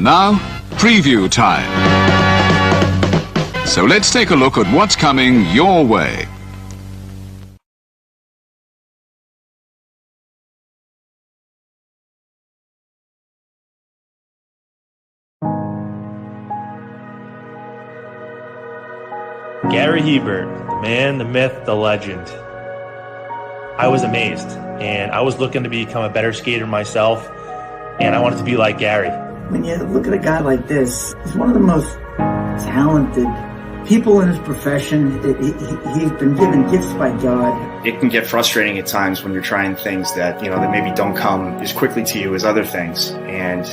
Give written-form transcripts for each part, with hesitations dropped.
now, preview time. So let's take a look at what's coming your way. Gary Hebert, the man, the myth, the legend. I was amazed, and I was looking to become a better skater myself, and I wanted to be like Gary. When you look at a guy like this, he's one of the most talented people in his profession. He's been given gifts by God. It can get frustrating at times when you're trying things that, that maybe don't come as quickly to you as other things. And,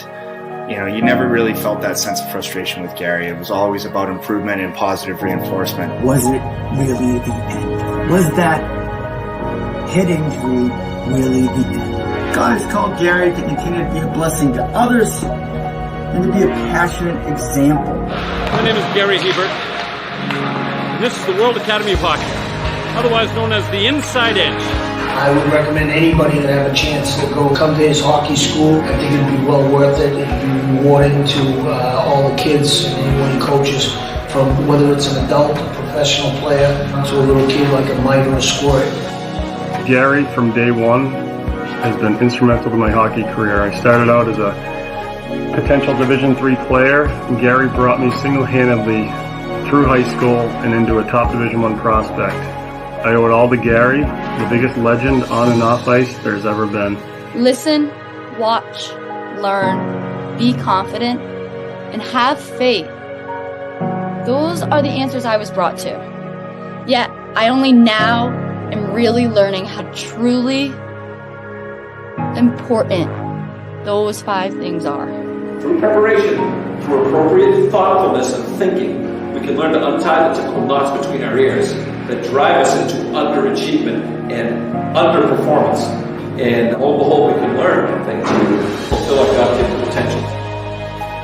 you never really felt that sense of frustration with Gary. It was always about improvement and positive reinforcement. Was it really the end? Was that head injury really the end? God has called Gary to continue to be a blessing to others and to be a passionate example. My name is Gary Hebert, and this is the World Academy of Hockey, otherwise known as the Inside Edge. I would recommend anybody that have a chance to come to his hockey school. I think it'd be well worth it. It'd be rewarding to all the kids and anyone he coaches, from whether it's an adult, a professional player, to a little kid like a Mike or a Squirt. Gary, from day one, has been instrumental to my hockey career. I started out as a potential Division III player, and Gary brought me single-handedly through high school and into a top Division I prospect. I owe it all to Gary, the biggest legend on and off ice there's ever been. Listen, watch, learn, be confident, and have faith. Those are the answers I was brought to. Yet, I only now am really learning how truly important those 5 things are. Through preparation, through appropriate thoughtfulness and thinking, we can learn to untie the typical knots between our ears that drive us into underachievement and underperformance. And lo and behold, we can learn things to fulfill our God-given potential.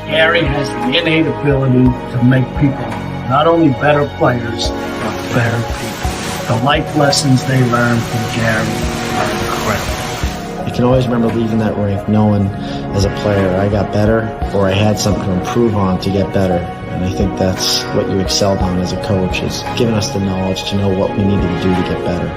Gary has the innate ability to make people not only better players, but better people. The life lessons they learn from Gary are incredible. You can always remember leaving that rink knowing as a player I got better, or I had something to improve on to get better. And I think that's what you excelled on as a coach, is giving us the knowledge to know what we needed to do to get better.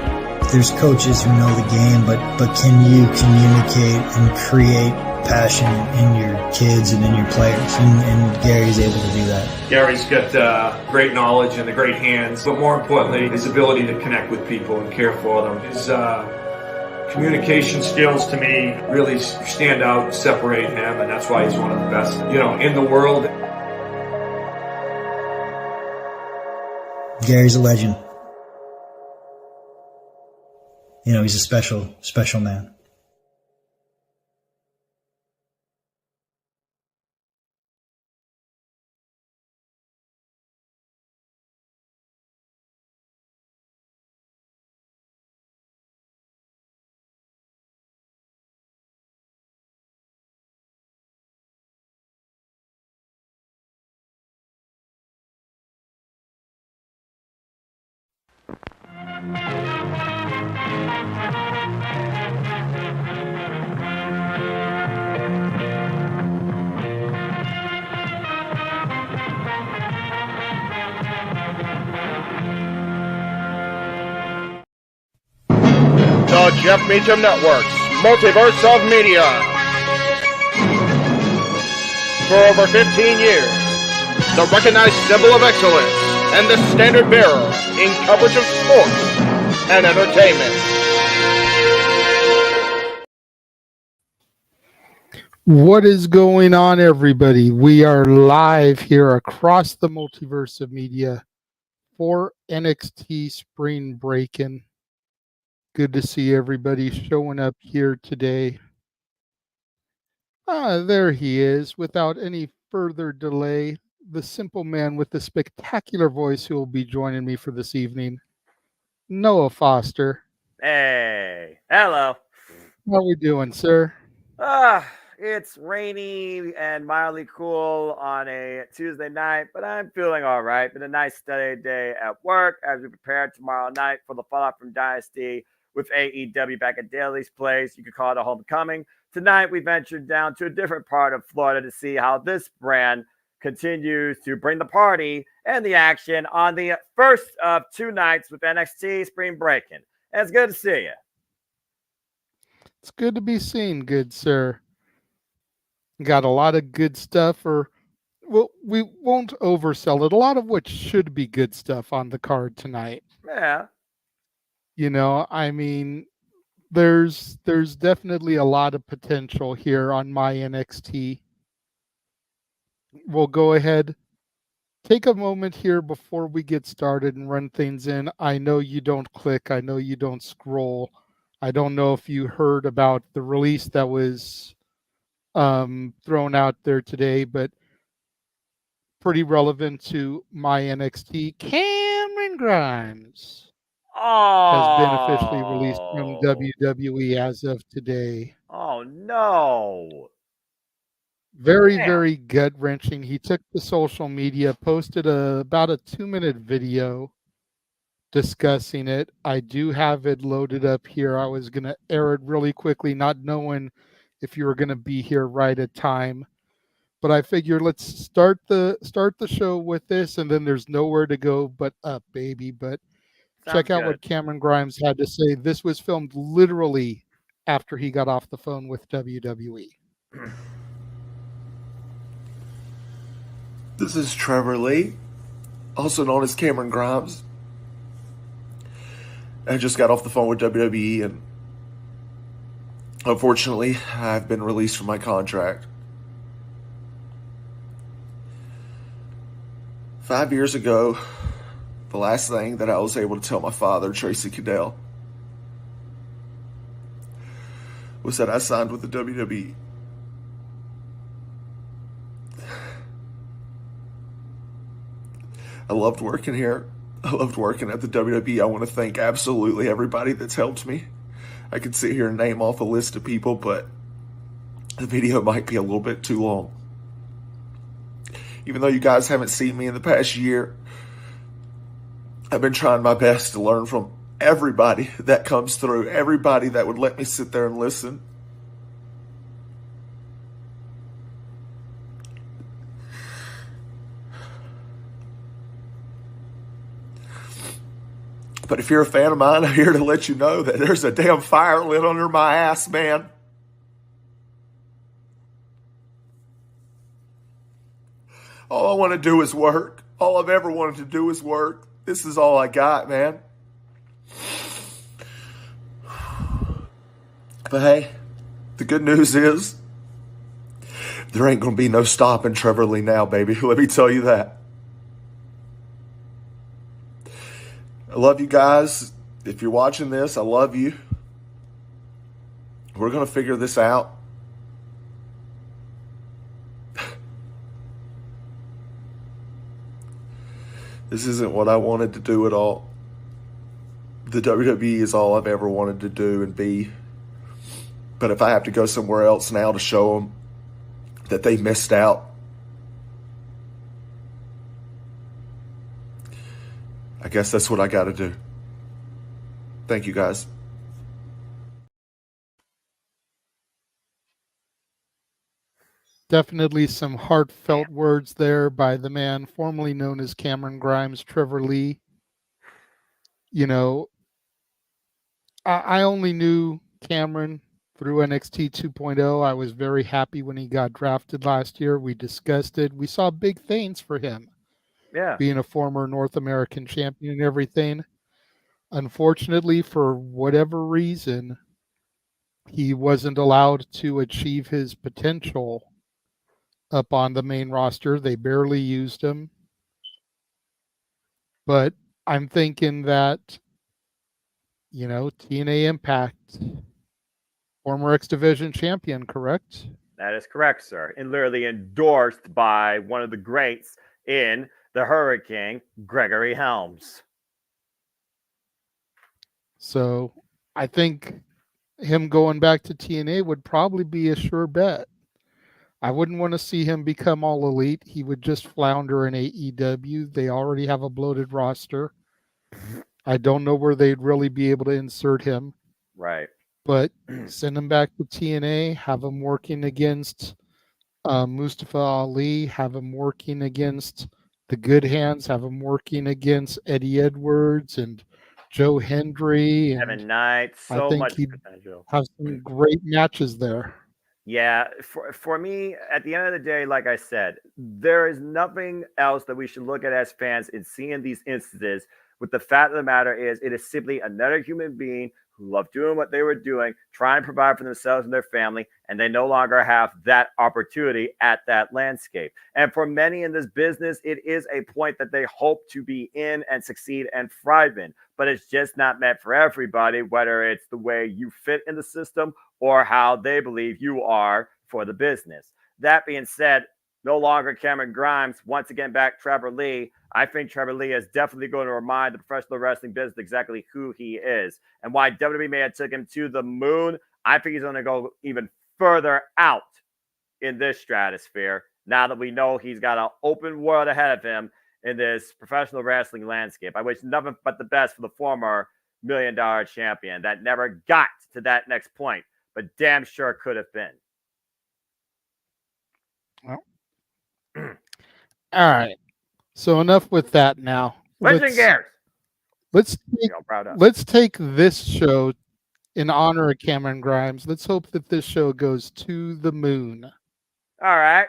There's coaches who know the game, but can you communicate and create passion in your kids and in your players? And Gary's able to do that. Gary's got great knowledge and the great hands, but more importantly, his ability to connect with people and care for them. His communication skills, to me, really stand out, separate him, and that's why he's one of the best, in the world. Gary's a legend. He's a special man. The Jeff Meacham Network's Multiverse of Media. For over 15 years, the recognized symbol of excellence and the standard bearer in coverage of sports and entertainment. What is going on, everybody? We are live here across the Multiverse of Media for NXT Spring Breakin. Good to see everybody showing up here today. There he is, without any further delay, the simple man with the spectacular voice who will be joining me for this evening, Noah Foster. Hey, hello. How are we doing, sir? It's rainy and mildly cool on a Tuesday night, but I'm feeling all right. Been a nice steady day at work as we prepare tomorrow night for the fallout from Dynasty with AEW back at Daly's place. You could call it a homecoming. Tonight, we ventured down to a different part of Florida to see how this brand continues to bring the party and the action on the first of 2 nights with NXT Spring Breakin. And it's good to see you. It's good to be seen, good sir. Got a lot of good stuff, or well, we won't oversell it. A lot of which should be good stuff on the card tonight. Yeah. You know, I mean, there's definitely a lot of potential here on my NXT. We'll go ahead, take a moment here before we get started and run things in. I know you don't click. I know you don't scroll. I don't know if you heard about the release that was thrown out there today, but pretty relevant to my NXT. Cameron Grimes has been officially released from WWE as of today. Oh, no. Very, very gut-wrenching. He took to social media, posted about a 2-minute video discussing it. I do have it loaded up here. I was going to air it really quickly, not knowing if you were going to be here right at time. But I figure let's start the show with this, and then there's nowhere to go but up, baby. But check out what Cameron Grimes had to say. This was filmed literally after he got off the phone with WWE. This is Trevor Lee, also known as Cameron Grimes. I just got off the phone with WWE, and unfortunately, I've been released from my contract. 5 years ago, the last thing that I was able to tell my father, Tracy Cadell, was that I signed with the WWE. I loved working here. I loved working at the WWE. I want to thank absolutely everybody that's helped me. I could sit here and name off a list of people, but the video might be a little bit too long. Even though you guys haven't seen me in the past year, I've been trying my best to learn from everybody that comes through, everybody that would let me sit there and listen. But if you're a fan of mine, I'm here to let you know that there's a damn fire lit under my ass, man. All I want to do is work. All I've ever wanted to do is work. This is all I got, man. But hey, the good news is there ain't going to be no stopping Trevor Lee now, baby. Let me tell you that. I love you guys. If you're watching this, I love you. We're going to figure this out. This isn't what I wanted to do at all. The WWE is all I've ever wanted to do and be. But if I have to go somewhere else now to show them that they missed out, I guess that's what I got to do. Thank you, guys. Definitely some heartfelt words there by the man formerly known as Cameron Grimes, Trevor Lee. You know, I only knew Cameron through NXT 2.0. I was very happy when he got drafted last year. We discussed it. We saw big things for him. Yeah. Being a former North American champion and everything. Unfortunately, for whatever reason, he wasn't allowed to achieve his potential up on the main roster. They barely used him. But I'm thinking that, you know, TNA Impact, former X Division champion, correct? That is correct, sir. And literally endorsed by one of the greats in the Hurricane, Gregory Helms. So I think him going back to TNA would probably be a sure bet. I wouldn't want to see him become all elite. He would just flounder in AEW. They already have a bloated roster. I don't know where they'd really be able to insert him. Right. but send him back to TNA, have him working against Mustafa Ali, have him working against the Good Hands, have him working against Eddie Edwards and Joe Hendry, and Kevin Knight, I so think much he'd potential. have some great matches there. Yeah, for me, at the end of the day, like I said, there is nothing else that we should look at as fans in seeing these instances. With the fact of the matter is, it is simply another human being who loved doing what they were doing, trying to provide for themselves and their family, and they no longer have that opportunity at that landscape. And for many in this business, it is a point that they hope to be in and succeed and thrive in, but it's just not meant for everybody, whether it's the way you fit in the system or how they believe you are for the business. That being said, no longer Cameron Grimes. Once again, back Trevor Lee. I think Trevor Lee is definitely going to remind the professional wrestling business exactly who he is and why WWE may have took him to the moon. I think he's going to go even further out in this stratosphere now that we know he's got an open world ahead of him in this professional wrestling landscape. I wish nothing but the best for the former $1 million champion that never got to that next point, but damn sure could have been. Well, all right. So enough with that now. Switching gears. Let's take this show in honor of Cameron Grimes. Let's hope that this show goes to the moon. All right.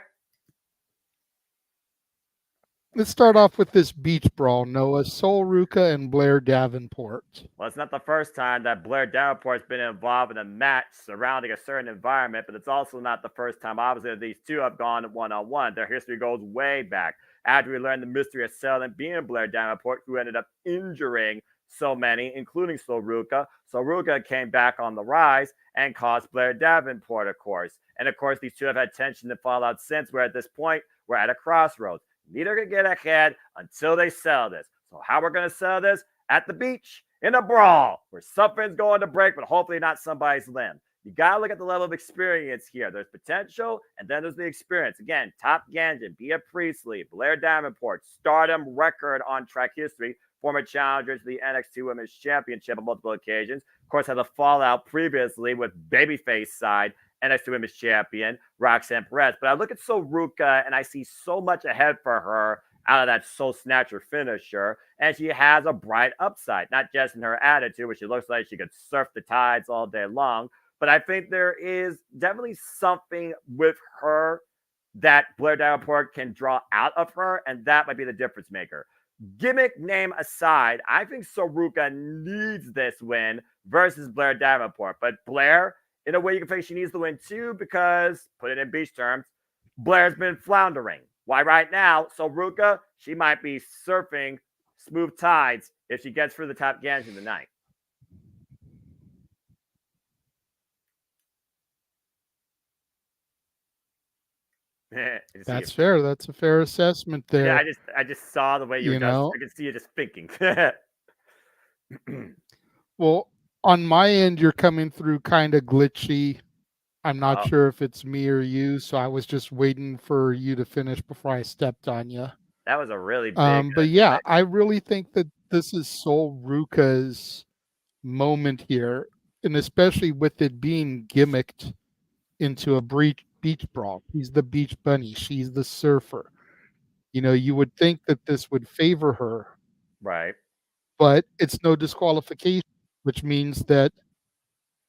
Let's start off with this beach brawl, Noah. Sol Ruca and Blair Davenport. Well, it's not the first time that Blair Davenport's been involved in a match surrounding a certain environment, but it's also not the first time, obviously, that these two have gone one-on-one. Their history goes way back. After we learned the mystery of Selden being Blair Davenport, who ended up injuring so many, including Sol Ruca. Sol Ruca came back on the rise and caused Blair Davenport, of course. And, of course, these two have had tension and fallout since. We're at this point, we're at a crossroads. Neither can get ahead until they sell this. So how we're going to sell this? At the beach, in a brawl, where something's going to break, but hopefully not somebody's limb. You got to look at the level of experience here. There's potential, and then there's the experience. Again, Top Ganjan, Bea Priestley, Blair Davenport, Stardom record on track history, former challenger to the NXT Women's Championship on multiple occasions. Of course, had a fallout previously with babyface side NXT Women's Champion, Roxanne Perez. But I look at Sol Ruca, and I see so much ahead for her out of that Soul Snatcher finisher. And she has a bright upside, not just in her attitude, where she looks like she could surf the tides all day long. But I think there is definitely something with her that Blair Davenport can draw out of her, and that might be the difference maker. Gimmick name aside, I think Sol Ruca needs this win versus Blair Davenport. But Blair, in a way, you can think she needs the win too, because, put it in beach terms, Blair's been floundering. Why right now, Sol Ruca, she might be surfing smooth tides if she gets through the Top Ganjan tonight. That's fair. That's a fair assessment there. Yeah, I just saw the way you were I could see you just thinking. Well, on my end, you're coming through kind of glitchy. I'm not sure if it's me or you, so I was just waiting for you to finish before I stepped on you. That was a really big. But yeah, I really think that this is Sol Ruca's moment here, and especially with it being gimmicked into a beach brawl. He's the beach bunny. She's the surfer. You know, you would think that this would favor her. Right. But it's no disqualification, which means that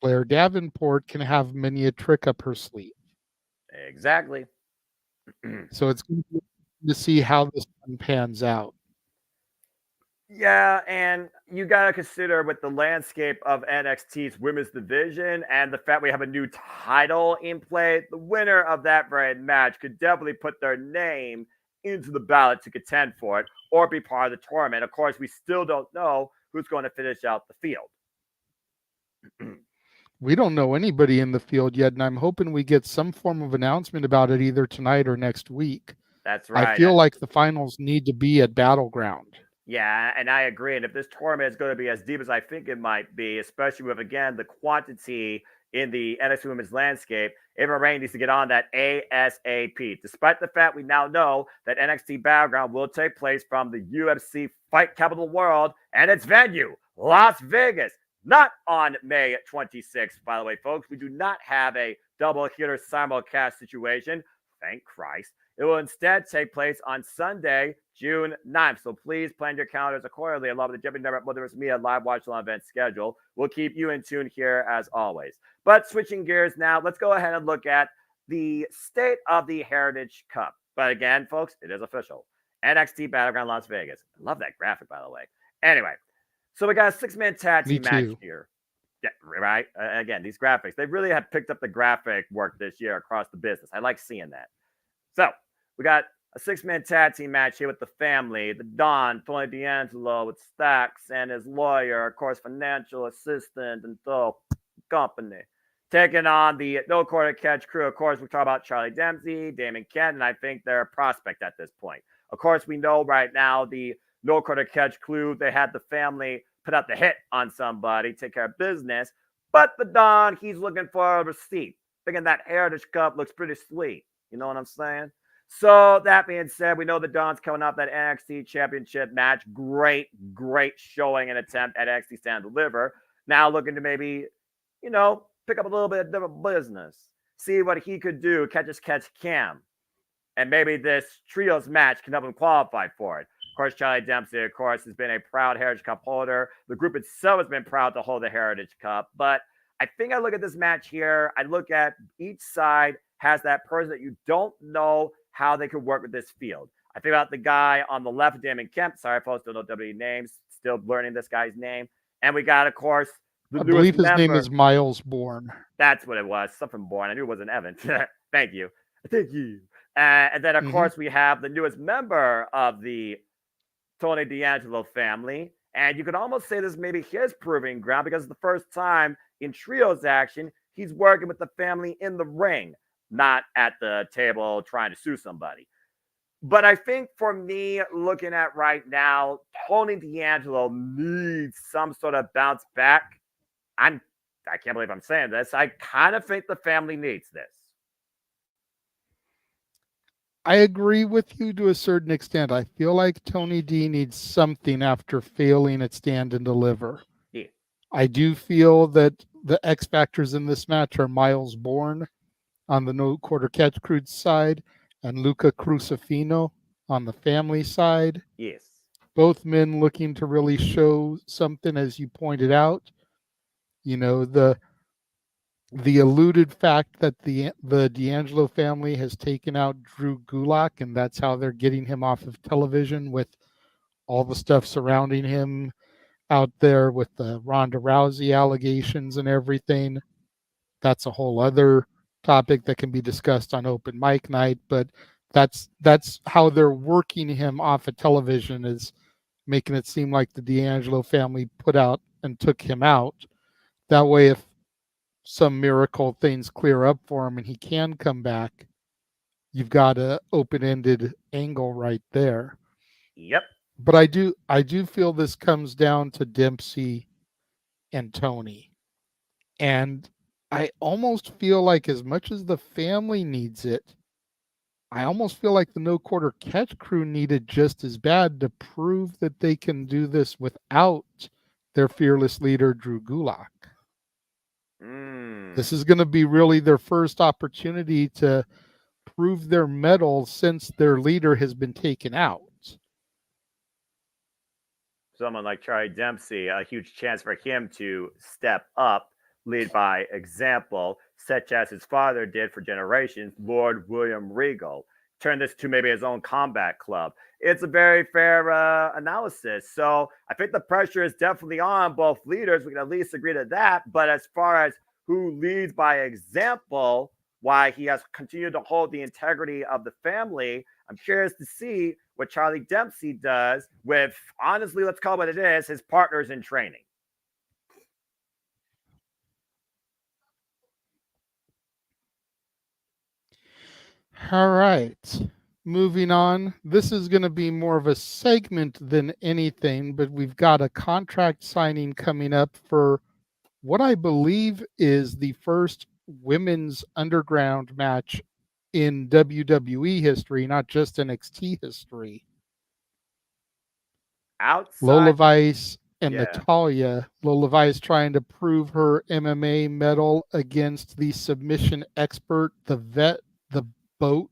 Blair Davenport can have many a trick up her sleeve. Exactly. So it's going to see how this one pans out. Yeah, and you got to consider with the landscape of NXT's women's division and the fact we have a new title in play, the winner of that very match could definitely put their name into the ballot to contend for it or be part of the tournament. Of course, we still don't know who's going to finish out the field. We don't know anybody in the field yet, and I'm hoping we get some form of announcement about it either tonight or next week. That's right. I feel like the finals need to be at Battleground. Yeah, and I agree. And if this tournament is going to be as deep as I think it might be, especially with, again, the quantity in the NXT Women's landscape, Ava Rain needs to get on that ASAP. Despite the fact we now know that NXT Battleground will take place from the UFC Fight Capital World and its venue, Las Vegas. Not on May 26th, by the way, folks. We do not have a double header simulcast situation. Thank Christ. It will instead take place on Sunday, June 9th. So please plan your calendars accordingly along with the JMN Multiverse of Media live watch along event schedule. We'll keep you in tune here as always. But switching gears now, let's go ahead and look at the state of the Heritage Cup. But again, folks, it is official. NXT Battleground Las Vegas. I love that graphic, by the way. Anyway, so we got a 6-man tag team match here. Yeah, right? Again, these graphics, they really have picked up the graphic work this year across the business. I like seeing that. So we got a 6-man tag team match here with the family, the Don, Tony D'Angelo with Stacks and his lawyer, of course, financial assistant and the company. Taking on the no quarter catch crew. Of course, we talk about Charlie Dempsey, Damon Kent, and I think they're a prospect at this point. Of course, we know right now the no quarter catch crew, they had the family put out the hit on somebody, take care of business. But the Don, he's looking for a receipt. Thinking that Heritage Cup looks pretty sweet. You know what I'm saying? So that being said, we know the Don's coming off that NXT championship match. Great showing and attempt at NXT Stand and Deliver. Now looking to maybe, pick up a little bit of different business. See what he could do, catch Cam. And maybe this trios match can help him qualify for it. Of course, Charlie Dempsey, of course, has been a proud Heritage Cup holder. The group itself has been proud to hold the Heritage Cup. But I think I look at this match here. I look at each side has that person that you don't know how they could work with this field. I think about the guy on the left, Damon Kemp. Sorry, folks, don't know WWE names. Still learning this guy's name. And we got, of course, I believe his name is Miles Bourne. That's what it was. Something Bourne. I knew it wasn't Evan. Thank you. And then, of course, we have the newest member of the Tony D'Angelo family. And you could almost say this may be his proving ground because it's the first time in trios action he's working with the family in the ring, not at the table trying to sue somebody. But I think for me, looking at right now, Tony D'Angelo needs some sort of bounce back. I can't believe I'm saying this. I kind of think the family needs this. I agree with you to a certain extent. I feel like Tony D needs something after failing at Stand and Deliver. Yeah. I do feel that the X factors in this match are Miles Bourne on the no quarter catch crew side and Luca Crucifino on the family side. Yes. Both men looking to really show something, as you pointed out. The alluded fact that the D'Angelo family has taken out Drew Gulak, and that's how they're getting him off of television with all the stuff surrounding him out there with the Ronda Rousey allegations and everything. That's a whole other topic that can be discussed on open mic night, but that's how they're working him off of television, is making it seem like the D'Angelo family put out and took him out. That way, if some miracle things clear up for him and he can come back, you've got an open-ended angle right there. Yep. But I do feel this comes down to Dempsey and Tony. And I almost feel like as much as the family needs it, I almost feel like the no quarter catch crew needed just as bad to prove that they can do this without their fearless leader, Drew Gulak. This is going to be really their first opportunity to prove their mettle since their leader has been taken out. Someone like Charlie Dempsey, a huge chance for him to step up, lead by example, such as his father did for generations, Lord William Regal. Turn this to maybe his own combat club. It's a very fair analysis. So I think the pressure is definitely on both leaders. We can at least agree to that. But as far as who leads by example, why he has continued to hold the integrity of the family, I'm curious to see what Charlie Dempsey does with, honestly, let's call it what it is, his partners in training. All right. Moving on. This is going to be more of a segment than anything, but we've got a contract signing coming up for what I believe is the first women's underground match in WWE history, not just NXT history. Outside Lola Vice and Yeah. Natalia. Lola Vice trying to prove her MMA medal against the submission expert, the vet, the boat.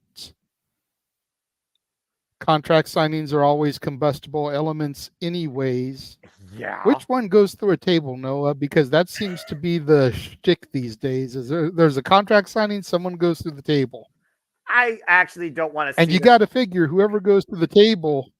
Contract signings are always combustible elements anyways. Yeah. Which one goes through a table, Noah? Because that seems to be the shtick these days. There's a contract signing, someone goes through the table. I actually don't want to And see you got to figure whoever goes through the table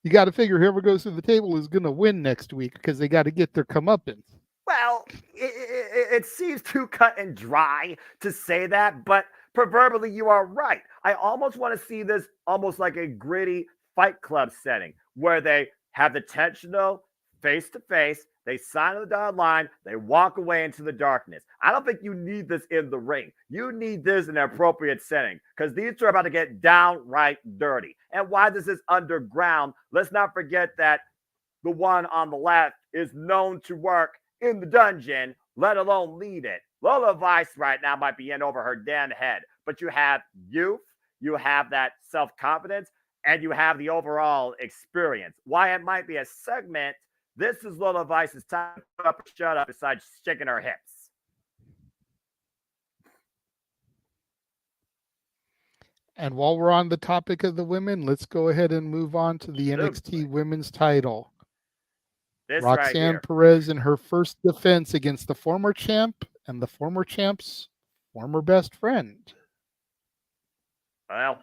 is going to win next week because they got to get their comeuppance. Well, it seems too cut and dry to say that, but proverbially, you are right. I almost want to see this almost like a gritty Fight Club setting where they have the tensional face to face, they sign on the dotted line, they walk away into the darkness. I don't think you need this in the ring. You need this in an appropriate setting because these two are about to get downright dirty. And why this is underground, let's not forget that the one on the left is known to work in the dungeon, let alone lead it. Lola Vice right now might be in over her damn head, but you have youth, you have that self-confidence, and you have the overall experience. Why it might be a segment, this is Lola Vice's time to put up or shut up besides shaking her hips. And while we're on the topic of the women, let's go ahead and move on to the NXT women's title. This Roxanne right Perez in her first defense against the former champ and the former champ's former best friend. Well,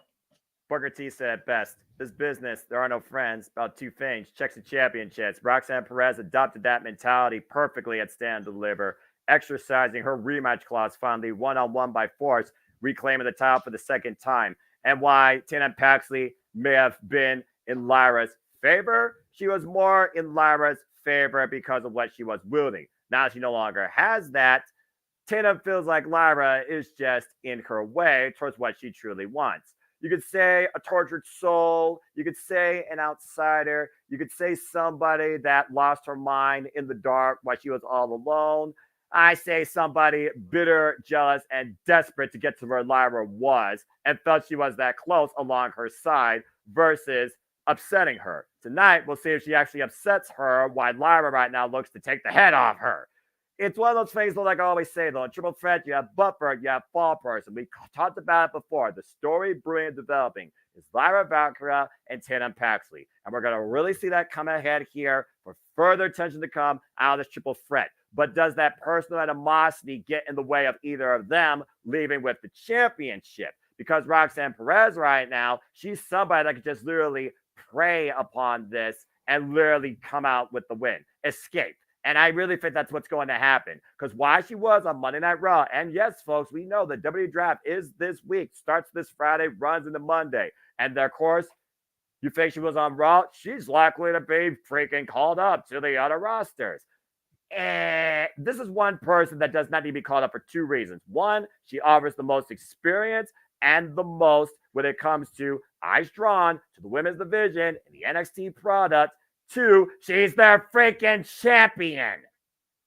Booker T said it best. This business, there are no friends, about two things, checks and championships. Roxanne Perez adopted that mentality perfectly at Stand and Deliver, exercising her rematch clause finally one-on-one by force, reclaiming the title for the second time. And why Tatum Paxley may have been in Lyra's favor, she was more in Lyra's favor because of what she was wielding. Now she no longer has that. Tatum feels like Lyra is just in her way towards what she truly wants. You could say a tortured soul. You could say an outsider. You could say somebody that lost her mind in the dark while she was all alone. I say somebody bitter, jealous, and desperate to get to where Lyra was and felt she was that close along her side versus upsetting her. Tonight, we'll see if she actually upsets her, while Lyra right now looks to take the head off her. It's one of those things, though, like I always say, though, in triple threat, you have Buffer, you have Fall Person. We talked about it before. The story brewing and developing is Lyra Valkyria and Tatum Paxley. And we're going to really see that come ahead here for further tension to come out of this triple threat. But does that personal animosity get in the way of either of them leaving with the championship? Because Roxanne Perez right now, she's somebody that could just literally prey upon this and literally come out with the win, escape. And I really think that's what's going to happen. Because while she was on Monday Night Raw, and yes, folks, we know the WWE Draft is this week, starts this Friday, runs into Monday. And of course, you think she was on Raw, she's likely to be freaking called up to the other rosters. And this is one person that does not need to be called up for two reasons. One, she offers the most experience and the most when it comes to eyes drawn to the women's division and the NXT product. Two, she's their freaking champion.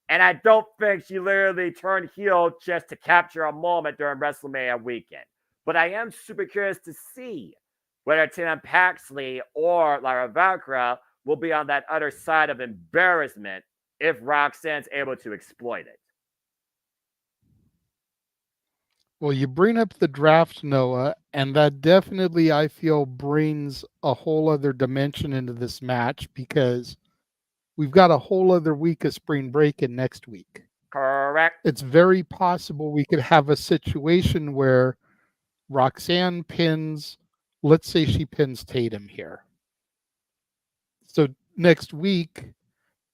And I don't think she literally turned heel just to capture a moment during WrestleMania weekend. But I am super curious to see whether Tatum Paxley or Lyra Valkyria will be on that other side of embarrassment if Roxanne's able to exploit it. Well, you bring up the draft, Noah, and that definitely, I feel, brings a whole other dimension into this match because we've got a whole other week of spring breaking next week. Correct. It's very possible we could have a situation where Roxanne pins, let's say she pins Tatum here. So next week,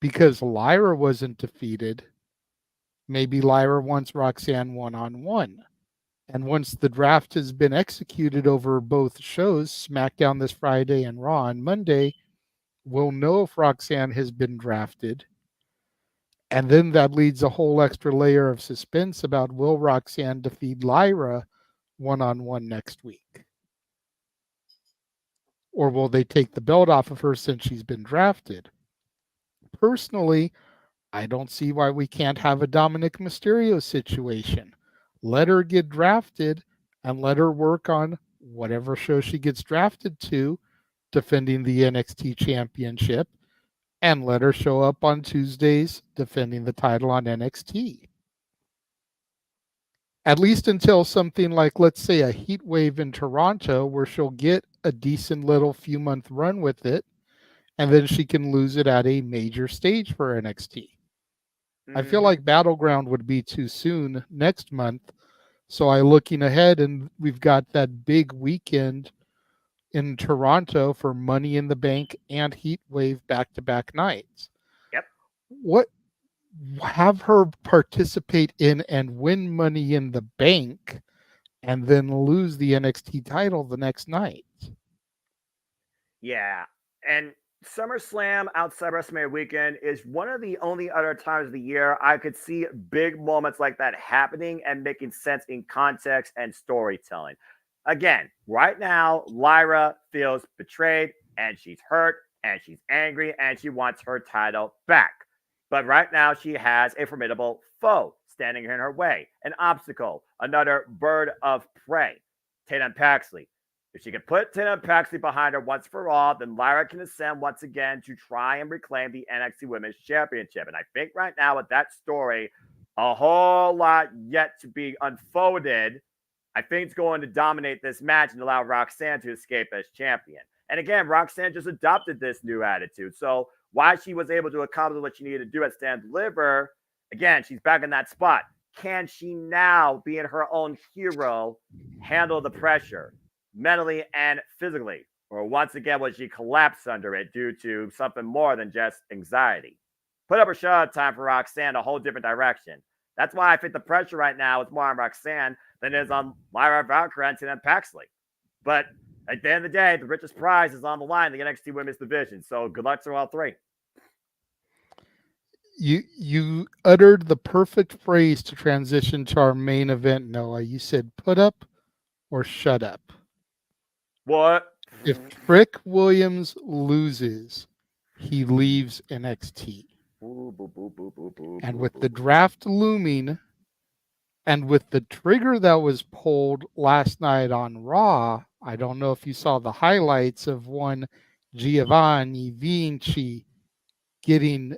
because Lyra wasn't defeated, maybe Lyra wants Roxanne one-on-one. And once the draft has been executed over both shows, SmackDown this Friday and Raw on Monday, we'll know if Roxanne has been drafted. And then that leads a whole extra layer of suspense about will Roxanne defeat Lyra one-on-one next week? Or will they take the belt off of her since she's been drafted? Personally, I don't see why we can't have a Dominic Mysterio situation. Let her get drafted and let her work on whatever show she gets drafted to, defending the NXT championship. and let her show up on Tuesdays defending the title on NXT. At least until something like, let's say, a heat wave in Toronto, where she'll get a decent little few month run with it, and then she can lose it at a major stage for NXT. I feel like Battleground would be too soon next month. So I'm looking ahead, and we've got that big weekend in Toronto for Money in the Bank and Heat Wave back-to-back nights. Yep. What have her participate in and win Money in the Bank and then lose the NXT title the next night. Yeah. And SummerSlam outside WrestleMania weekend is one of the only other times of the year I could see big moments like that happening and making sense in context and storytelling. Again, right now, Lyra feels betrayed and she's hurt and she's angry and she wants her title back. But right now, she has a formidable foe standing in her way, an obstacle, another bird of prey, Tatum Paxley. If she can put Tatum Paxley behind her once for all, then Lyra can ascend once again to try and reclaim the NXT Women's Championship. And I think right now with that story, a whole lot yet to be unfolded. I think it's going to dominate this match and allow Roxanne to escape as champion. And again, Roxanne just adopted this new attitude. So why she was able to accomplish what she needed to do at Stand Deliver, again, she's back in that spot. Can she now, being her own hero, handle the pressure mentally and physically? Or once again, will she collapse under it due to something more than just anxiety? Put up or shut up time for Roxanne, a whole different direction. That's why I think the pressure right now is more on Roxanne than it is on Lyra Valkyrie and Tatum Paxley. But at the end of the day, the richest prize is on the line in the NXT Women's Division. So good luck to all three. You uttered the perfect phrase to transition to our main event, Noah. You said put up or shut up. What? If Trick Williams loses, he leaves NXT. And with the draft looming, and with the trigger that was pulled last night on Raw, I don't know if you saw the highlights of one Giovanni Vinci getting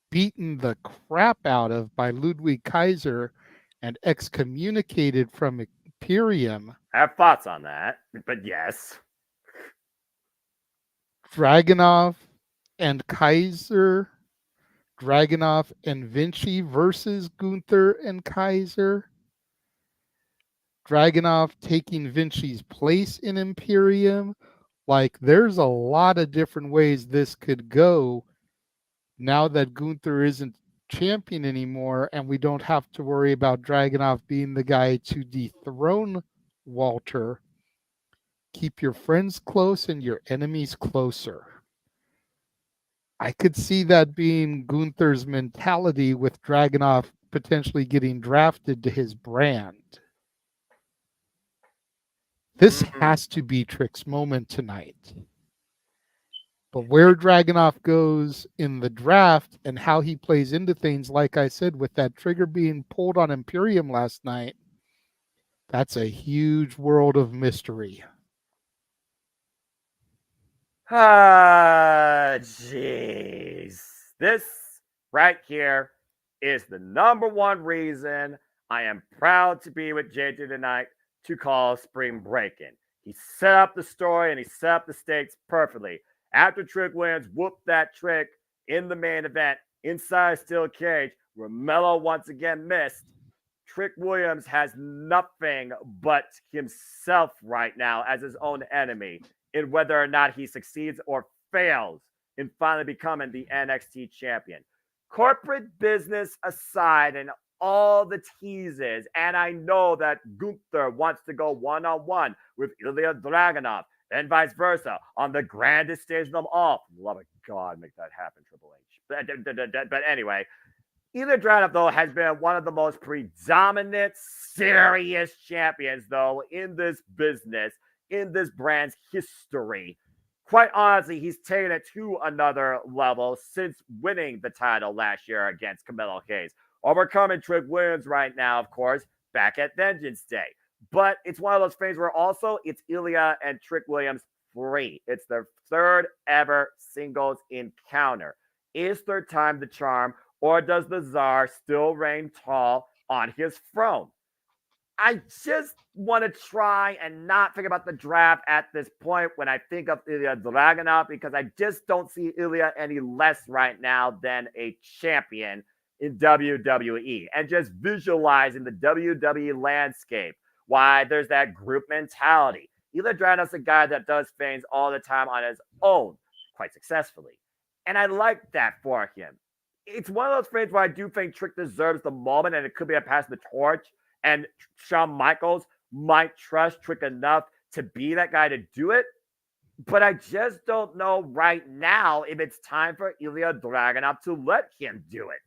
beaten the crap out of by Ludwig Kaiser and excommunicated from Imperium. I have thoughts on that, but yes. Dragunov and Kaiser, Dragunov and Vinci versus Gunther and Kaiser. Dragunov taking Vinci's place in Imperium. Like, there's a lot of different ways this could go now that Gunther isn't champion anymore, and we don't have to worry about Dragunov being the guy to dethrone Walter. Keep your friends close and your enemies closer. I could see that being Gunther's mentality with Dragunov potentially getting drafted to his brand. This has to be Trick's moment tonight. But where Dragunov goes in the draft and how he plays into things, like I said, with that trigger being pulled on Imperium last night, that's a huge world of mystery. Ah, jeez. This right here is the number one reason I am proud to be with JJ tonight to call Spring Breakin'. He set up the story and he set up the stakes perfectly. After Trick Williams whooped that Trick in the main event inside a steel cage, where Melo once again missed, Trick Williams has nothing but himself right now as his own enemy in whether or not he succeeds or fails in finally becoming the NXT champion. Corporate business aside and all the teases, and I know that Gunther wants to go one-on-one with Ilya Dragunov, and vice versa, on the grandest stage of them all. Love of God, make that happen, Triple H. But anyway, Ilya Dragunov, though, has been one of the most predominant, serious champions, though, in this business, in this brand's history. Quite honestly, he's taken it to another level since winning the title last year against Carmelo Hayes. Overcoming Trick Williams right now, of course, back at Vengeance Day. But it's one of those things where also it's Ilya and Trick Williams free. It's their third ever singles encounter. Is third time the charm, or does the Tsar still reign tall on his throne? I just want to try and not think about the draft at this point when I think of Ilya Dragunov, because I just don't see Ilya any less right now than a champion in WWE. And just visualizing the WWE landscape, why there's that group mentality. Ilya Dragunov's a guy that does things all the time on his own, quite successfully. And I like that for him. It's one of those things where I do think Trick deserves the moment, and it could be a pass the torch. And Shawn Michaels might trust Trick enough to be that guy to do it. But I just don't know right now if it's time for Ilya Dragunov to let him do it.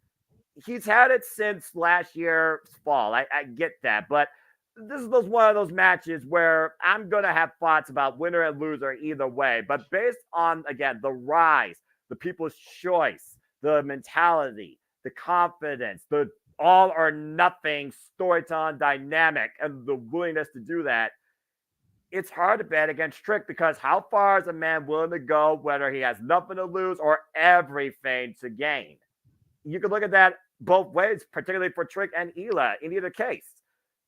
He's had it since last year's fall. I get that. But this is one of those matches where I'm going to have thoughts about winner and loser either way. But based on, again, the rise, the people's choice, the mentality, the confidence, the all or nothing storytelling dynamic, and the willingness to do that, it's hard to bet against Trick, because how far is a man willing to go, whether he has nothing to lose or everything to gain? You can look at that both ways, particularly for Trick and Ilya in either case.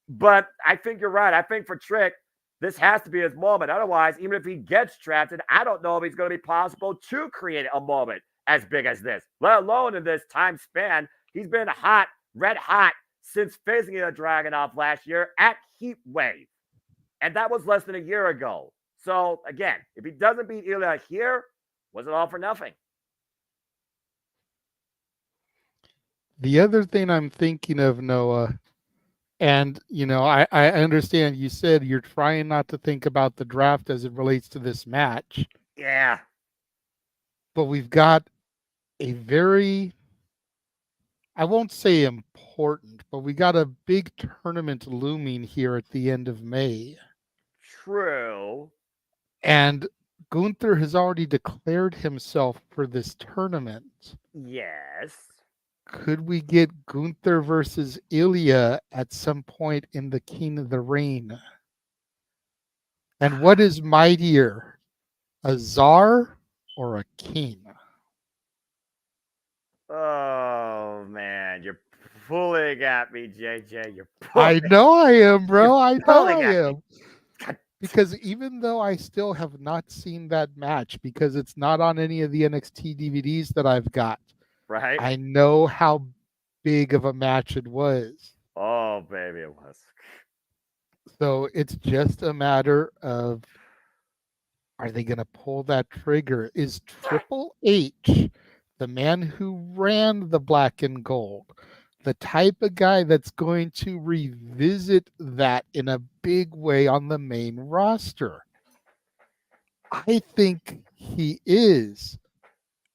But I think you're right. I think for Trick, this has to be his moment. Otherwise, even if he gets drafted, I don't know if he's going to be possible to create a moment as big as this, let alone in this time span. He's been hot, red hot, since facing Ilya Dragunov last year at Heat Wave. And that was less than a year ago. So, again, if he doesn't beat Ilya here, was it all for nothing? The other thing I'm thinking of, Noah, and, I understand you said you're trying not to think about the draft as it relates to this match. Yeah. But we've got a very, I won't say important, but we got a big tournament looming here at the end of May. True. And Gunther has already declared himself for this tournament. Yes. Could we get Gunther versus Ilya at some point in the King of the Ring? And what is mightier, a Tsar or a king? Oh, man. You're pulling at me, JJ. You're pulling. I know I am, bro. I know I am. Because even though I still have not seen that match, because it's not on any of the NXT DVDs that I've got, right? I know how big of a match it was. Oh, baby, it was. So it's just a matter of, are they going to pull that trigger? Is Triple H, the man who ran the Black and Gold, the type of guy that's going to revisit that in a big way on the main roster? I think he is.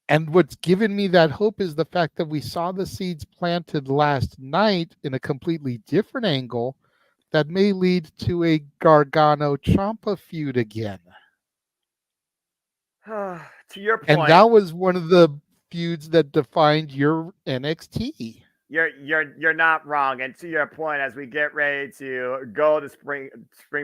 And what's given me that hope is the fact that we saw the seeds planted last night in a completely different angle that may lead to a Gargano-Ciampa feud again. To your point. And that was one of the feuds that defined your NXT. You're not wrong. And to your point, as we get ready to go to spring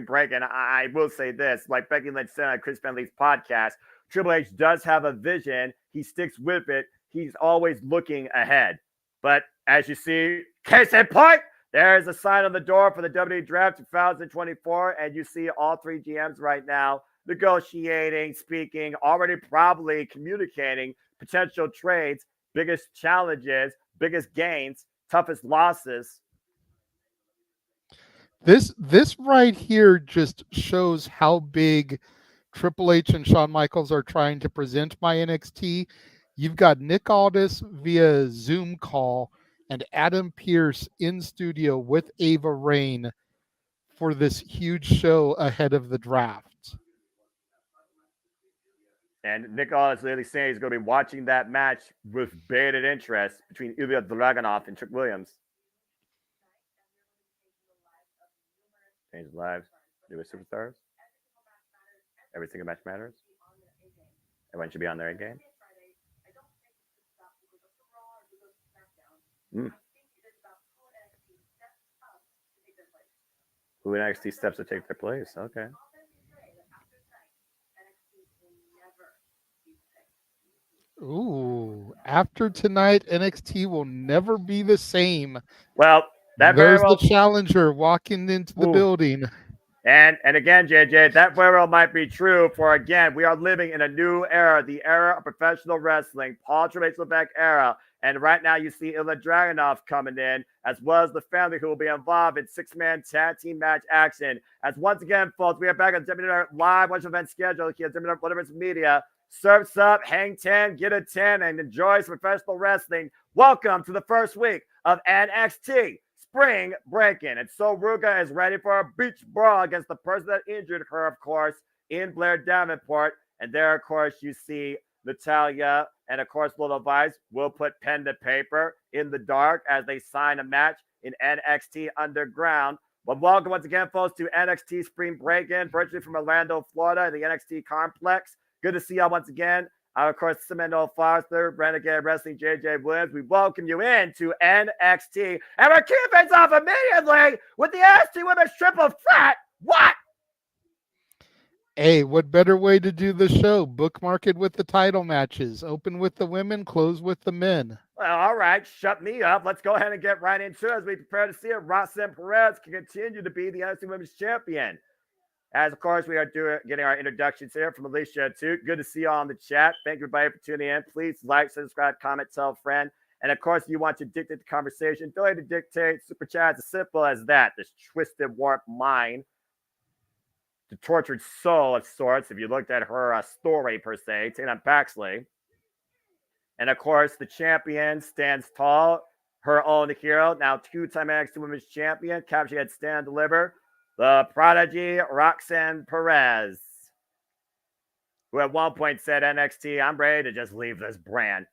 break, and I will say this, like Becky Lynch said on Chris Bentley's podcast, Triple H does have a vision. He sticks with it. He's always looking ahead. But as you see, case in point, there's a sign on the door for the WWE Draft 2024, and you see all three GMs right now negotiating, speaking, already probably communicating potential trades, biggest challenges, biggest gains, toughest losses. This right here just shows how big Triple H and Shawn Michaels are trying to present my NXT. You've got Nick Aldis via Zoom call and Adam Pearce in studio with Ava Raine for this huge show ahead of the draft. And Nick Aldis literally saying he's going to be watching that match with bated interest between Ilya Dragunov and Trick Williams. Change lives. Newest superstars. Every single match matters. Everyone should be on their A game. Who NXT steps to take their place? Okay. Ooh, after tonight, NXT will never be the same. Well, that very There's the well. challenger walking into the building. And again, JJ, that very well might be true. For again, we are living in a new era, the era of professional wrestling, Paul Triple Levesque era. And right now, you see Ilya Dragunov coming in, as well as the family who will be involved in six-man tag team match action. As once again, folks, we are back on WWF Live Watch Event Schedule here at WWF Multiverse of Media. Surfs up, hang 10, get a 10, and enjoy some professional wrestling. Welcome to the first week of NXT Spring Breakin. And so Ruga is ready for a beach brawl against the person that injured her, of course, in Blair Davenport. And there, of course, you see Natalia and, of course, Little Vice will put pen to paper in the dark as they sign a match in NXT Underground. But welcome once again, folks, to NXT Spring Breakin, virtually from Orlando, Florida, the NXT complex. Good to see y'all once again. Of course, Samantha Foster, Renegade Wrestling, JJ Williams. We welcome you into NXT. And we're kicking things off immediately with the NXT Women's Triple Threat. What? Hey, what better way to do the show? Bookmark it with the title matches. Open with the women, close with the men. Well, all right, shut me up. Let's go ahead and get right into it as we prepare to see if Roxanne Perez can continue to be the NXT Women's Champion. As, of course, we are getting our introductions here from Alicia, too. Good to see you all in the chat. Thank you, everybody, for tuning in. Please like, subscribe, comment, tell a friend. And, of course, if you want to dictate the conversation, don't have to dictate. Super chat is as simple as that. This twisted, warped mind, the tortured soul of sorts, if you looked at her story, per se, Tatum Paxley. And, of course, the champion stands tall, her own hero, now two-time NXT Women's Champion, captured at Stand and Deliver. The prodigy, Roxanne Perez, who at one point said, NXT, I'm ready to just leave this brand.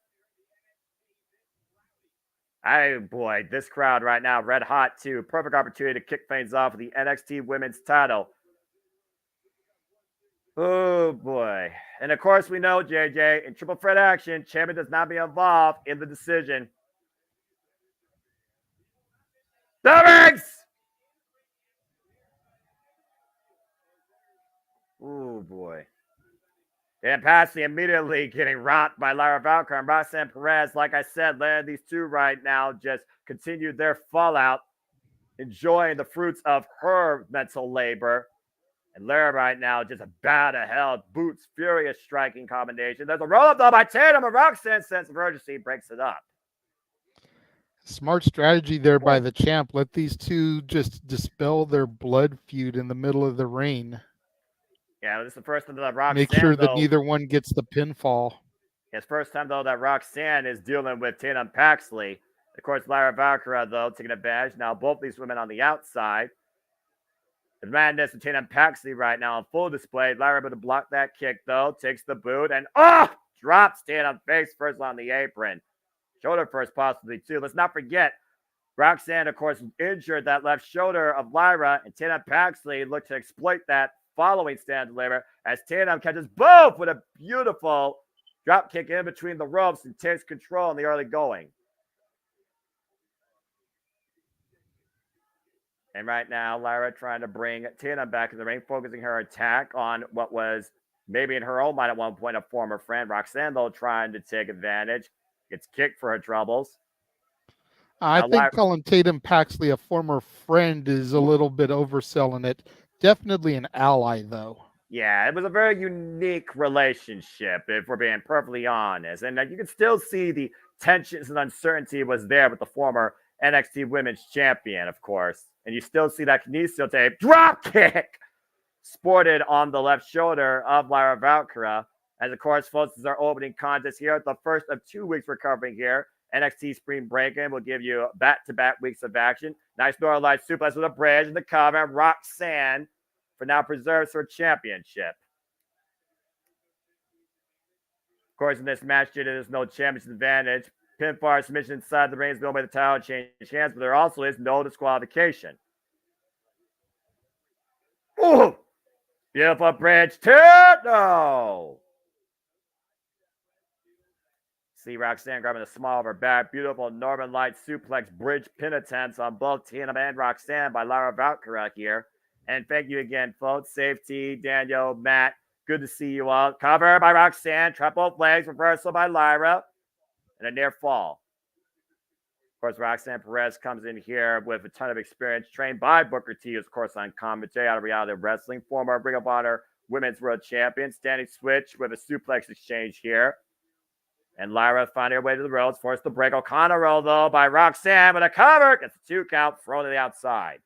Boy, this crowd right now, red hot too. Perfect opportunity to kick things off with the NXT Women's title. Oh, boy. And, of course, we know, JJ, in triple threat action, champion does not be involved in the decision. The rings! Oh, boy. Dan Patsy immediately getting rocked by Lyra Valkyrie and Roxanne Perez. Like I said, these two right now just continue their fallout, enjoying the fruits of her mental labor. And Lyra right now just a bat to hell, boots, furious striking combination. There's a roll-up though by Tatum, and Roxanne, sense of urgency, breaks it up. Smart strategy there by the champ. Let these two just dispel their blood feud in the middle of the ring. Yeah, this is the first time that Roxanne, make sure that neither one gets the pinfall. It's first time, though, that Roxanne is dealing with Tatum Paxley. Of course, Lyra Valkyrie, though, taking advantage. Now, both these women on the outside. The madness of Tatum Paxley right now on full display. Lyra able to block that kick, though. Takes the boot and, drops Tatum face first on the apron. Shoulder first, possibly, too. Let's not forget, Roxanne, of course, injured that left shoulder of Lyra, and Tatum Paxley looked to exploit that following Stand Deliver as Tatum catches both with a beautiful drop kick in between the ropes and takes control in the early going. And right now, Lyra trying to bring Tatum back in the ring, focusing her attack on what was maybe in her own mind at one point a former friend. Roxanne, though, trying to take advantage. Gets kicked for her troubles. I think calling Tatum Paxley a former friend is a little bit overselling it. Definitely an ally, though. Yeah, it was a very unique relationship, if we're being perfectly honest. And you can still see the tensions and uncertainty was there with the former NXT Women's Champion, of course. And you still see that kinesio tape drop kick sported on the left shoulder of Lyra Valkyrie. As, of course, folks, this is our opening contest here. The first of 2 weeks we're covering here. NXT Spring Breakin will give you back-to-back weeks of action. Nice Northern Light suplex with a bridge in the cover. And Roxanne for now preserves her championship. Of course, in this match, there's no championship advantage. Pinfall submission inside the ring is going by the title change hands, but there also is no disqualification. Ooh! Beautiful bridge to no! See Roxanne grabbing the small of her back. Beautiful Northern Light suplex bridge pin attempts on both Tatum and Roxanne by Lyra Valkyrie here. And thank you again, folks. Safety, Daniel, Matt, Good to see you all. Cover by Roxanne. Trap both legs. Reversal by Lyra. And a near fall. Of course, Roxanne Perez comes in here with a ton of experience, trained by Booker T, of course, on commentary out of Reality Wrestling, former Ring of Honor Women's World Champion, standing switch with a suplex exchange here. And Lyra finding her way to the ropes, forced to break. O'Connor roll, though, by Roxanne with a cover. Gets a 2 count, thrown to the outside.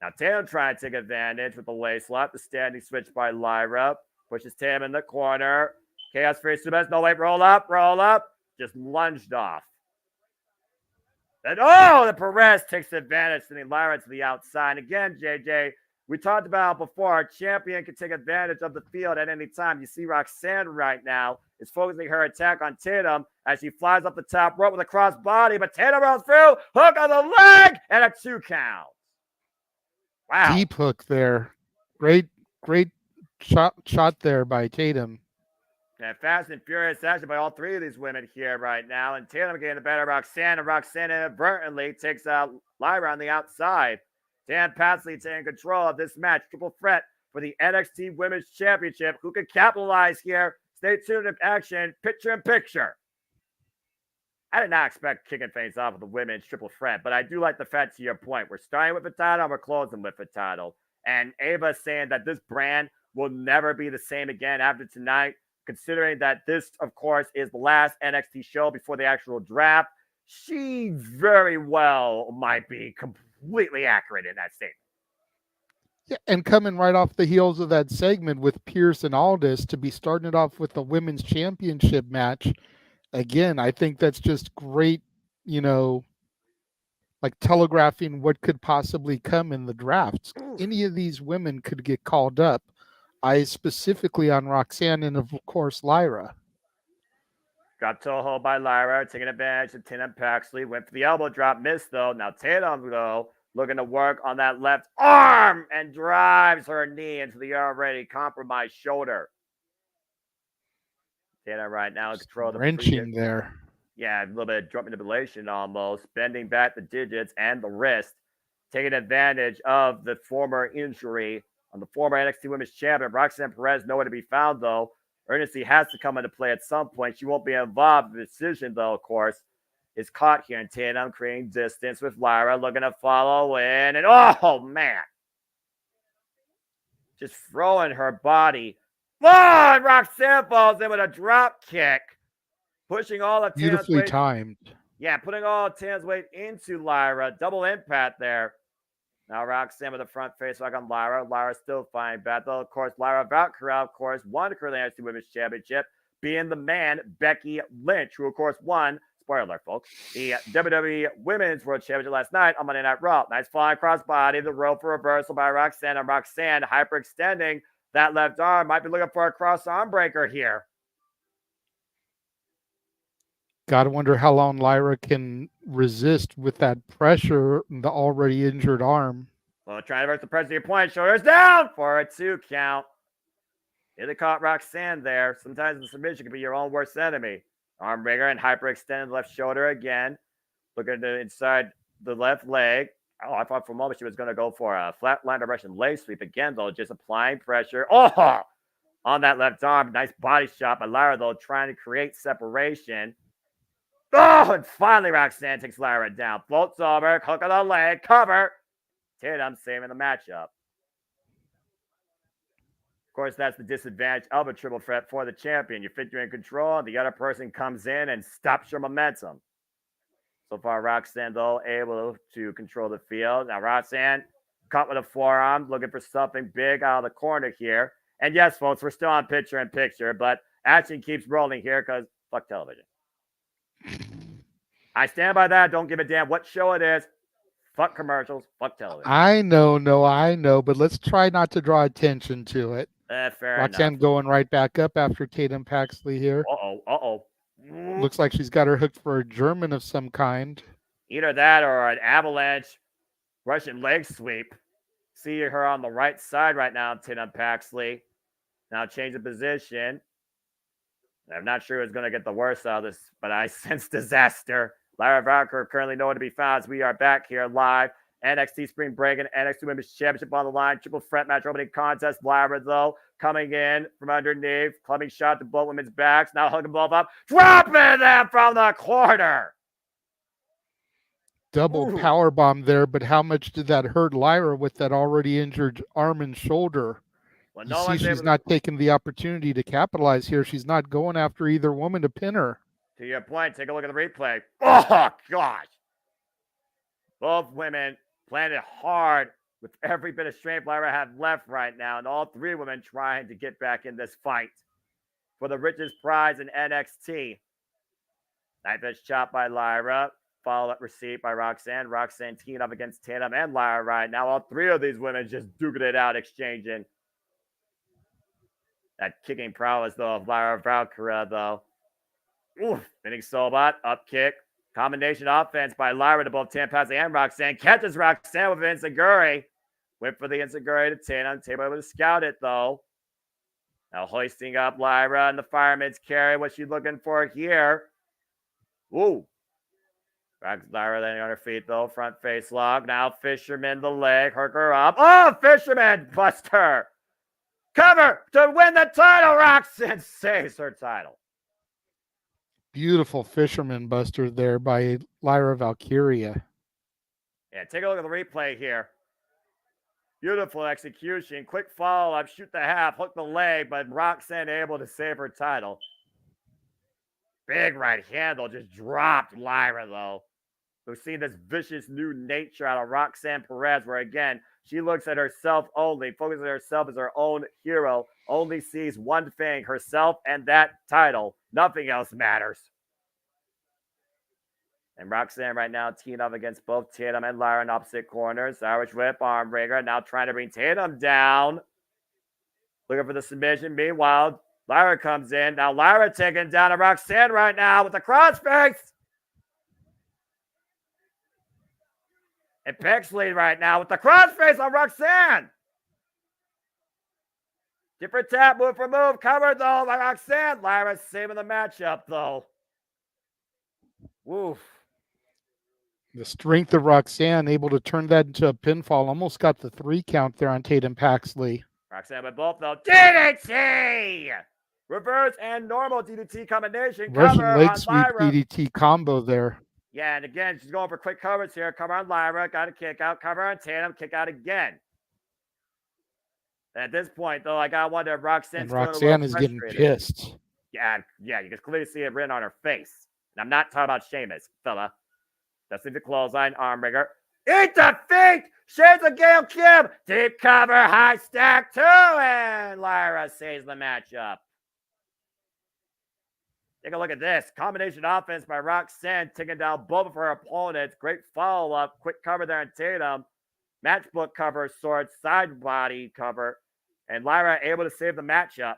Now, Tatum trying to take advantage with the lace lock. The standing switch by Lyra. Pushes Tatum in the corner. Chaos Fury Suplex. No, wait, roll up. Just lunged off. And the Perez takes advantage, sending Lyra to the outside. And again, JJ, we talked about before, a champion can take advantage of the field at any time. You see Roxanne right now is focusing her attack on Tatum as she flies up the top rope with a cross body, but Tatum rolls through, hook on the leg, and a 2 count. Wow. Deep hook there. Great shot there by Tatum. And fast and furious action by all three of these women here right now. And Tatum getting the better of Roxanne, and Roxanne inadvertently takes out Lyra on the outside. Dan Pasley taking control of this match. Triple threat for the NXT Women's Championship. Who can capitalize here? Stay tuned to action. Picture in picture. I did not expect kicking things off with the women's triple threat, but I do like the fact, to your point, we're starting with the title and we're closing with the title. And Ava saying that this brand will never be the same again after tonight, considering that this, of course, is the last NXT show before the actual draft. She very well might be completely accurate in that statement. Yeah, and coming right off the heels of that segment with Pierce and Aldis to be starting it off with the women's championship match. Again, I think that's just great, like telegraphing what could possibly come in the drafts. Any of these women could get called up. Eyes specifically on Roxanne and, of course, Lyra. Got Toho by Lyra, taking advantage of Tatum Paxley. Went for the elbow drop, missed though. Now Tatum, though, looking to work on that left arm and drives her knee into the already compromised shoulder. Tatum right now in control of the wrenching there. Yeah, a little bit of joint manipulation almost, bending back the digits and the wrist, taking advantage of the former injury on the former NXT Women's Champion. Roxanne Perez nowhere to be found, though. Urgency has to come into play at some point. She won't be involved. The decision, though, of course, is caught here in Tatum, creating distance with Lyra, looking to follow in. And, oh, man. Just throwing her body. And Roxanne falls in with a drop kick, pushing all of Tatum's beautifully weight. timed. Yeah, putting all of Tatum's weight into Lyra. Double impact there. Now Roxanne with a front face lock on Lyra. Lyra still fine battle. Of course, Lyra Valkyrie, of course, won the NXT Women's Championship, being the man, Becky Lynch, who, of course, won, spoiler alert, folks, the WWE Women's World Championship last night on Monday Night Raw. Nice flying crossbody, the rope for reversal by Roxanne, and Roxanne hyperextending that left arm. Might be looking for a cross arm breaker here. Gotta wonder how long Lyra can resist with that pressure in the already injured arm. Well, trying to reverse the pressure to your point. Shoulders down for a 2 count. Nearly caught Roxanne there. Sometimes the submission can be your own worst enemy. Arm breaker and hyperextended left shoulder again. Looking to inside the left leg. Oh, I thought for a moment she was going to go for a flatline Russian leg sweep again, though. Just applying pressure. Oh, on that left arm. Nice body shot by Lyra, though, trying to create separation. Oh, and finally Roxanne takes Lyra down. Floats over, hook on the leg, cover. Tatum saving the matchup. Of course, that's the disadvantage of a triple threat for the champion. You think you're in control, the other person comes in and stops your momentum. So far, Roxanne, though, able to control the field. Now, Roxanne caught with a forearm, looking for something big out of the corner here. And yes, folks, we're still on picture in picture, but action keeps rolling here because fuck television. I stand by that. Don't give a damn what show it is. Fuck commercials. Fuck television. I know, but let's try not to draw attention to it. Fair Roxanne enough. going right back up after Tatum Paxley here. Uh-oh. Looks like she's got her hooked for a German of some kind. Either that or an avalanche Russian leg sweep. See her on the right side right now, Tatum Paxley. Now change the position. I'm not sure who's going to get the worst out of this, but I sense disaster. Lyra Valkyrie currently nowhere to be found as we are back here live NXT Spring Breakin, NXT Women's Championship on the line. Triple threat match opening contest. Lyra, though, coming in from underneath. Clubbing shot to both women's backs. Now hugging both up. Dropping them from the corner. Double power bomb there, but how much did that hurt Lyra with that already injured arm and shoulder? Well, you see she's not taking the opportunity to capitalize here. She's not going after either woman to pin her. To your point, take a look at the replay. Oh, gosh. Both women planted hard with every bit of strength Lyra had left right now, and all three women trying to get back in this fight for the richest prize in NXT. Knife edge chop by Lyra. Follow-up receipt by Roxanne. Roxanne teeing up against Tatum and Lyra right now. All three of these women just duking it out, exchanging. That kicking prowess, though, of Lyra Valkyria, though. Oof. Spinning Soulbot. Up kick. Combination offense by Lyra to both Tampazi and Roxanne. Catches Roxanne with an Enziguri. Went for the Enziguri to Tatum. Tatum able to scout it, though. Now hoisting up Lyra and the Fireman's carry. What's she looking for here? Ooh. Lyra landing on her feet, though. Front face lock. Now Fisherman the leg. Hook her up. Oh, Fisherman Buster. Cover to win the title. Roxanne saves her title. Beautiful Fisherman Buster there by Lyra Valkyria. Yeah, take a look at the replay here. Beautiful execution. Quick follow-up. Shoot the half. Hook the leg, but Roxanne able to save her title. Big right handle just dropped Lyra, though. We've seen this vicious new nature out of Roxanne Perez, where, again, she looks at herself only, focuses on herself as her own hero, only sees one thing, herself and that title. Nothing else matters. And Roxanne right now teeing up against both Tatum and Lyra in opposite corners. Irish whip, arm breaker, now trying to bring Tatum down. Looking for the submission. Meanwhile, Lyra comes in. Now Lyra taking down a Roxanne right now with the crossface. And Pexley right now with the crossface on Roxanne. Different tap, move for move. Covered, though, by Roxanne. Lyra saving the matchup, though. Woof. The strength of Roxanne able to turn that into a pinfall. Almost got the 3 count there on Tatum Paxley. Roxanne with both, though. DDT! Reverse and normal DDT combination. Russian cover leg on sweep Lyra. DDT combo there. Yeah, and again, she's going for quick covers here. Cover on Lyra. Got a kick out. Cover on Tatum. Kick out again. And at this point, though, I got to wonder if Roxanne's Roxanne is getting pissed. Yeah, you can clearly see it written on her face. And I'm not talking about Sheamus, fella. That's in the clothesline, arm breaker. Eat the feet! Shades of Gail Kim! Deep cover, high stack, 2, and Lyra saves the matchup. Take a look at this. Combination offense by Roxanne, taking down both of her opponents. Great follow-up. Quick cover there on Tatum. Matchbook cover, sword, side body cover. And Lyra able to save the matchup.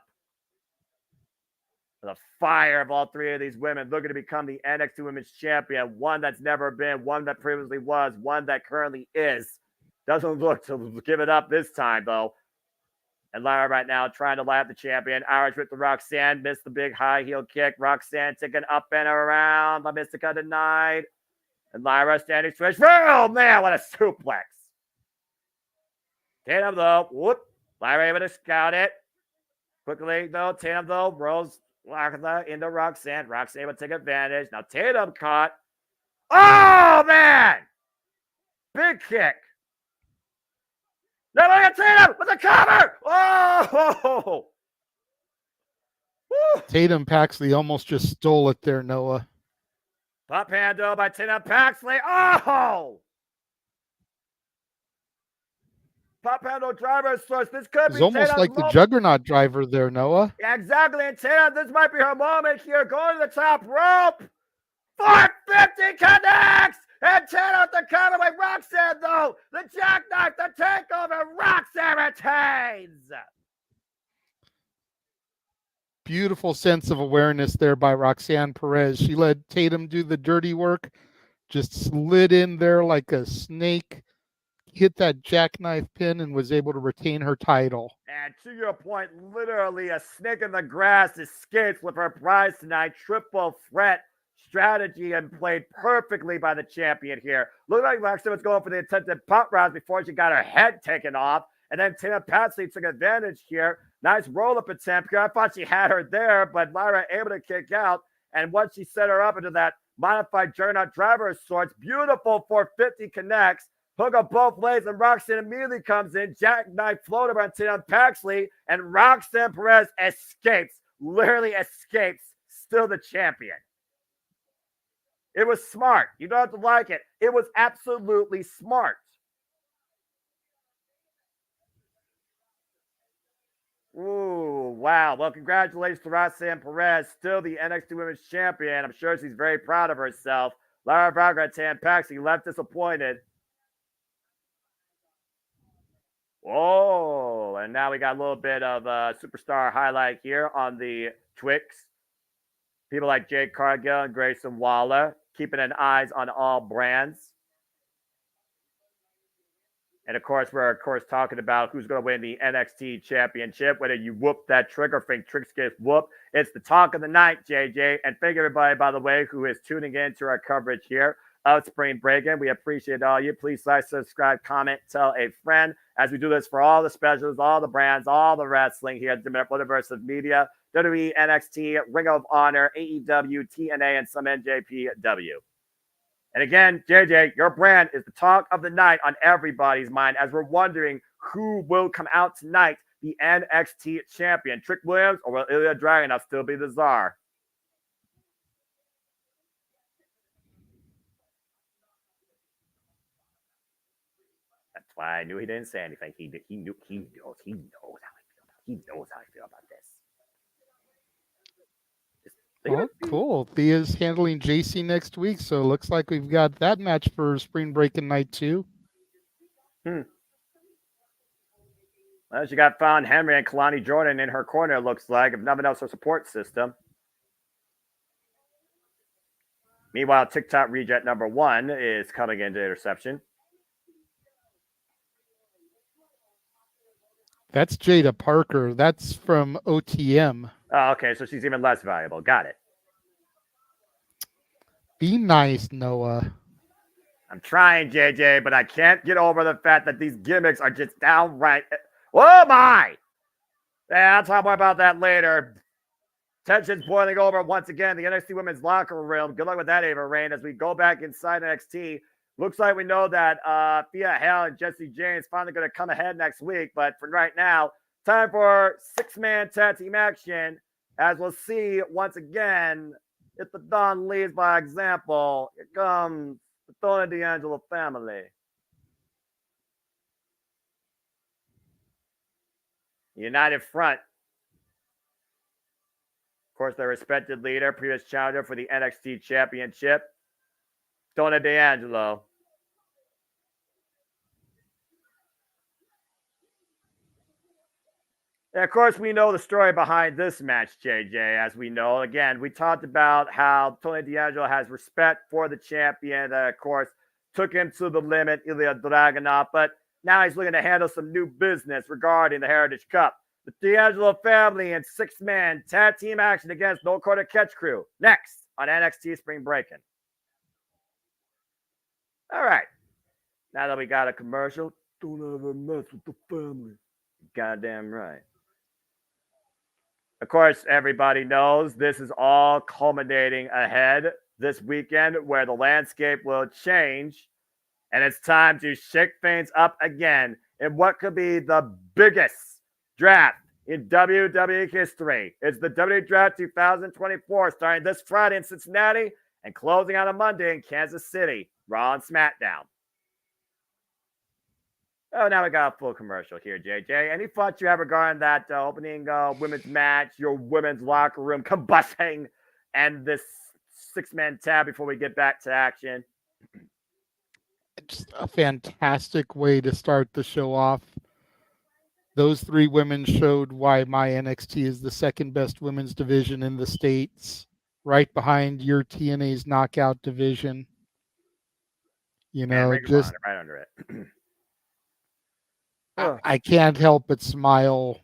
The fire of all three of these women looking to become the NXT Women's Champion. One that's never been, one that previously was, one that currently is. Doesn't look to give it up this time, though. And Lyra right now trying to light up the champion. Irish with the Roxanne. Missed the big high heel kick. Roxanne taking up and around. La Mystica denied. And Lyra standing switch. Oh, man, what a suplex. Tatum, though. Whoop. Lyra able to scout it. Quickly, though. Tatum, though, rolls into Roxanne. Roxanne able to take advantage. Now Tatum caught. Oh, man. Big kick. Now look at Tatum with the cover. Oh! Woo. Tatum Paxley almost just stole it there, Noah. Pop handle by Tatum Paxley. Oh! Pop handle driver source. This could It's be almost Tatum's like the moment. Juggernaut driver there, Noah. Yeah, exactly. And Tatum, this might be her moment here. Going to the top rope. 450 connects. And Tatum the cover with Roxanne, though. The jackknife, the takeover. Roxanne retains. Beautiful sense of awareness there by Roxanne Perez. She let Tatum do the dirty work. Just slid in there like a snake. Hit that jackknife pin and was able to retain her title. And to your point, literally a snake in the grass escapes with her prize tonight. Triple threat strategy and played perfectly by the champion here. Looked like Alexa was going for the attempted pump rounds before she got her head taken off. And then Tina Patsy took advantage here. Nice roll-up attempt here. I thought she had her there, but Lyra able to kick out. And once she set her up into that modified Juggernaut driver of sorts, beautiful 450 connects. Hook up both legs, and Roxanne immediately comes in. Jackknife floater by Tina Paxley, and Roxanne Perez escapes. Literally escapes. Still the champion. It was smart. You don't have to like it. It was absolutely smart. Ooh, wow. Well, congratulations to Roxanne Perez, still the NXT Women's Champion. I'm sure she's very proud of herself. Lara Varga and Tan Paxi left disappointed. Whoa, and now we got a little bit of a superstar highlight here on the Twix. People like Jade Cargill and Grayson Waller keeping an eyes on all brands. And of course, we're talking about who's going to win the NXT Championship. Whether you whoop that trick or think Trix gets whooped, it's the talk of the night, JJ. And thank everybody, by the way, who is tuning in to our coverage here of Spring Breakin. We appreciate all you. Please like, subscribe, comment, tell a friend. As we do this for all the specials, all the brands, all the wrestling here at JMN Multiverse of Media, WWE, NXT, Ring of Honor, AEW, TNA, and some NJPW. And again, JJ, your brand is the talk of the night on everybody's mind as we're wondering who will come out tonight, the NXT champion. Trick Williams or will Ilya Dragunov still be the czar? That's why I knew he didn't say anything. He knows how I feel about this. Oh, cool. Thea's handling JC next week, so it looks like we've got that match for Spring Breakin' Night 2. Well, she got Fallon Henry and Kalani Jordan in her corner, it looks like, if nothing else, her support system. Meanwhile, TikTok Reject number 1 is coming into interception. That's Jada Parker. That's from OTM. Oh, okay, so she's even less valuable. Got it. Be nice, Noah. I'm trying, JJ, but I can't get over the fact that these gimmicks are just downright... Oh, my! Yeah, I'll talk more about that later. Tension's boiling over once again. The NXT Women's Locker Room. Good luck with that, Ava Rain. As we go back inside NXT, looks like we know that Thea Hale and Jesse James finally going to come ahead next week. But for right now, time for 6-man tag team action. As we'll see once again, if the Don leads by example, here comes the Tony D'Angelo family. United Front. Of course, their respected leader, previous challenger for the NXT Championship, Tony D'Angelo. And of course, we know the story behind this match, JJ, as we know. Again, we talked about how Tony D'Angelo has respect for the champion that, of course, took him to the limit, Ilya Dragunov, but now he's looking to handle some new business regarding the Heritage Cup. The D'Angelo family in 6-man tag team action against No Quarter Catch Crew. Next on NXT Spring Breakin'. All right. Now that we got a commercial, don't ever mess with the family. Goddamn right. Of course, everybody knows this is all culminating ahead this weekend where the landscape will change. And it's time to shake things up again in what could be the biggest draft in WWE history. It's the WWE Draft 2024 starting this Friday in Cincinnati and closing on a Monday in Kansas City. Raw and SmackDown. Oh, now we got a full commercial here, JJ. Any thoughts you have regarding that opening women's match, your women's locker room combusting, and this 6-man tab before we get back to action? Just a fantastic way to start the show off. Those 3 women showed why my NXT is the second best women's division in the States, right behind your TNA's knockout division. You know, just right under it. I can't help but smile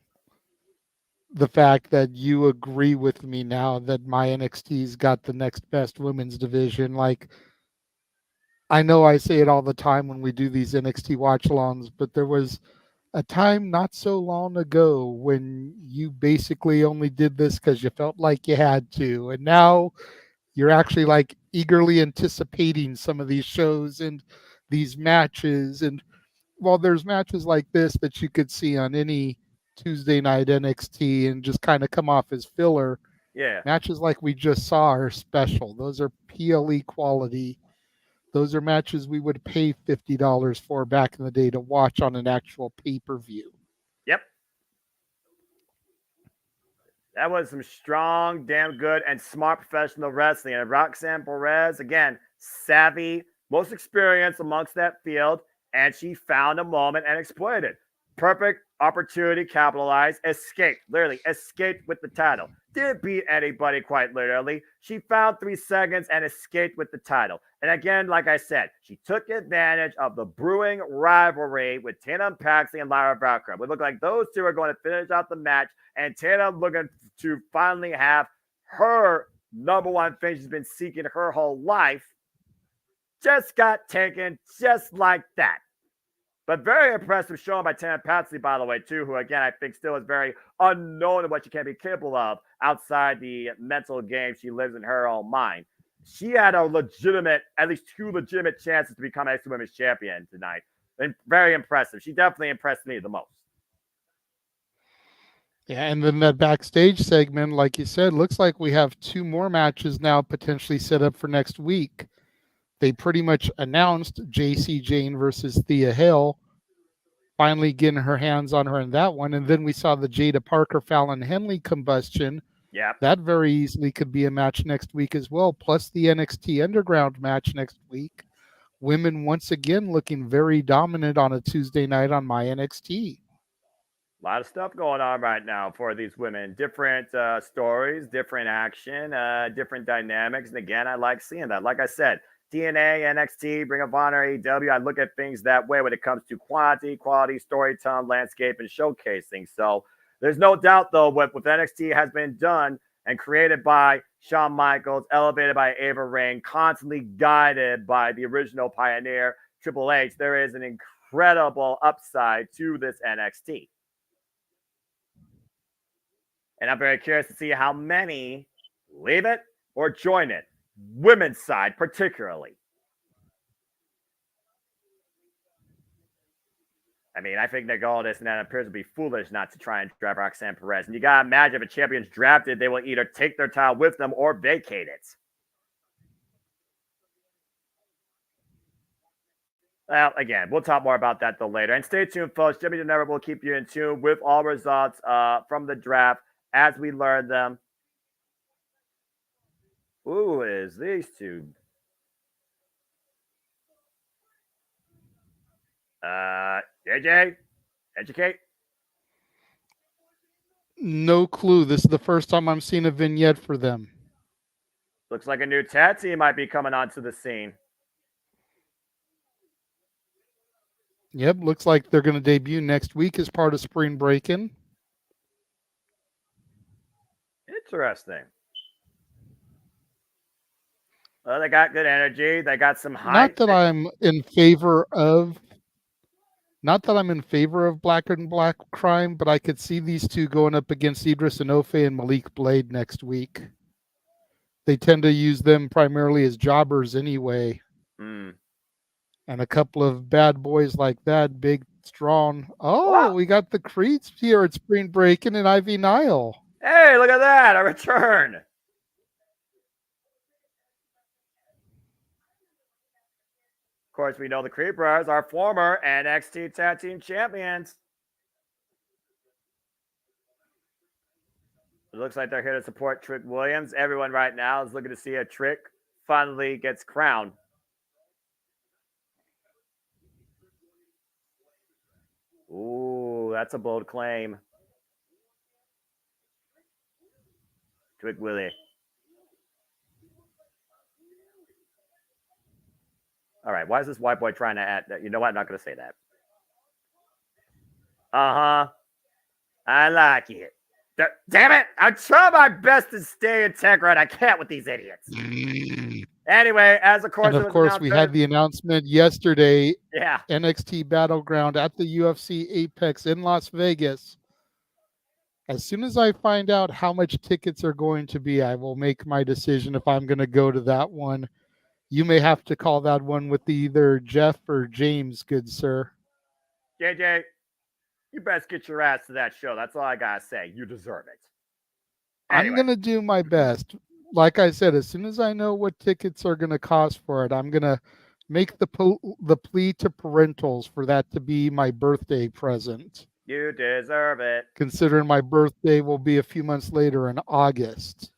the fact that you agree with me now that my NXT's got the next best women's division. Like, I know I say it all the time when we do these NXT watch-alongs, but there was a time not so long ago when you basically only did this because you felt like you had to, and now you're actually like eagerly anticipating some of these shows and these matches. And while there's matches like this that you could see on any Tuesday night NXT and just kind of come off as filler, Yeah. matches like we just saw are special. Those are PLE quality. Those are matches we would pay $50 for back in the day to watch on an actual pay-per-view. Yep. That was some strong, damn good, and smart professional wrestling. And Roxanne Perez, again, savvy, most experienced amongst that field, and she found a moment and exploited it. Perfect opportunity, capitalized, escaped, literally escaped with the title. Didn't beat anybody quite literally. She found 3 seconds and escaped with the title. And again, like I said, she took advantage of the brewing rivalry with Tatum Paxley and Lyra Valkyrie. It looked like those two are going to finish out the match, and Tatum looking to finally have her number one finish she's been seeking her whole life just got taken just like that. But very impressive showing by Tatum Paxley, by the way, too, who, again, I think still is very unknown in what she can be capable of outside the mental game she lives in her own mind. She had a legitimate, at least 2 legitimate chances to become NXT Women's Champion tonight. And very impressive. She definitely impressed me the most. Yeah, and then that backstage segment, like you said, looks like we have 2 more matches now potentially set up for next week. They pretty much announced JC Jane versus Thea Hale, finally getting her hands on her in that one. And then we saw the Jada Parker Fallon Henley combustion. Yep. That very easily could be a match next week as well, plus the NXT Underground match next week. Women once again looking very dominant on a Tuesday night on my NXT. A lot of stuff going on right now for these women. Different stories, different action, different dynamics. And again, I like seeing that. Like I said, TNA, NXT, Ring of Honor, AEW, I look at things that way when it comes to quality, storytelling, landscape, and showcasing. So there's no doubt, though, what NXT has been done and created by Shawn Michaels, elevated by Ava Raine, constantly guided by the original pioneer, Triple H, there is an incredible upside to this NXT. And I'm very curious to see how many leave it or join it. Women's side, particularly. I mean, I think they're going this, and that appears to be foolish not to try and draft Roxanne Perez. And you got to imagine if a champion's drafted, they will either take their title with them or vacate it. Well, again, we'll talk more about that though later. And stay tuned, folks. Jimmy the Network will keep you in tune with all results from the draft as we learn them. Who is these two? JJ, educate. No clue. This is the first time I'm seeing a vignette for them. Looks like a new tag team might be coming onto the scene. Yep, looks like they're going to debut next week as part of Spring Breakin. Interesting. Well, they got good energy. They got some hype. Not that I'm in favor of Black and Black crime, but I could see these two going up against Idris Enofe and Malik Blade next week. They tend to use them primarily as jobbers anyway. And a couple of bad boys like that, big, strong. Oh, we got the Creeds here at Spring Breakin' and Ivy Nile. Hey, look at that, a return. Of course, we know the Creepers are former NXT Tag Team Champions. It looks like they're here to support Trick Williams. Everyone right now is looking to see a Trick finally gets crowned. Ooh, that's a bold claim. Trick Willie. All right, why is this white boy trying to add that? You know what? I'm not going to say that. I like it. Damn it! I'm trying my best to stay integral, and I can't with these idiots. Anyway, as of course, And of course, we had the announcement yesterday. Yeah. NXT Battleground at the UFC Apex in Las Vegas. As soon as I find out how much tickets are going to be, I will make my decision if I'm going to go to that one. You may have to call that one with either Jeff or James, good sir. JJ, you best get your ass to that show. That's all I got to say. You deserve it. Anyway. I'm going to do my best. Like I said, as soon as I know what tickets are going to cost for it, I'm going to make the plea to parentals for that to be my birthday present. You deserve it. Considering my birthday will be a few months later in August.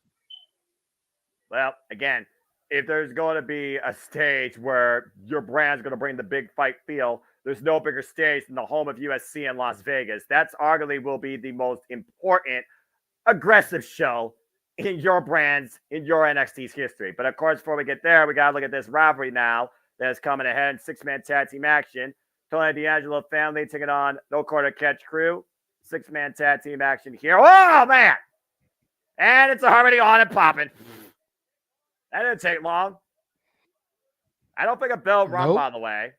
Well, again, if there's going to be a stage where your brand's going to bring the big fight feel, there's no bigger stage than the home of USC in Las Vegas. That's arguably will be the most important, aggressive show in your brand's, in your NXT's history. But of course, before we get there, we got to look at this rivalry now that's coming ahead in six-man tag team action. Tony D'Angelo family taking on No Quarter Catch Crew. Six-man tag team action here. Oh, man! And it's already on and popping. That didn't take long. I don't think a bell rung, by the way.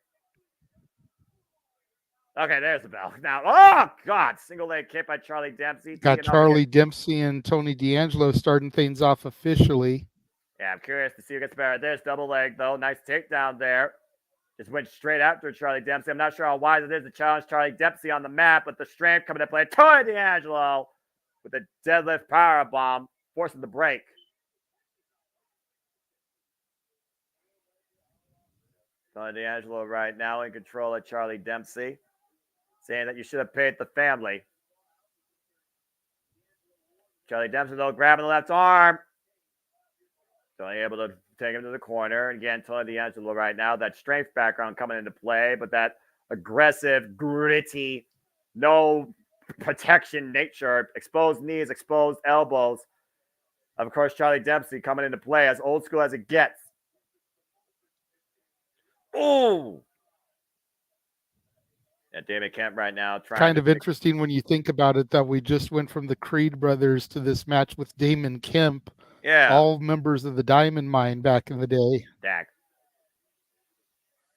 Okay, there's the bell. Now, oh, God. Single leg kick by Charlie Dempsey. Got Charlie Dempsey and Tony D'Angelo starting things off officially. Yeah, I'm curious to see who gets better. There's double leg, though. Nice takedown there. Just went straight after Charlie Dempsey. I'm not sure how wise it is to challenge Charlie Dempsey on the mat, but the strength coming to play. Tony D'Angelo with a deadlift powerbomb, forcing the break. Tony D'Angelo right now in control of Charlie Dempsey, saying that you should have paid the family. Charlie Dempsey, though, grabbing the left arm. Tony able to take him to the corner. Again, Tony D'Angelo right now, that strength background coming into play, but that aggressive, gritty, no protection nature, exposed knees, exposed elbows. Of course, Charlie Dempsey coming into play as old school as it gets. Ooh. Yeah, David Kemp right now trying kind of interesting when you think about it that we just went from the Creed brothers to this match with Damon Kemp. Yeah. All members of the Diamond Mine back in the day. Dak.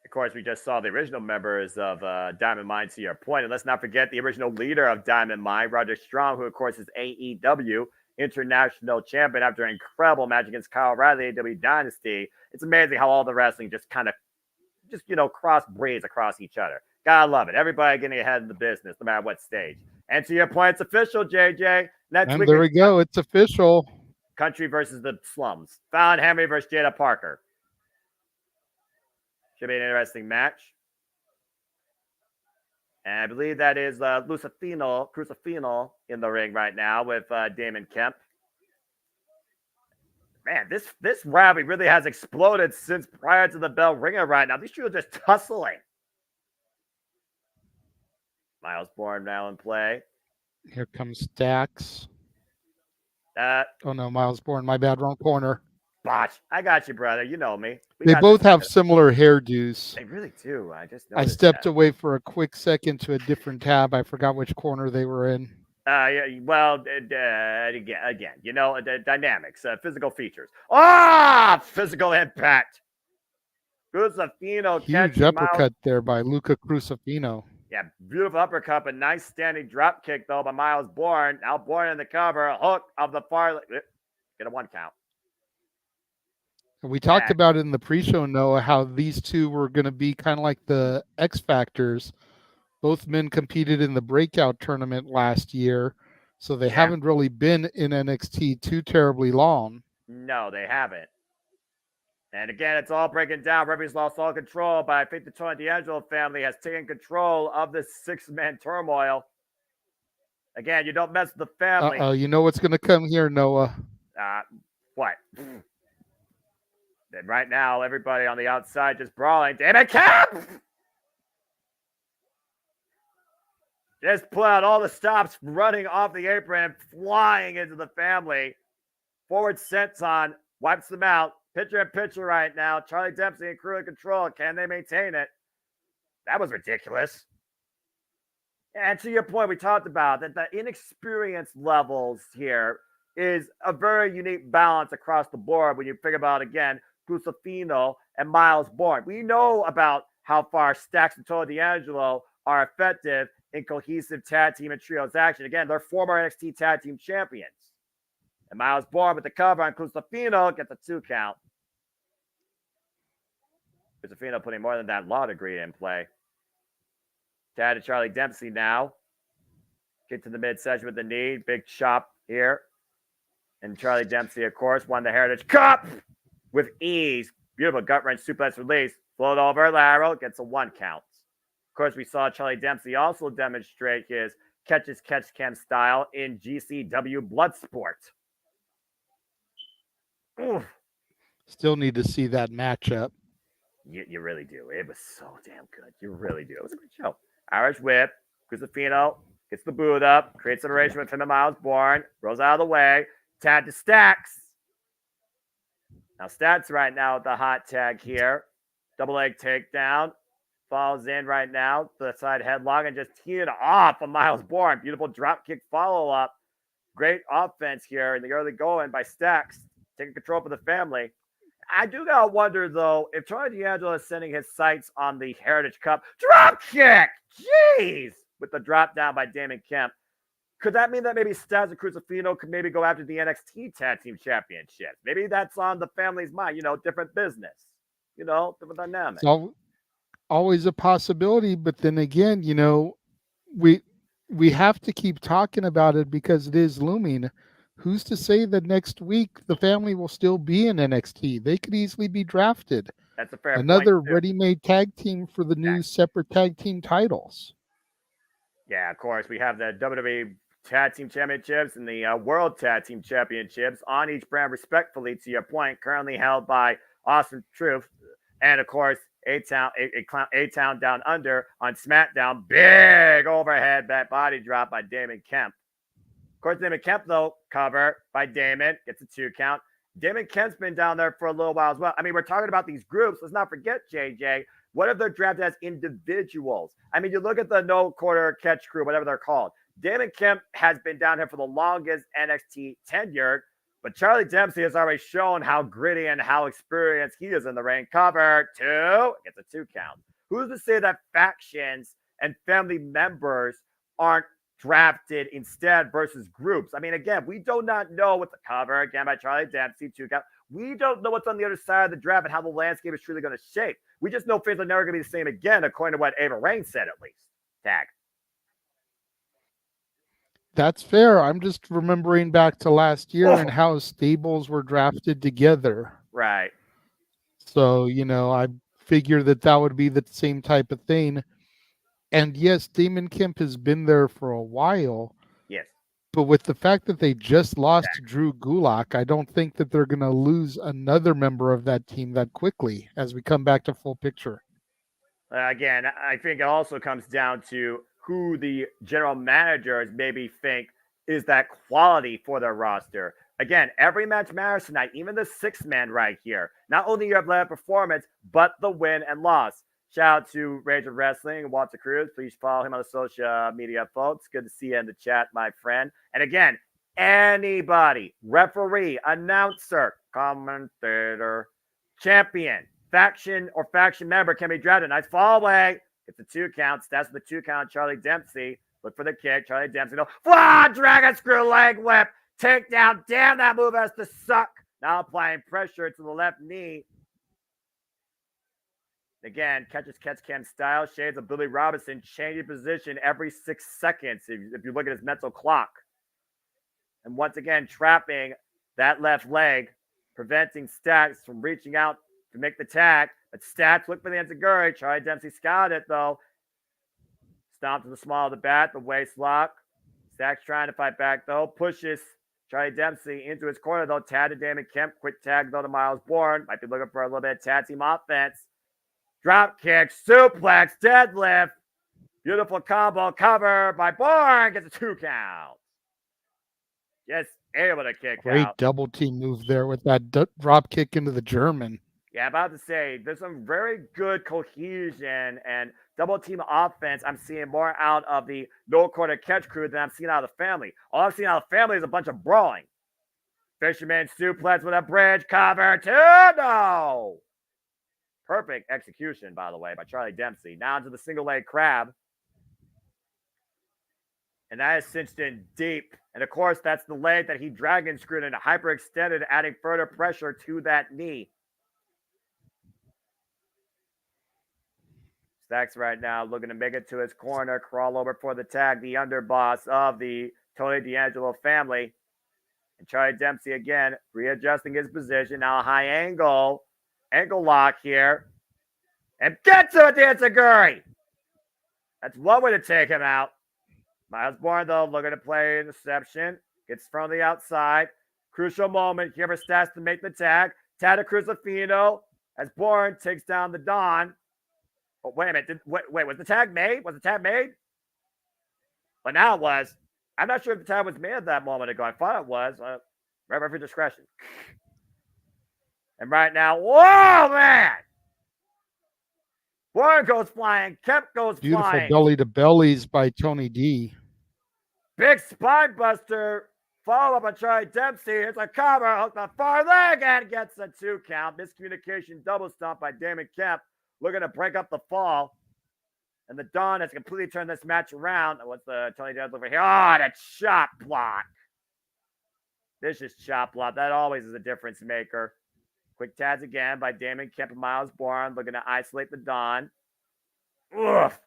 Of course, we just saw the original members of Diamond Mine, to your point. And let's not forget the original leader of Diamond Mine, Roger Strong, who, of course, is AEW International Champion after an incredible match against Kyle Riley, AEW Dynasty. It's amazing how all the wrestling just kind of, cross breeds across each other. Gotta love it. Everybody getting ahead in the business, no matter what stage. And to your point, it's official, JJ. Next week, there we go. It's official. Country versus the Slums. Fallon Henry versus Jada Parker. Should be an interesting match. And I believe that is Crucifino in the ring right now with Damon Kemp. Man, this rivalry really has exploded since prior to the bell ringing right now. These two are just tussling. Miles Bourne now in play. Here comes Stacks. Oh, no, Miles Bourne. My bad, wrong corner. Botch. I got you, brother. You know me. They both have similar hairdos. They really do. I stepped away for a quick second to a different tab. I forgot which corner they were in. Yeah, well, again, the dynamics, physical features. Physical impact. Crucifino. Huge uppercut there by Luca Crucifino. Yeah, beautiful uppercut, but nice standing drop kick, though, by Miles Bourne. Now Bourne in the cover, hook of the far left. Get a 1 count. We talked about it in the pre-show, Noah, how these two were going to be kind of like the X Factors. Both men competed in the breakout tournament last year, so they haven't really been in NXT too terribly long. No, they haven't. And again, it's all breaking down. Referee's lost all control, but I think the Tony D'Angelo family has taken control of this six-man turmoil. Again, you don't mess with the family. Uh-oh, you know what's going to come here, Noah. What? Then right now, everybody on the outside just brawling. Damn it, Cap! Just pull out all the stops, running off the apron and flying into the family. Forward senton, wipes them out. Pitcher and pitcher right now. Charlie Dempsey and crew in control. Can they maintain it? That was ridiculous. And to your point, we talked about that the inexperience levels here is a very unique balance across the board when you think about, again, Crucifino and Miles Bourne. We know about how far Stacks and Tony D'Angelo are effective in cohesive tag team and trios action. Again, they're former NXT tag team champions. And Miles Bourne with the cover on Crucifino gets a 2 count. Crucifino putting more than that law degree in play. Tag to Charlie Dempsey now. Get to the midsection with the knee. Big chop here. And Charlie Dempsey, of course, won the Heritage Cup with ease. Beautiful gut wrench suplex release. Float over lateral. Gets a 1 count. Of course, we saw Charlie Dempsey also demonstrate his catch cam style in GCW Bloodsport. Oof. Still need to see that matchup. You really do. It was so damn good. You really do. It was a great show. Irish whip. Crucifino gets the boot up. Creates separation with him and Miles Bourne. Rolls out of the way. Tag to Stacks. Now Stacks right now with the hot tag here. Double leg takedown. Falls in right now. The side headlock and just teeing off of Miles Bourne. Beautiful drop kick follow up. Great offense here in the early going by Stacks. Taking control for the family. I do gotta wonder though if Tony D'Angelo is sending his sights on the Heritage Cup drop kick. Jeez, with the drop down by Damon Kemp. Could that mean that maybe Staz and Crucifino could maybe go after the NXT Tag Team Championship? Maybe that's on the family's mind. Different business. Different dynamic. It's always a possibility, but then again, we have to keep talking about it because it is looming. Who's to say that next week the family will still be in NXT? They could easily be drafted. That's a fair Another point, too. ready-made tag team for the new separate tag team titles. Yeah, of course. We have the WWE Tag Team Championships and the World Tag Team Championships on each brand, respectfully, to your point, currently held by Austin Truth. And, of course, A-Town Down Under on SmackDown. Big overhead back body drop by Damon Kemp. Of course, Damon Kemp, though, cover by Damon. Gets a 2 count. Damon Kemp's been down there for a little while as well. I mean, we're talking about these groups. Let's not forget, JJ, what if they're drafted as individuals? I mean, you look at the no quarter catch crew, whatever they're called. Damon Kemp has been down here for the longest NXT tenured, but Charlie Dempsey has already shown how gritty and how experienced he is in the ring. Cover 2, gets a 2 count. Who's to say that factions and family members aren't drafted instead versus groups? I mean, again, we do not know what the cover, again, by Charlie Dempsey, 2 count. We don't know what's on the other side of the draft and how the landscape is truly going to shape. We just know things are never going to be the same again, according to what Ava Rain said, at least. Tag. That's fair. I'm just remembering back to last year and how stables were drafted together. Right. So, I figure that would be the same type of thing. And yes, Damon Kemp has been there for a while. Yes. But with the fact that they just lost to Drew Gulak, I don't think that they're going to lose another member of that team that quickly as we come back to full picture. Again, I think it also comes down to who the general managers maybe think is that quality for their roster. Again, every match matters tonight, even the 6-man right here. Not only your athletic performance, but the win and loss. Shout out to Rage of Wrestling and Walter Cruz. Please follow him on the social media, folks. Good to see you in the chat, my friend. And again, anybody, referee, announcer, commentator, champion, faction or faction member can be drafted. Nice fall away. It's a 2 count. That's the 2 count. Charlie Dempsey. Look for the kick. Charlie Dempsey. No. Dragon screw leg whip. Takedown. Damn, that move has to suck. Now applying pressure to the left knee. Again, catch cam style. Shades of Billy Robinson. Changing position every 6 seconds if you look at his mental clock. And once again, trapping that left leg, preventing Stacks from reaching out to make the tag. But Stacks look for the enziguri. Charlie Dempsey scouted it, though. Stomp to the small of the bat, the waist lock. Stacks trying to fight back, though. Pushes Charlie Dempsey into his corner, though. Tag to Damon Kemp. Quick tag, though, to Miles Bourne. Might be looking for a little bit of tag team offense. Drop kick, suplex, deadlift. Beautiful combo cover by Bourne. Gets a 2 count. Just able to kick Great out. double team move there with that drop kick into the German. Yeah, about to say, there's some very good cohesion and double team offense. I'm seeing more out of the no quarter catch crew than I'm seeing out of the family. All I'm seeing out of the family is a bunch of brawling. Fisherman suplex with a bridge cover two. No. Perfect execution, by the way, by Charlie Dempsey. Now into the single leg crab. And that is cinched in deep. And of course, that's the leg that he dragon screwed into hyperextended, adding further pressure to that knee. Stacks right now looking to make it to his corner, crawl over for the tag, the underboss of the Tony D'Angelo family. And Charlie Dempsey again readjusting his position. Now a high ankle lock here. And get to it, the Enziguri! That's one way to take him out. Miles Bourne, though, looking to play interception. Gets from the outside. Crucial moment here for Stats to make the tag. Tag to Crucifino as Bourne takes down the Don. Oh, wait a minute. Wait, was the tag made? Was the tag made? But now it was. I'm not sure if the tag was made at that moment ago. I thought it was. Right for discretion. And right now, whoa, man! Bourne goes flying. Kemp goes Beautiful flying. belly to bellies by Tony D. Big spine buster. Follow up on Charlie Dempsey. It's a cover. Hook the far leg and gets a 2 count. Miscommunication double stomp by Damon Kemp. Looking to break up the fall. And the Don has completely turned this match around. What's the Tony Dempsey over here? Oh, that chop block. Vicious chop block. That always is a difference maker. Quick tags again by Damon Kemp and Miles Bourne. Looking to isolate the Don. Oof.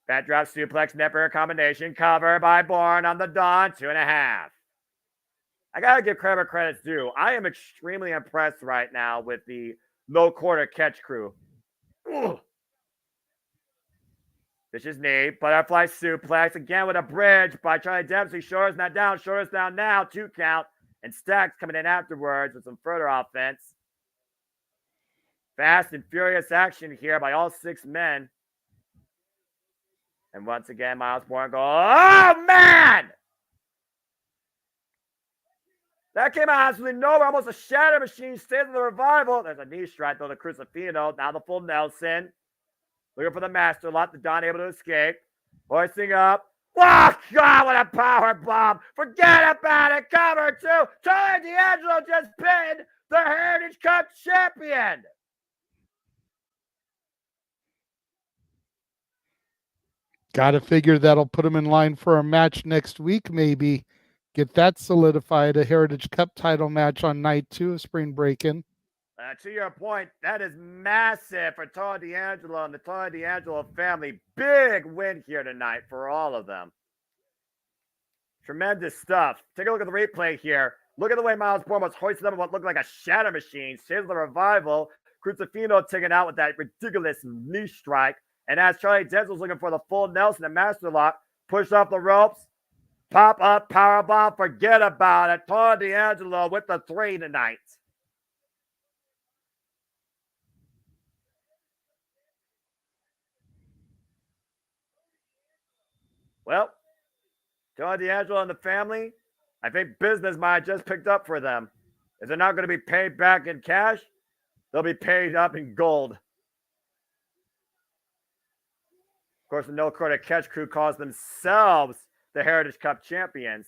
Bat drop suplex, never combination. Cover by Bourne on the Don. 2.5. I got to give credit credit's due. I am extremely impressed right now with the no quarter catch crew. Ugh. Vicious knee, butterfly suplex again with a bridge by Charlie Dempsey. Shoulders not down, shoulders down now. 2 count. And Stacks coming in afterwards with some further offense. Fast and furious action here by all 6 men. And once again, Miles Bourne goes, oh, man! That came out absolutely nowhere. Almost a shatter machine. Stays in the revival. There's a knee strike, though, to Crucifino. Now the full Nelson. Looking for the master lock. The Don able to escape. Hoisting up. Oh, God, what a power bomb. Forget about it. Cover 2. Tony D'Angelo just pinned the Heritage Cup champion. Got to figure that'll put him in line for a match next week, maybe. Get that solidified, a Heritage Cup title match on night 2 of Spring Breakin'. To your point, that is massive for Tony D'Angelo and the Tony D'Angelo family. Big win here tonight for all of them. Tremendous stuff. Take a look at the replay here. Look at the way Miles Bourne was hoisted up in what looked like a shatter machine. Saves the revival. Crucifino taken out with that ridiculous knee strike. And as Charlie Denzel's looking for the full Nelson and master lock, push off the ropes, pop up, powerbomb, forget about it. Tony D'Angelo with the 3 tonight. Well, Tony D'Angelo and the family, I think business might have just picked up for them. If they're not going to be paid back in cash, they'll be paid up in gold. Of course, the No Quarter Catch crew calls themselves the Heritage Cup champions.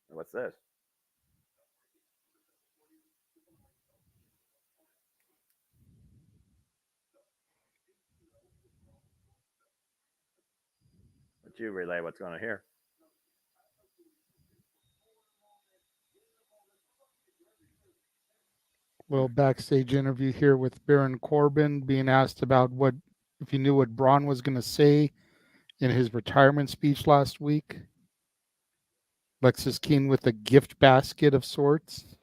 What's this? Let you relay what's going on here. Well, backstage interview here with Baron Corbin being asked about if he knew what Braun was going to say in his retirement speech last week. Lexis Keane with a gift basket of sorts.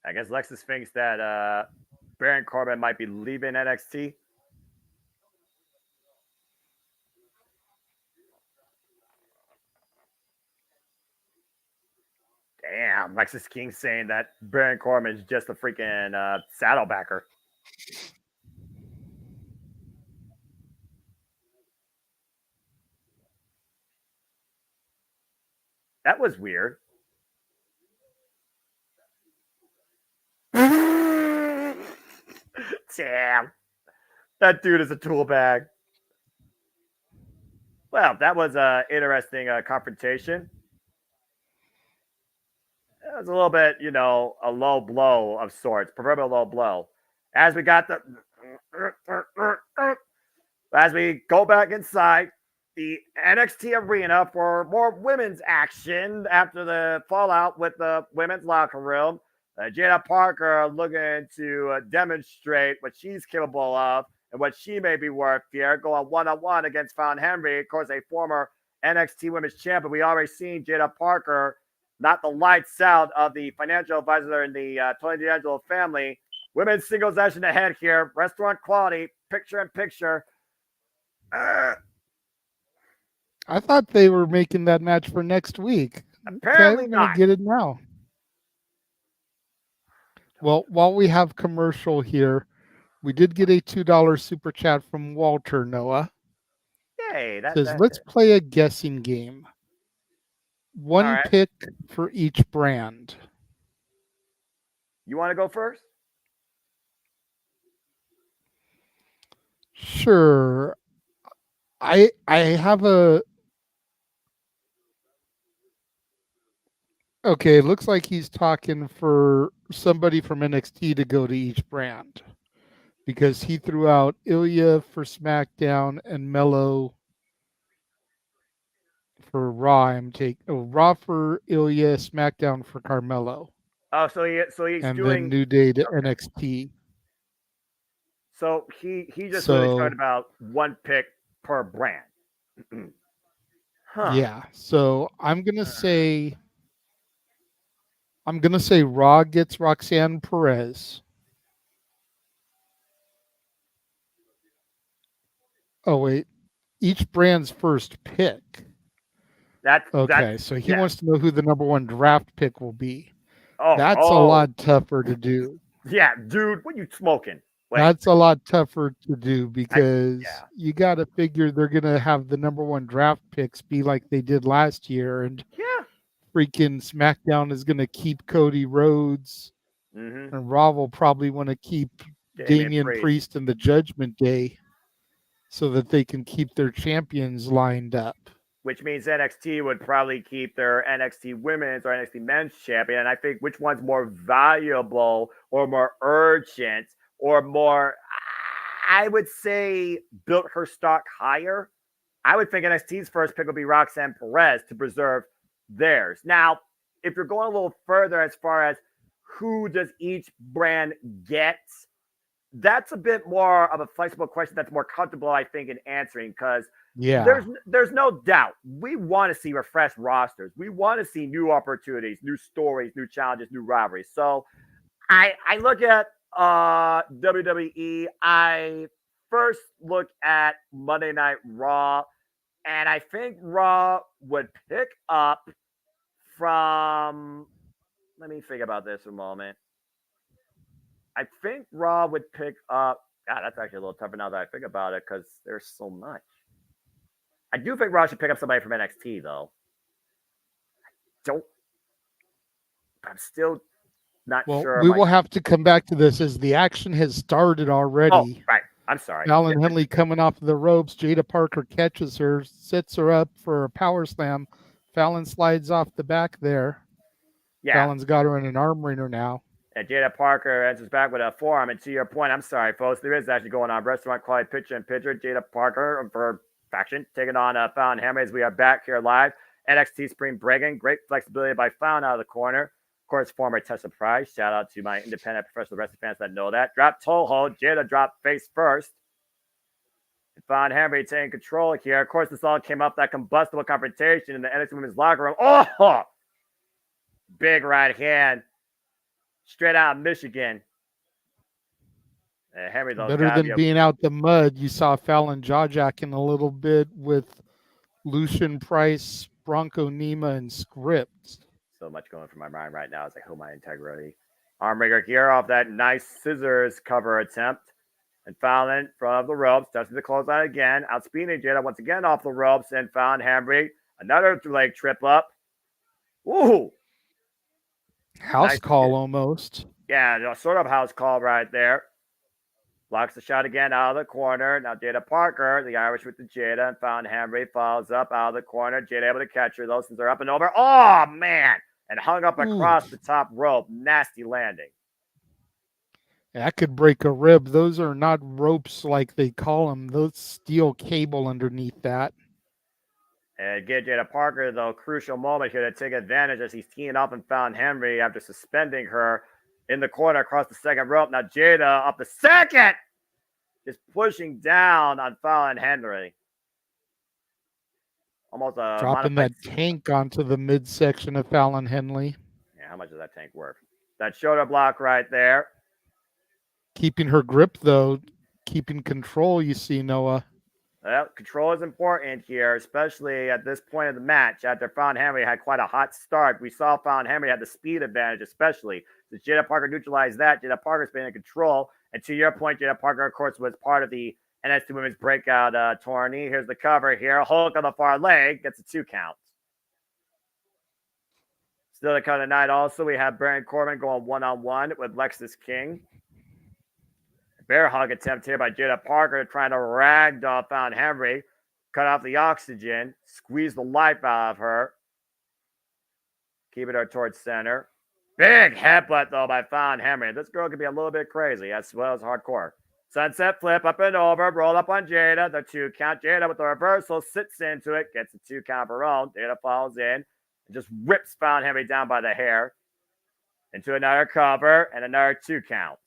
I guess Lexis thinks that Baron Corbin might be leaving NXT. Damn, Lexis King saying that Baron Corbin is just a freaking saddlebacker. That was weird. Damn. That dude is a tool bag. Well, that was an interesting confrontation. It was a little bit, a low blow of sorts, proverbial low blow. As we got as we go back inside the NXT arena for more women's action after the fallout with the women's locker room. Jada Parker looking to demonstrate what she's capable of and what she may be worth here, going one-on-one against Fallon Henry, of course, a former NXT Women's Champion. We already seen Jada Parker, not the lights out of the financial advisor in the Tony D'Angelo family. Women's singles action ahead here. Restaurant quality, picture-in-picture. I thought they were making that match for next week. Apparently we're gonna get it now. Well, while we have commercial here, we did get a $2 super chat from Walter Noah. Yay! Says, let's play a guessing game. One right. pick for each brand. You want to go first? Sure. I have a... Okay, it looks like he's talking for somebody from NXT to go to each brand. Because he threw out Ilya for SmackDown and Mello for Raw. Raw for Ilya, SmackDown for Carmelo. Oh, so he's and doing then New Day to NXT. So he just really talked about one pick per brand. Huh. Yeah. So I'm gonna say Raw gets Roxanne Perez. Oh wait, each brand's first pick. So he wants to know who the number one draft pick will be. That's a lot tougher to do. Yeah, dude, what you smoking? That's a lot tougher to do because you got to figure they're going to have the number one draft picks be like they did last year. And freaking SmackDown is going to keep Cody Rhodes. And Raw will probably want to keep Damian Priest and the Judgment Day so that they can keep their champions lined up. Which means NXT would probably keep their NXT women's or NXT men's champion. And I think which one's more valuable or more urgent or more, I would say, built her stock higher. I would think NXT's first pick would be Roxanne Perez to preserve theirs. Now, if you're going a little further as far as who does each brand get, that's a bit more of a flexible question that's more comfortable, I think, in answering because there's no doubt we want to see refreshed rosters. We want to see new opportunities, new stories, new challenges, new rivalries. So I look at WWE. I first look at Monday Night Raw, and I think Raw would pick up from, let me think about this a moment. I think Raw would pick up, God, that's actually a little tougher now that I think about it because there's so much. I do think Raw should pick up somebody from NXT, though. I'm still not sure. We will have to come back to this as the action has started already. Oh, right. I'm sorry. Fallon Henley coming off the ropes. Jada Parker catches her, sets her up for a power slam. Fallon slides off the back there. Yeah. Fallon's got her in an arm wringer now. And Jada Parker enters back with a forearm. And to your point, I'm sorry, folks, there is actually going on restaurant quality picture-in-picture. Jada Parker for faction taking on Fallon Henry as we are back here live. NXT Spring Breakin. Great flexibility by Fallon out of the corner. Of course, former Test of Prize. Shout out to my independent professional wrestling fans that know that. Drop toe hold. Jada dropped face first. And Fallon Henry taking control here. Of course, this all came up that combustible confrontation in the NXT Women's locker room. Oh! Big right hand. Straight out of Michigan. Henry, better than being out the mud. You saw Fallon jaw-jacking a little bit with Lucian Price, Bronco Nima, and Scripps. So much going through my mind right now as I hold my integrity. Armringer gear off that nice scissors cover attempt. And Fallon from the ropes, touching the clothesline again. Outspeeding Jada once again off the ropes. And Fallon Henry, another leg trip up. Ooh. House Nice. call almost. Yeah, sort of house call right there. Blocks the shot again out of the corner. Now Jada Parker, the Irish with the Jada, and found Henry, follows up out of the corner. Jada able to catch her, though, since they're up and over. Oh, man. And hung up across the top rope. Nasty landing. That could break a rib. Those are not ropes like they call them. Those steel cable underneath that. And get Jada Parker, though, crucial moment here to take advantage as he's teeing up and found Henry after suspending her in the corner across the second rope. Now Jada up the second, just pushing down on Fallon Henry. Almost a dropping that tank onto the midsection of Fallon Henley. Yeah, how much is that tank worth? That shoulder block right there. Keeping her grip, though, keeping control, you see, Noah. Well, control is important here, especially at this point of the match. After Fallon Henry had quite a hot start, we saw Fallon Henry had the speed advantage, especially. Since Jada Parker neutralized that, Jada Parker's been in control. And to your point, Jada Parker, of course, was part of the NXT Women's Breakout tourney. Here's the cover here. Hook on the far leg. Gets a 2 count. Still to come tonight also, we have Baron Corbin going one-on-one with Lexis King. Bear hug attempt here by Jada Parker trying to ragdoll Fallon Henry. Cut off the oxygen. Squeeze the life out of her. Keeping her towards center. Big headbutt, though, by Fallon Henry. This girl could be a little bit crazy as well as hardcore. Sunset flip up and over. Roll up on Jada. The 2 count. Jada with the reversal. Sits into it. Gets a 2 count of her own. Jada falls in. And just rips Fallon Henry down by the hair. Into another cover. And another 2 counts.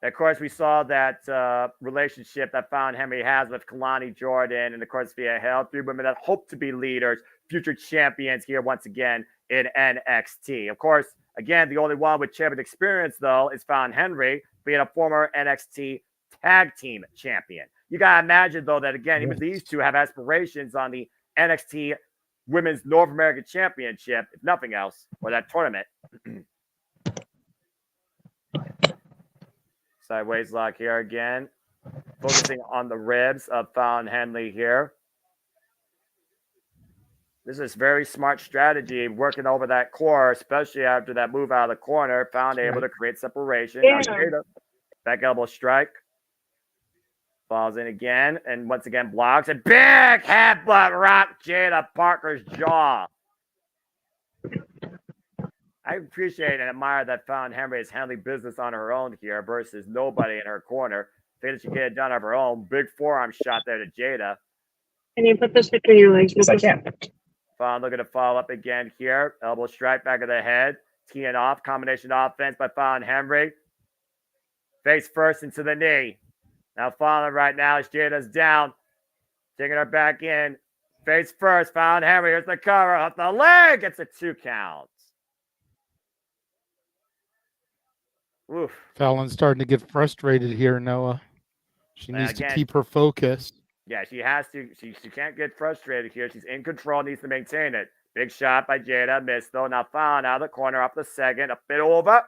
Of course, we saw that relationship that Fallon Henry has with Kalani Jordan, and of course, via Hell, 3 women that hope to be leaders, future champions here once again in NXT. Of course, again, the only one with champion experience, though, is Fallon Henry, being a former NXT tag team champion. You got to imagine, though, that again, even these two have aspirations on the NXT Women's North American Championship, if nothing else, or that tournament. Sideways lock here again. Focusing on the ribs of Fallon Henley here. This is very smart strategy, working over that core, especially after that move out of the corner. Fallon able to create separation. Yeah. Back elbow strike. Falls in again, and once again blocks. And big headbutt rock Jada Parker's jaw. I appreciate and admire that Fallon Henry is handling business on her own here versus nobody in her corner. Think that she get it done on her own. Big forearm shot there to Jada. Can you put this between your legs? Yes, I can. Fallon looking to follow up again here. Elbow strike back of the head. Teeing off. Combination offense by Fallon Henry. Face first into the knee. Now Fallon right now as Jada's down. Taking her back in. Face first. Fallon Henry. Here's the cover. Off the leg. It's a 2 count. Oof. Fallon's starting to get frustrated here, Noah. She needs to keep her focus. Yeah, she has to. She can't get frustrated here. She's in control, needs to maintain it. Big shot by Jada. Missed, though. Now Fallon out of the corner, up the second, a bit over.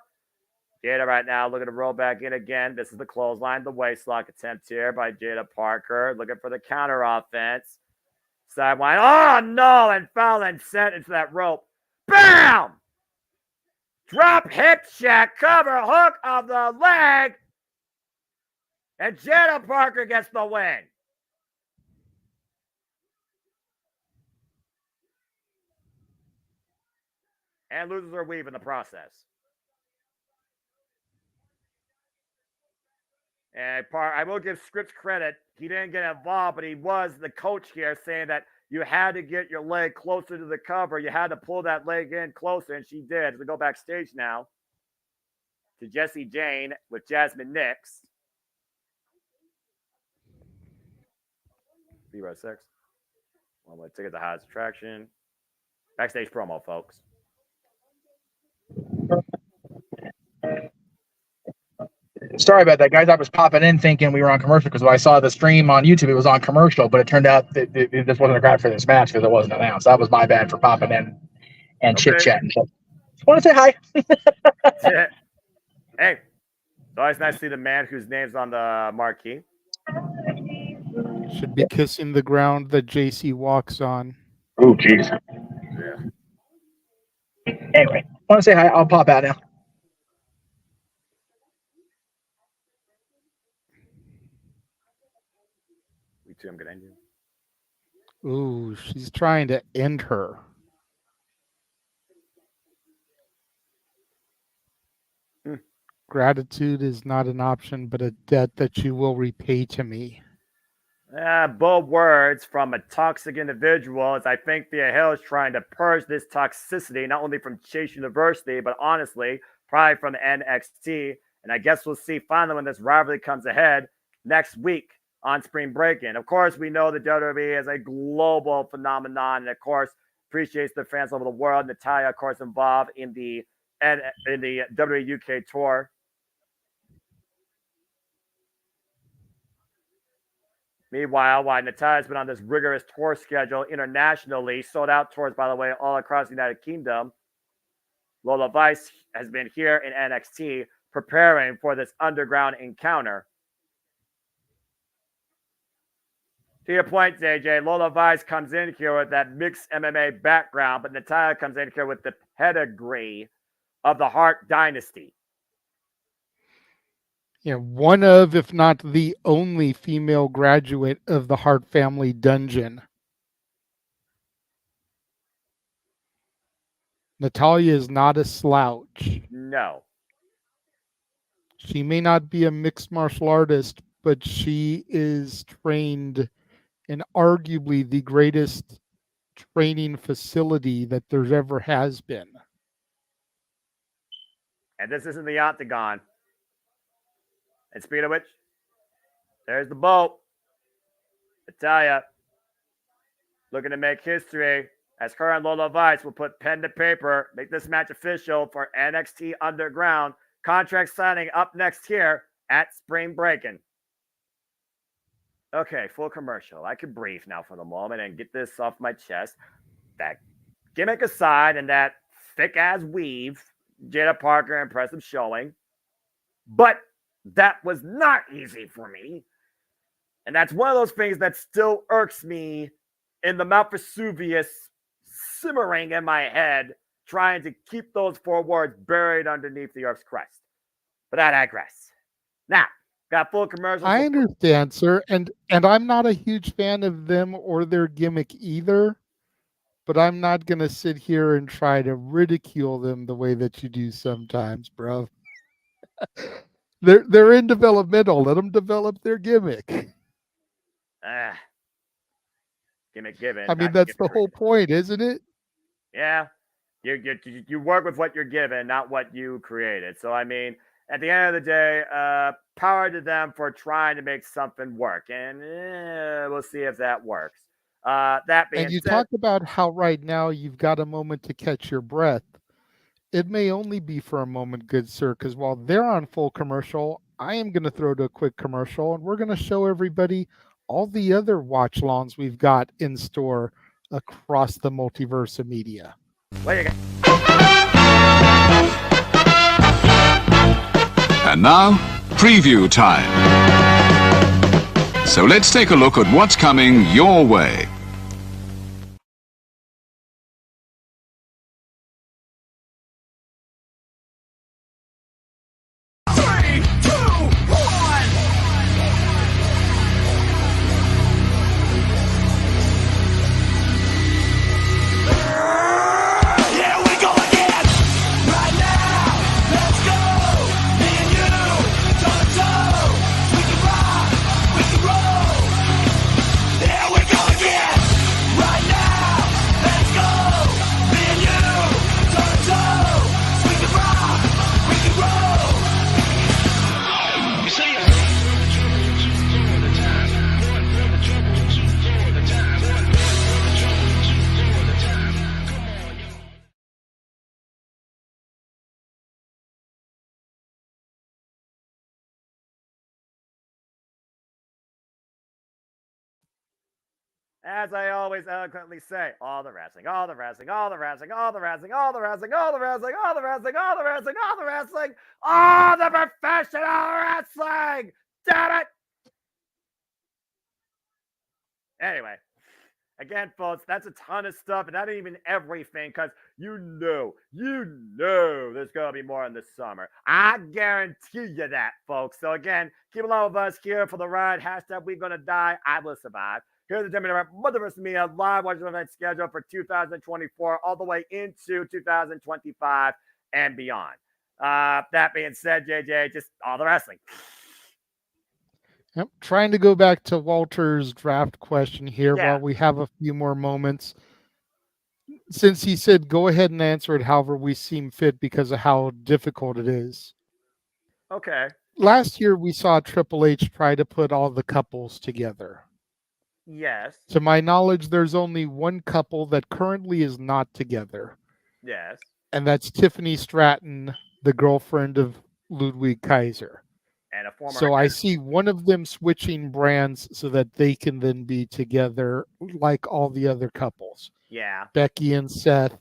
Jada right now looking to roll back in again. This is the clothesline, the waist lock attempt here by Jada Parker. Looking for the counter offense. Sideline. Oh, no. And Fallon sent into that rope. Bam! Drop hip check, cover hook of the leg. And Jada Parker gets the win. And loses her weave in the process. And I will give Scripps credit. He didn't get involved, but he was the coach here saying that you had to get your leg closer to the cover. You had to pull that leg in closer, and she did. We go backstage now to Jessie Jane with Jasmine Nix. 306. One way ticket to highest attraction. Backstage promo, folks. Sorry about that, guys. I was popping in thinking we were on commercial because when I saw the stream on YouTube, it was on commercial, but it turned out that this wasn't a grab for this match because it wasn't announced. That was my bad for popping in and chit-chatting. So, just want to say hi. Hey, it's always nice to see the man whose name's on the marquee. Should be kissing the ground that JC walks on. Oh, jeez. Anyway, want to say hi? I'll pop out now. Me too. I'm gonna end you. Ooh, she's trying to end her. Gratitude is not an option, but a debt that you will repay to me. Bold words from a toxic individual, as I think Thea Hill is trying to purge this toxicity, not only from Chase University, but honestly, probably from NXT. And I guess we'll see finally when this rivalry comes ahead next week on Spring Breakin. Of course, we know the WWE is a global phenomenon, and of course, appreciates the fans over the world. Natalya, of course, involved in the WWE UK tour. Meanwhile, while Natalya's been on this rigorous tour schedule internationally, sold out tours, by the way, all across the United Kingdom, Lola Vice has been here in NXT preparing for this underground encounter. To your point, JJ, Lola Vice comes in here with that mixed MMA background, but Natalya comes in here with the pedigree of the Hart Dynasty. Yeah, one of, if not the only female graduate of the Hart family dungeon. Natalya is not a slouch. No. She may not be a mixed martial artist, but she is trained in arguably the greatest training facility that there's ever has been. And this isn't the Octagon. And speed of which, there's the boat. Natalya looking to make history as her and Lola Vice will put pen to paper, make this match official for NXT Underground. Contract signing up next here at Spring Breakin. Okay, full commercial. I can breathe now for the moment and get this off my chest. That gimmick aside and that thick-ass weave, Jada Parker impressive showing. But that was not easy for me. And that's one of those things that still irks me in the Mount Vesuvius simmering in my head, trying to keep those four words buried underneath the earth's crust. But I digress. Now, got full commercials. I understand, sir, and I'm not a huge fan of them or their gimmick either, but I'm not going to sit here and try to ridicule them the way that you do sometimes, bro. They're in developmental. Let them develop their gimmick. Gimmick given. I mean, that's the whole point, isn't it? Yeah. You work with what you're given, not what you created. So, I mean, at the end of the day, power to them for trying to make something work. And we'll see if that works. That being and you said, talked about how right now you've got a moment to catch your breath. It may only be for a moment, good sir, because while they're on full commercial, I am going to throw to a quick commercial, and we're going to show everybody all the other watch-alongs we've got in store across the multiverse of media. And now, preview time. So let's take a look at what's coming your way. as I always eloquently say, all the wrestling, all the wrestling, all the wrestling, all the wrestling, all the wrestling, all the wrestling, all the wrestling, all the wrestling, all the wrestling, all the professional wrestling. Damn it! Anyway, again, folks, that's a ton of stuff, and not even everything, because you know, there's going to be more in the summer. I guarantee you that, folks. So again, keep along with us here for the ride. Hashtag we're going to die. I will survive. Here's the JMN Multiverse of Media live watching event schedule for 2024 all the way into 2025 and beyond. That being said, JJ, just all the wrestling. Yep. Trying to go back to Walter's draft question here Yeah. while we have a few more moments. Since he said go ahead and answer it however we seem fit because of how difficult it is. Okay. Last year we saw Triple H try to put all the couples together. Yes. To my knowledge, there's only one couple that currently is not together. Yes. And that's Tiffany Stratton, the girlfriend of Ludwig Kaiser. And a former. So I see one of them switching brands so that they can then be together like all the other couples. Yeah. Becky and Seth,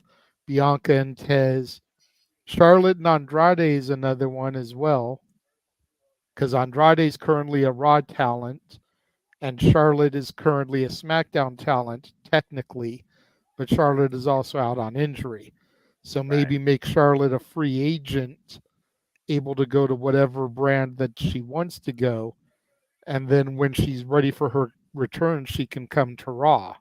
Bianca and Tez. Charlotte and Andrade is another one as well. Because Andrade is currently a Raw talent. And Charlotte is currently a SmackDown talent, technically. But Charlotte is also out on injury. So maybe make Charlotte a free agent, able to go to whatever brand that she wants to go. And then when she's ready for her return, she can come to Raw.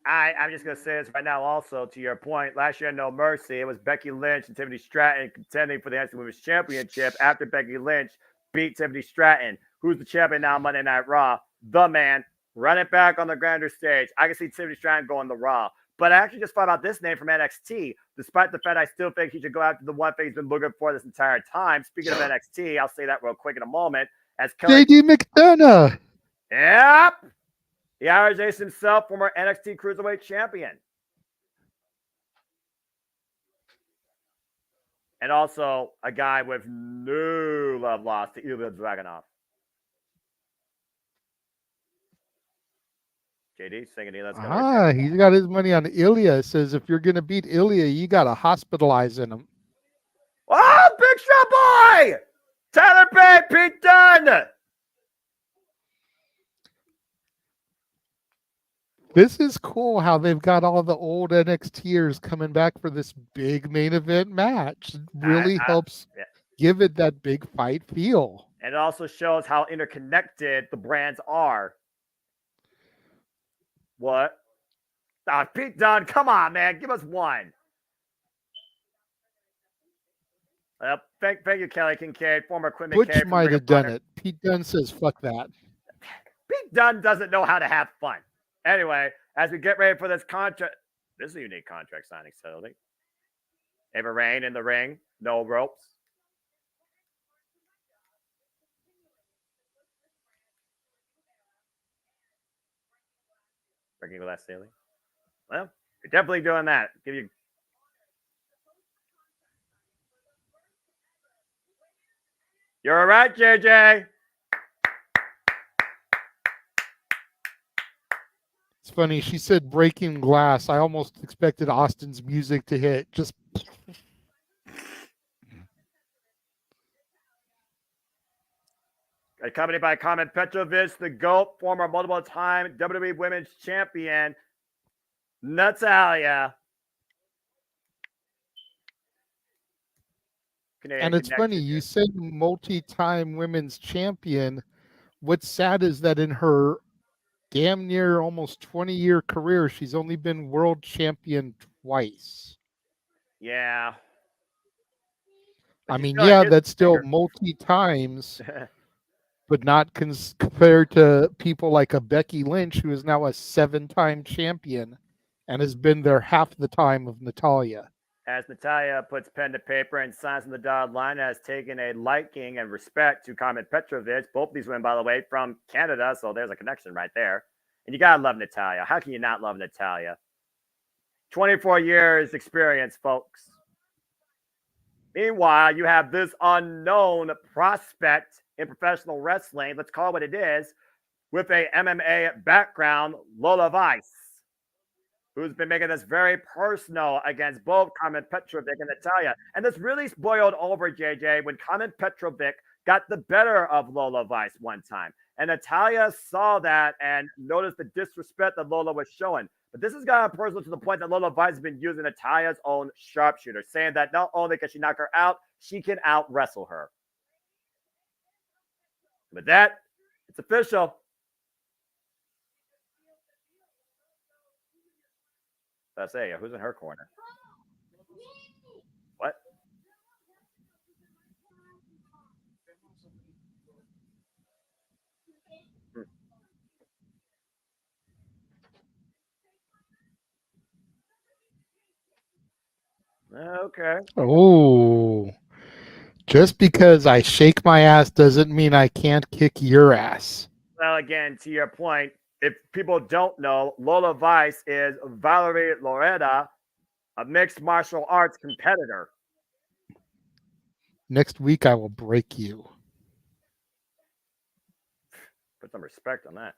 I'm just going to say this right now also, to your point. Last year, No Mercy, it was Becky Lynch and Tiffany Stratton contending for the NXT Women's Championship after Becky Lynch beat Tiffany Stratton, who's the champion now Monday Night Raw. The man, run it back on the grander stage. I can see Tiffany Stratton going to Raw. But I actually just thought about this name from NXT, despite the fact I still think he should go after the one thing he's been looking for this entire time. Speaking of NXT, I'll say that real quick in a moment. As JD McDonough. Yep. The Irish Ace himself, former NXT Cruiserweight Champion. And also a guy with no love lost to Ilya Dragunov. JD singing Ilya's gonna He's got his money on Ilya. Says if you're going to beat Ilya, you got to hospitalize him. Oh, Big Show Boy! Tyler Bay, Pete Dunne! This is cool how they've got all the old NXTers coming back for this big main event match. It really helps give it that big fight feel. And it also shows how interconnected the brands are. What? Pete Dunne, come on, man. Give us one. Thank you, Kelly Kincaid, former Quinn McKay. Butch might have done it. Pete Dunne says, fuck that. Pete Dunne doesn't know how to have fun. Anyway, as we get ready for this contract, this is a unique contract signing facility. Ava Rain in the ring, no ropes. Breaking glass ceiling. Well, you're definitely doing that. Give you. You're all right, JJ. It's funny. She said breaking glass. I almost expected Austin's music to hit. Just. Accompanied by Carmen Petrovich, the GOAT, former multiple-time WWE Women's Champion, Natalya. And it's funny, you said multi-time women's champion. What's sad is that in her damn near almost 20-year career, she's only been world champion twice. Yeah. I mean, yeah, that's still multi-times, but not compared to people like a Becky Lynch, who is now a 7-time champion and has been there half the time of Natalya. As Natalya puts pen to paper and signs on the dotted line, has taken a liking and respect to Carmen Petrovich. Both these women, by the way, from Canada, so there's a connection right there. And you got to love Natalya. How can you not love Natalya? 24 years experience, folks. Meanwhile, you have this unknown prospect in professional wrestling, let's call it what it is, with a MMA background, Lola Vice, who's been making this very personal against both Carmen Petrovic and Natalya. And this really boiled over, JJ, when Carmen Petrovic got the better of Lola Vice one time. And Natalya saw that and noticed the disrespect that Lola was showing. But this has gotten personal to the point that Lola Vice has been using Natalya's own sharpshooter, saying that not only can she knock her out, she can out-wrestle her. With that, it's official. Let's say, who's in her corner? What? Okay. Oh, just because I shake my ass doesn't mean I can't kick your ass. Well, again, to your point, if people don't know, Lola Vice is Valerie Loretta, a mixed martial arts competitor. Next week, I will break you. Put some respect on that.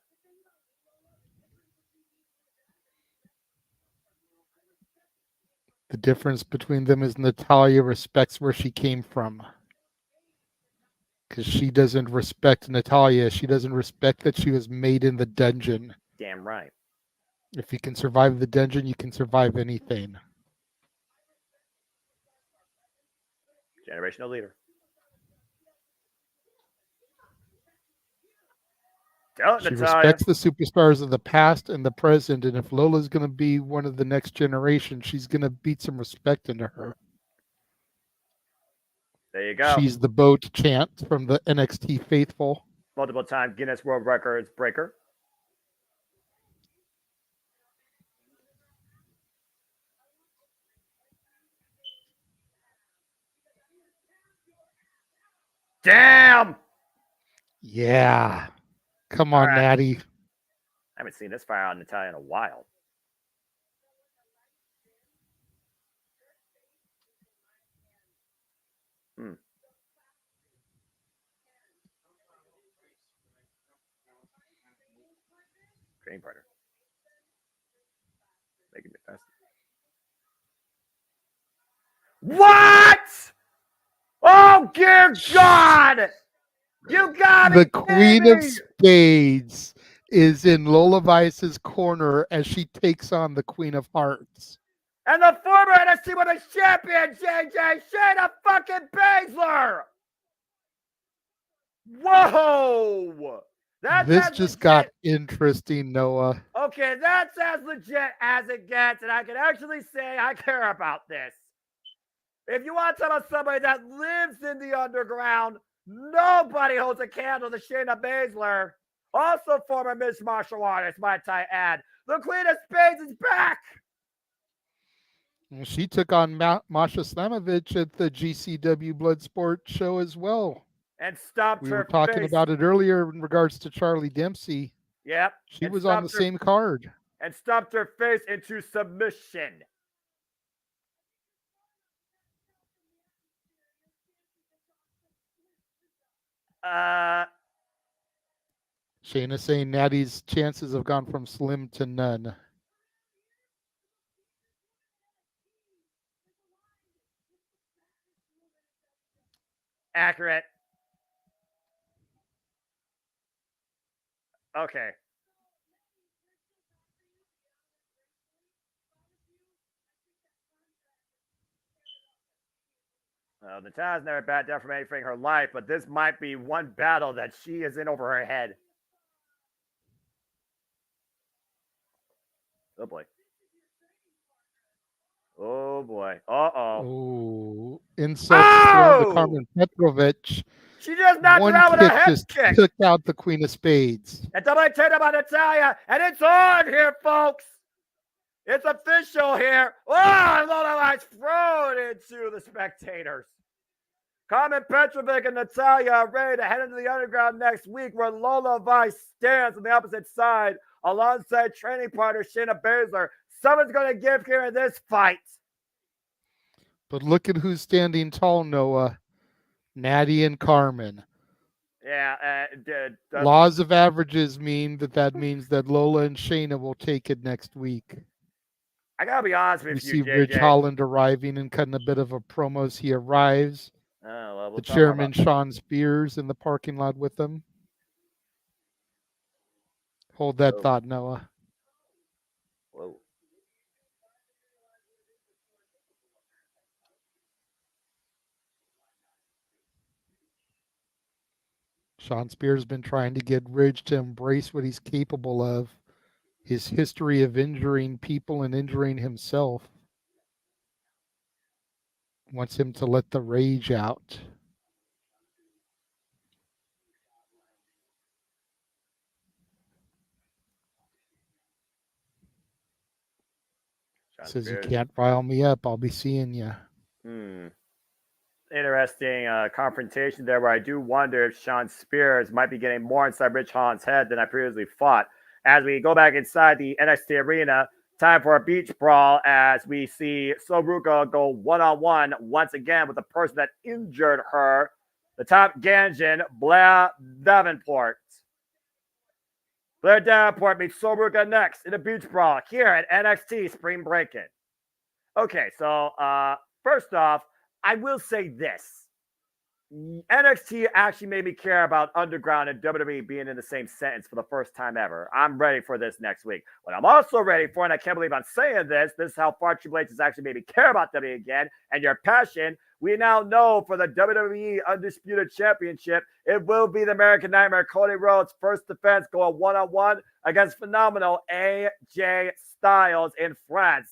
The difference between them is Natalya respects where she came from. Because she doesn't respect Natalya. She doesn't respect that she was made in the dungeon. Damn right. If you can survive the dungeon, you can survive anything. Generational leader. She respects the superstars of the past and the present, and if Lola's going to be one of the next generation, she's going to beat some respect into her. There you go. She's the boat chant from the NXT faithful. Multiple-time Guinness World Records breaker. Damn! Yeah. Come on, Natty. I haven't seen this fire on Natalya in a while. Green partner. Making it fast. What? Oh, dear God! You got The Queen of Spades is in Lola Vice's corner as she takes on the Queen of Hearts. And the former NXT Women's Champion, JJ Shayna fucking Baszler! Whoa! This just got interesting, Noah. Okay, that's as legit as it gets, and I can actually say I care about this. If you want to talk about somebody that lives in the underground, nobody holds a candle to Shayna Baszler. Also former mixed martial artist, might I add. The Queen of Spades is back! She took on Masha Slamovich at the GCW Bloodsport show as well. And stopped her We were talking face. about it earlier in regards to Charlie Dempsey. Yep. She was on the same card. And stuffed her face into submission. Shayna saying Natty's chances have gone from slim to none. Accurate. Okay. Natalya's never backed down from anything in her life, but this might be one battle that she is in over her head. Oh boy. Oh boy. Uh-oh. Oh, insults thrown to Carmen Petrovich. She just knocked her out with a head kick. Took out the Queen of Spades. And double take about Natalya, and it's on here, folks. It's official here. Oh, Lola Vice thrown into the spectators. Carmen Petrovic and Natalya are ready to head into the underground next week, where Lola Vice stands on the opposite side alongside training partner Shayna Baszler. Someone's going to give here in this fight. But look at who's standing tall, Noah. Natty and Carmen. Yeah. Laws of averages mean that means that Lola and Shayna will take it next week. I got to be honest with you, you, see JJ. Ridge Holland arriving and cutting a bit of a promo as he arrives. We'll the chairman, Sean Spears, in the parking lot with them. Hold that thought, Noah. Whoa. Sean Spears has been trying to get Ridge to embrace what he's capable of. His history of injuring people and injuring himself. Wants him to let the rage out. Says you can't rile me up. I'll be seeing you. Interesting confrontation there where I do wonder if Sean Spears might be getting more inside Rich Holland's head than I previously thought. As we go back inside the NXT arena, time for a beach brawl as we see Sobruka go one-on-one once again with the person that injured her, the top Ganjin, Blair Davenport. Blair Davenport meets Sobruka next in a beach brawl here at NXT Spring Breakin. Okay, so first off, I will say this. NXT actually made me care about Underground and WWE being in the same sentence for the first time ever. I'm ready for this next week. What I'm also ready for, and I can't believe I'm saying this is how far Triple H has actually made me care about WWE again, and your passion. We now know for the WWE Undisputed Championship, it will be the American Nightmare Cody Rhodes' first defense going one-on-one against phenomenal AJ Styles in France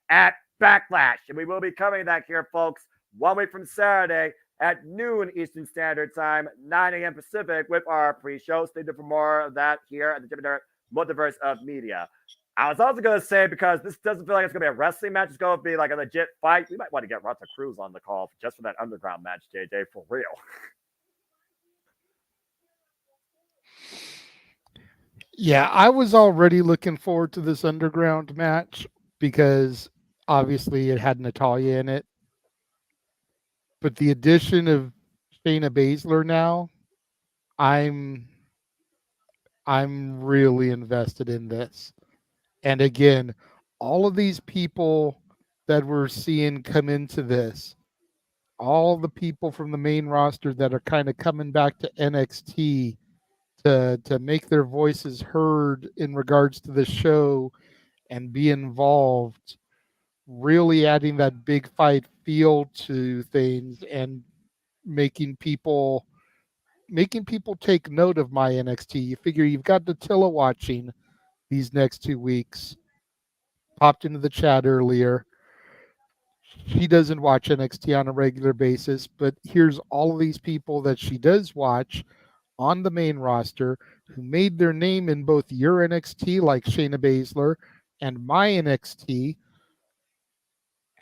at Backlash. And we will be covering that here, folks, 1 week from Saturday at noon Eastern Standard Time, 9 a.m. Pacific with our pre-show. Stay tuned for more of that here at the JMN Multiverse of Media. I was also going to say, because this doesn't feel like it's going to be a wrestling match, it's going to be like a legit fight. We might want to get Rata Cruz on the call just for that Underground match, JJ, for real. Yeah, I was already looking forward to this Underground match because obviously it had Natalya in it. But the addition of Shayna Baszler now, I'm really invested in this. And again, all of these people that we're seeing come into this, all the people from the main roster that are kind of coming back to NXT to make their voices heard in regards to the show and be involved, really adding that big fight feel to things and making people take note of my NXT. You figure you've got Datilla watching these next 2 weeks. Popped into the chat earlier. She doesn't watch NXT on a regular basis, but here's all of these people that she does watch on the main roster who made their name in both your NXT, like Shayna Baszler, and my NXT.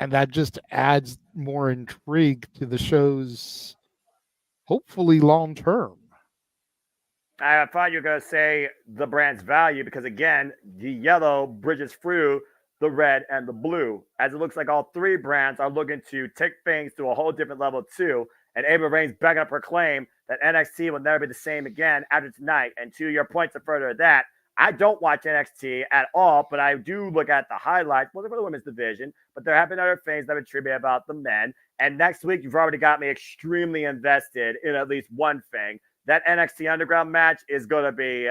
And that just adds more intrigue to the show's hopefully long term. I thought you were going to say the brand's value because, again, the yellow bridges through the red and the blue, as it looks like all three brands are looking to take things to a whole different level too. And Ava Reigns backing up her claim that NXT will never be the same again after tonight. And to your point to further that, I don't watch NXT at all, but I do look at the highlights, mostly for the women's division. But there have been other things that have been trivia about the men. And next week, you've already got me extremely invested in at least one thing. That NXT Underground match is going to be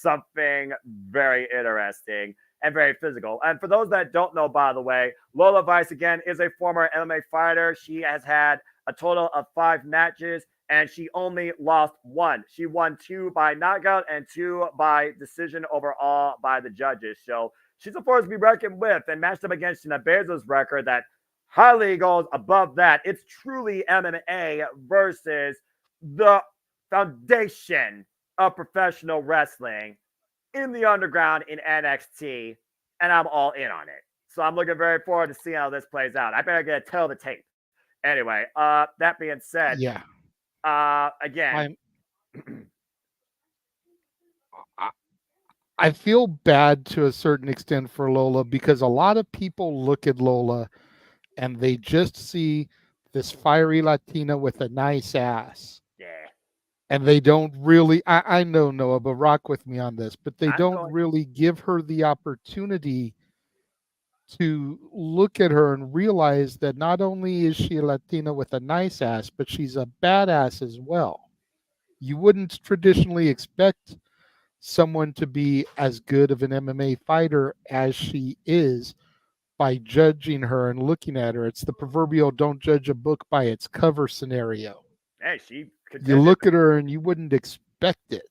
something very interesting and very physical. And for those that don't know, by the way, Lola Vice, again, is a former MMA fighter. She has had a total of 5 matches, and she only lost 1. She won 2 by knockout and 2 by decision overall by the judges. So she's a force to be reckoned with, and matched up against Shayna Baszler's record that highly goes above that. It's truly MMA versus the foundation of professional wrestling in the underground in NXT, and I'm all in on it. So I'm looking very forward to seeing how this plays out. I better get to tell the tape. Anyway, that being said, yeah. Again, I feel bad to a certain extent for Lola because a lot of people look at Lola and they just see this fiery Latina with a nice ass. Yeah. And they don't really, I know, Noah, but rock with me on this, but they don't really give her the opportunity to look at her and realize that not only is she a Latina with a nice ass, but she's a badass as well. You wouldn't traditionally expect someone to be as good of an MMA fighter as she is by judging her and looking at her. It's the proverbial don't judge a book by its cover scenario. Hey, she You contended. look at her and you wouldn't expect it.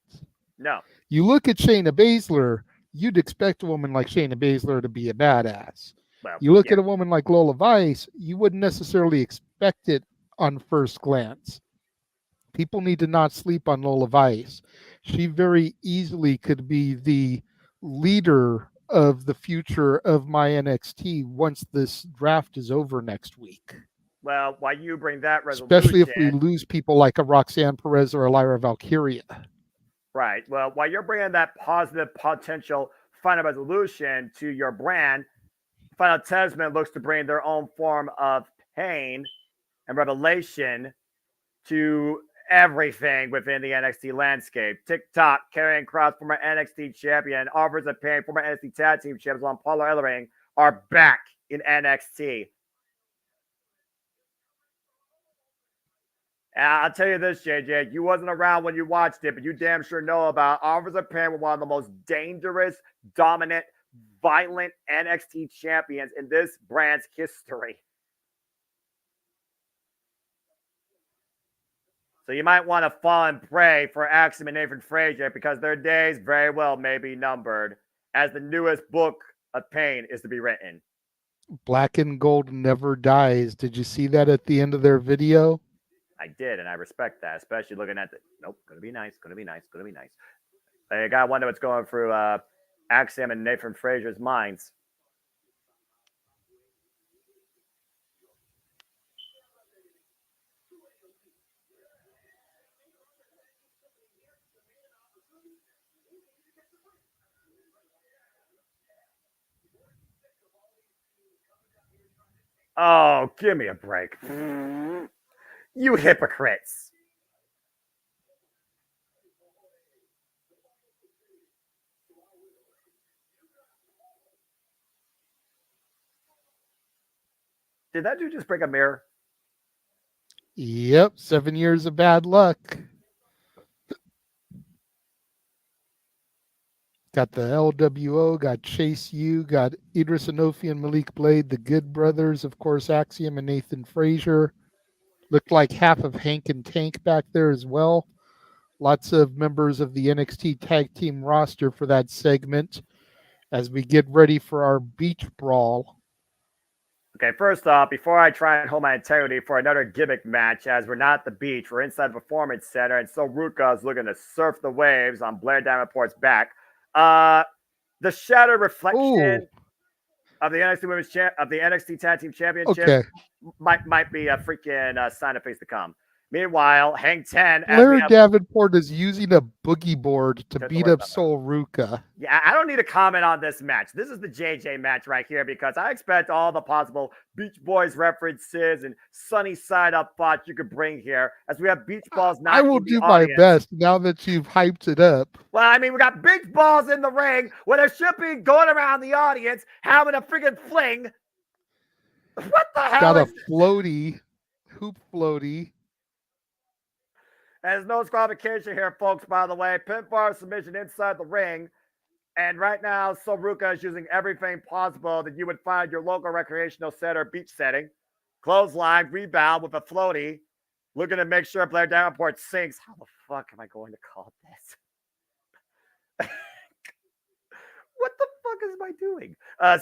No. You look at Shayna Baszler, you'd expect a woman like Shayna Baszler to be a badass. Well, You look yeah. at a woman like Lola Vice, you wouldn't necessarily expect it on first glance. People need to not sleep on Lola Vice. She very easily could be the leader of the future of my NXT once this draft is over next week. Well, why you bring that resolution? Especially if we lose people like a Roxanne Perez or a Lyra Valkyria. Right. Well, while you're bringing that positive potential final resolution to your brand, Final Testament looks to bring their own form of pain and revelation to everything within the NXT landscape. TikTok, Karrion Kross, former NXT champion, Authors of Pain, former NXT tag team champions on Paula Ellering are back in NXT. And I'll tell you this, JJ, you wasn't around when you watched it, but you damn sure know about Authors of Pain were one of the most dangerous, dominant, violent NXT champions in this brand's history. So you might want to fall and pray for Axiom and Nathan Frazier because their days very well may be numbered as the newest book of pain is to be written. Black and gold never dies. Did you see that at the end of their video? I did, and I respect that, especially looking at the gonna be nice. I gotta wonder what's going through Axiom and Nathan Frazier's minds. Oh, give me a break. You hypocrites. Did that dude just break a mirror? Yep, 7 years of bad luck. Got the LWO, got Chase U, got Idris Anofi and Malik Blade, the Good Brothers, of course, Axiom and Nathan Frazier. Looked like half of Hank and Tank back there as well. Lots of members of the NXT tag team roster for that segment as we get ready for our beach brawl. Okay, first off, before I try and hold my integrity for another gimmick match, as we're not at the beach, we're inside the Performance Center, and so Ruka is looking to surf the waves on Blair Davenport's back. The shadow reflection of the NXT Women's of the NXT Tag Team Championship might be a freaking sign of things to come. Meanwhile, Hang 10. Blair Davenport is using a boogie board to beat up Sol Ruka. Yeah, I don't need to comment on this match. This is the JJ match right here because I expect all the possible Beach Boys references and sunny side up thoughts you could bring here as we have beach balls. I will do my best now that you've hyped it up. Well, I mean, we got beach balls in the ring where there should be going around the audience having a freaking fling. What the hell? Got a floaty, hoop floaty. There's no disqualification here, folks, by the way. Pinfall submission inside the ring. And right now, Sol Ruka is using everything possible that you would find your local recreational center beach setting. Clothesline, rebound with a floaty. Looking to make sure Blair Davenport sinks. How the fuck am I going to call this? What the fuck is I doing?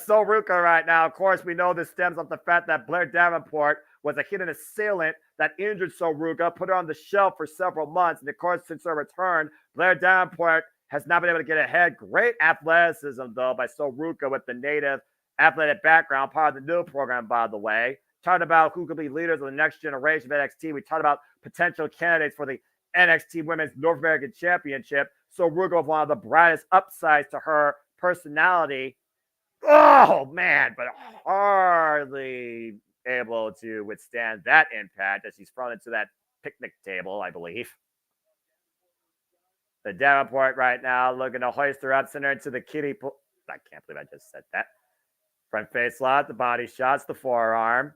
Sol Ruka right now. Of course, we know this stems from the fact that Blair Davenport was a hidden assailant that injured Sol Ruka, put her on the shelf for several months. And of course, since her return, Blair Davenport has not been able to get ahead. Great athleticism, though, by Sol Ruka with the native athletic background, part of the new program, by the way. Talked about who could be leaders of the next generation of NXT. We talked about potential candidates for the NXT Women's North American Championship. Sol Ruka was one of the brightest upsides to her personality. Oh, man, but hardly able to withstand that impact as she's thrown into that picnic table, I believe. The Davenport right now looking to hoist her up, send her into the kiddie pool. I can't believe I just said that. Front face lock, the body shots, the forearm.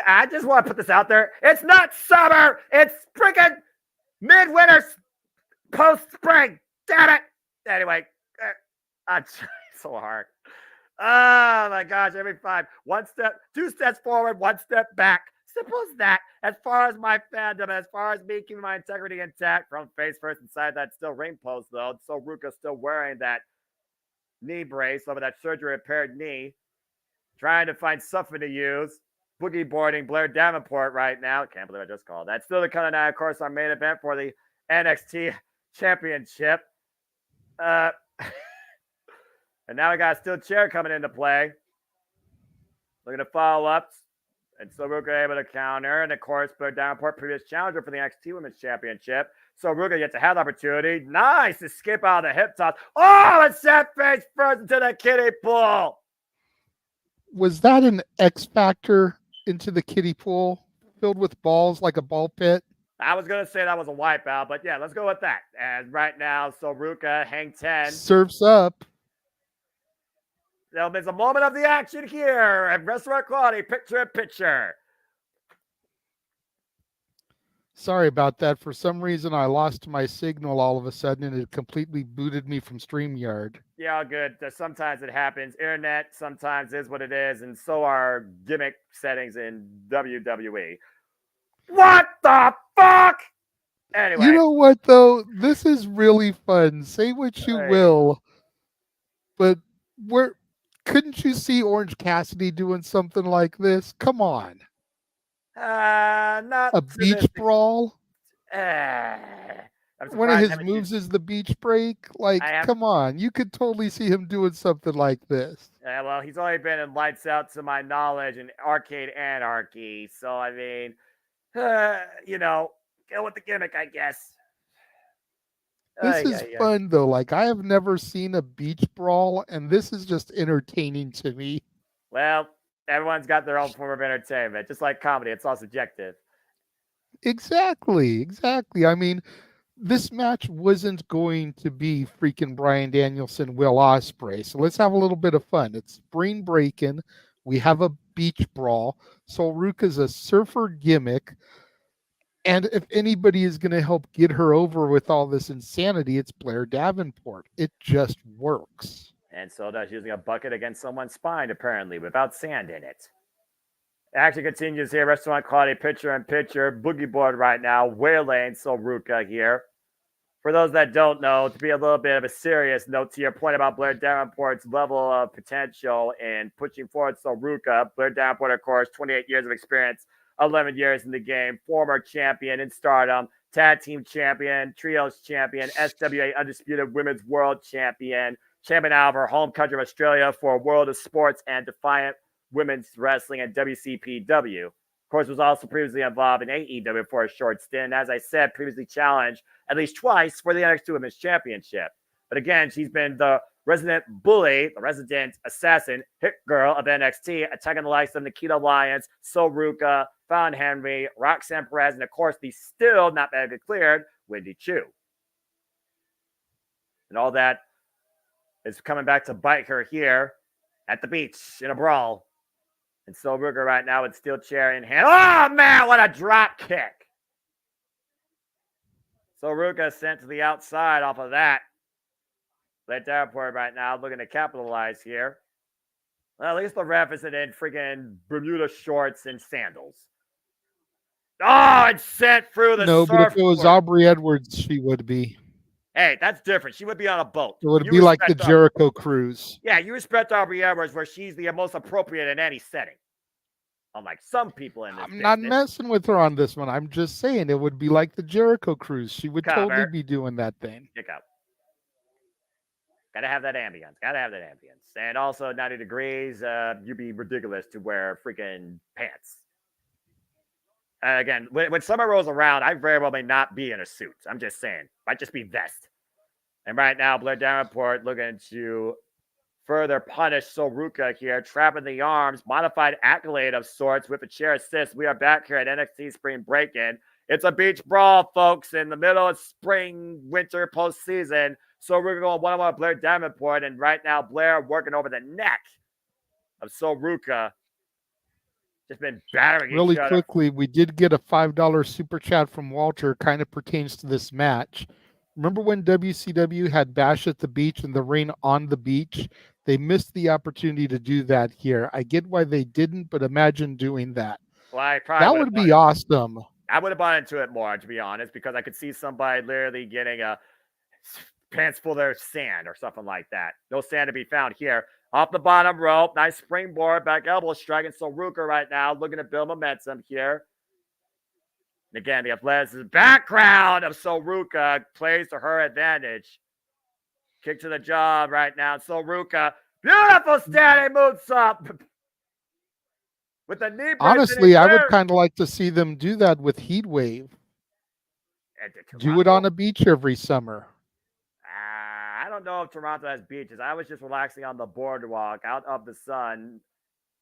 I just want to put this out there. It's not summer. It's freaking midwinter Post-spring. Damn it. Anyway, I'm trying so hard. Oh my gosh, every 5. 1 step, 2 steps forward, 1 step back. Simple as that. As far as my fandom, as far as me keeping my integrity intact, from face first inside that still ring post though. So Ruka's still wearing that knee brace over that surgery repaired knee. Trying to find something to use. Boogie boarding Blair Davenport right now. Can't believe I just called that. Still to come tonight, of course, our main event for the NXT Championship. And now we got a steel chair coming into play. Looking to follow up. And so Ruka able to counter. And of course, Blair Davenport, previous challenger for the NXT Women's Championship. So Ruka gets to have the opportunity. Nice escape out of the hip toss. Oh, and set face first into the kiddie pool. Was that an X Factor into the kiddie pool filled with balls like a ball pit? I was going to say that was a wipeout, but yeah, let's go with that. And right now, so Ruka, hang 10. Surfs up. There's a moment of the action here at Restaurant Quality, picture in picture. Sorry about that. For some reason, I lost my signal all of a sudden, and it completely booted me from StreamYard. Yeah, good. Sometimes it happens. Internet sometimes is what it is, and so are gimmick settings in WWE. What the fuck? Anyway. You know what, though? This is really fun. Say what you will, but couldn't you see Orange Cassidy doing something like this? Come on. Not a beach brawl. One of his moves is the beach break. Like, come on. You could totally see him doing something like this. Yeah, well, he's only been in Lights Out to my knowledge and Arcade Anarchy. So, I mean, go with the gimmick, I guess. This is fun, though. Like, I have never seen a beach brawl, and this is just entertaining to me. Well, everyone's got their own form of entertainment. Just like comedy, it's all subjective. Exactly. I mean, this match wasn't going to be freaking Bryan Danielson, Will Ospreay. So let's have a little bit of fun. It's Spring Breakin'. We have a beach brawl. So Ruka's a surfer gimmick. And if anybody is going to help get her over with all this insanity, it's Blair Davenport. It just works. And so does using a bucket against someone's spine, apparently, without sand in it. Action continues here. Restaurant Quality, picture in picture. Boogie board right now. Waylaying So Ruka here. For those that don't know, to be a little bit of a serious note to your point about Blair Davenport's level of potential in pushing forward So Ruka. Blair Davenport, of course, 28 years of experience. 11 years in the game, former champion in Stardom, tag team champion, trios champion, SWA Undisputed Women's World Champion, champion out of her home country of Australia for World of Sports and Defiant Women's Wrestling and WCPW. Of course, was also previously involved in AEW for a short stint. As I said, previously challenged at least twice for the NXT Women's Championship. But again, she's been the resident bully, the resident assassin, hit girl of NXT, attacking the likes of Nikita Lyons, So Ruka, Fallon Henry, Roxanne Perez, and of course, the still not medically cleared Wendy Chu. And all that is coming back to bite her here at the beach in a brawl. And So Ruka right now with steel chair in hand. Oh, man, what a drop kick. So Ruka sent to the outside off of that. Blair Davenport right now looking to capitalize here. Well, at least the ref isn't in freaking Bermuda shorts and sandals. Oh, it's sent through the surfboard. But if it was Aubrey Edwards, she would be. Hey, that's different. She would be on a boat. It would be like the Jericho Cruise. Yeah, you respect Aubrey Edwards where she's the most appropriate in any setting. Unlike some people in this I'm not messing with her on this one. I'm just saying it would be like the Jericho Cruise. She would totally be doing that thing. Kick out. Gotta have that ambience. And also 90 degrees, you'd be ridiculous to wear freaking pants. Again, when summer rolls around, I very well may not be in a suit. I'm just saying. Might just be vest. And right now, Blair Davenport looking to further punish So Ruka here, trapping the arms, modified accolade of sorts with a chair assist. We are back here at NXT Spring Breakin'. It's a beach brawl, folks, in the middle of spring, winter, postseason. So we're going one-on-one with Blair Davenport, and right now Blair working over the neck of So Ruka. Just been battering really each other. Quickly, we did get a $5 super chat from Walter, kind of pertains to this match. Remember when WCW had Bash at the Beach and the Rain on the Beach? They missed the opportunity to do that here. I get why they didn't, but imagine doing that. Well, I probably That would be awesome. I would have bought into it more, to be honest, because I could see somebody literally getting a pants full of sand or something like that. No sand to be found here. Off the bottom rope, nice springboard, back elbow strike, and Soruka right now looking to build momentum here. And again, the athleticism background of Soruka plays to her advantage. Kick to the jaw right now. Soruka, beautiful standing moves up. With the knee. Honestly, I would kind of like to see them do that with Heat Wave. Do it on a beach every summer. I don't know if Toronto has beaches. I was just relaxing on the boardwalk, out of the sun,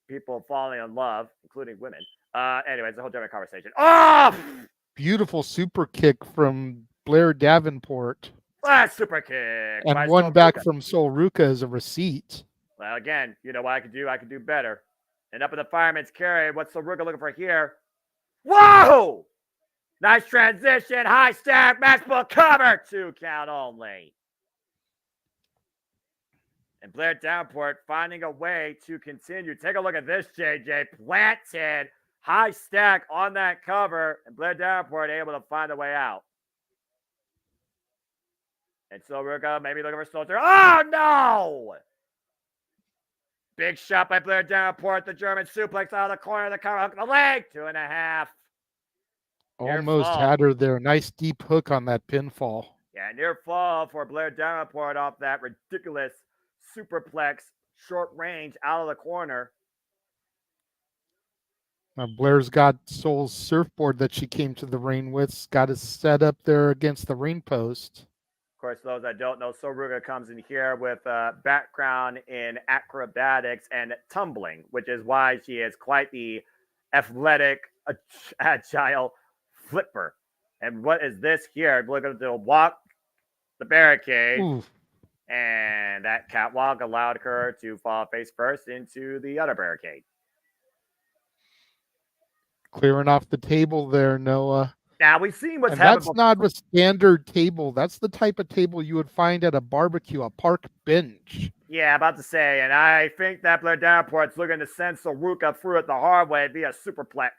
people falling in love, including women. Anyways, it's a whole different conversation. Oh! Beautiful super kick from Blair Davenport. Super kick. And one back from Soruka as a receipt. Well, again, you know what I could do? I could do better. And up in the fireman's carry, what's Soruka looking for here? Whoa! Nice transition, high stack, maximum cover, 2 count only. And Blair Davenport finding a way to continue. Take a look at this, JJ. Planted, high stack on that cover, and Blair Davenport able to find a way out. And Soruka maybe looking for Soldier. Oh, no! Big shot by Blair Davenport. The German suplex out of the corner of the cover, hook the leg, 2.5. Almost had her there. Nice deep hook on that pinfall. Yeah, near fall for Blair Davenport off that ridiculous superplex, short range out of the corner. Now Blair's got Soul's surfboard that she came to the ring with. Got it set up there against the ring post. Of course, those that don't know, Soruga comes in here with a background in acrobatics and tumbling, which is why she is quite the athletic, agile flipper. And what is this here? Looking to walk the barricade. Oof. And that catwalk allowed her to fall face first into the other barricade. Clearing off the table there, Noah. Now we've seen what's happening. That's before. not a standard table. That's the type of table you would find at a barbecue, a park bench. Yeah, about to say. And I think that Blair Davenport's looking to send Soruka through it the hard way via superplex.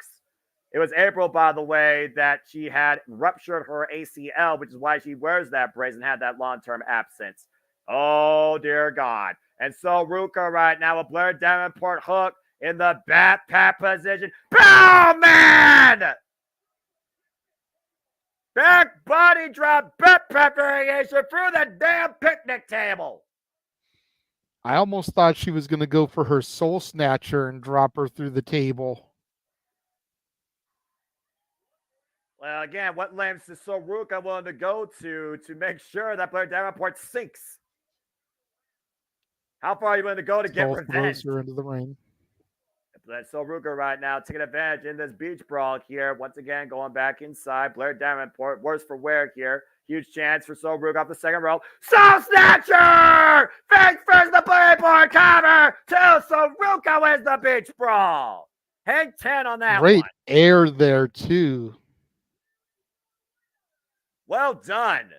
It was April, by the way, that she had ruptured her ACL, which is why she wears that brace and had that long-term absence. Oh, dear God. And Soruka right now with Blair Davenport hook in the back pat position. Boom, man! Back body drop, back pat variation through the damn picnic table. I almost thought she was going to go for her soul snatcher and drop her through the table. Well, again, what lengths is Soruka willing to go to make sure that Blair Davenport sinks? How far are you willing to go to get revenge? Her into the ring. That's Soruka right now taking advantage in this beach brawl here. Once again, going back inside. Blair Davenport, worse for wear here. Huge chance for Soruka off the second rope. Soul Snatcher! Face first, the playboard cover. 2, Soruka wins the beach brawl. Hang 10 on that Great one. air there, too. Well done.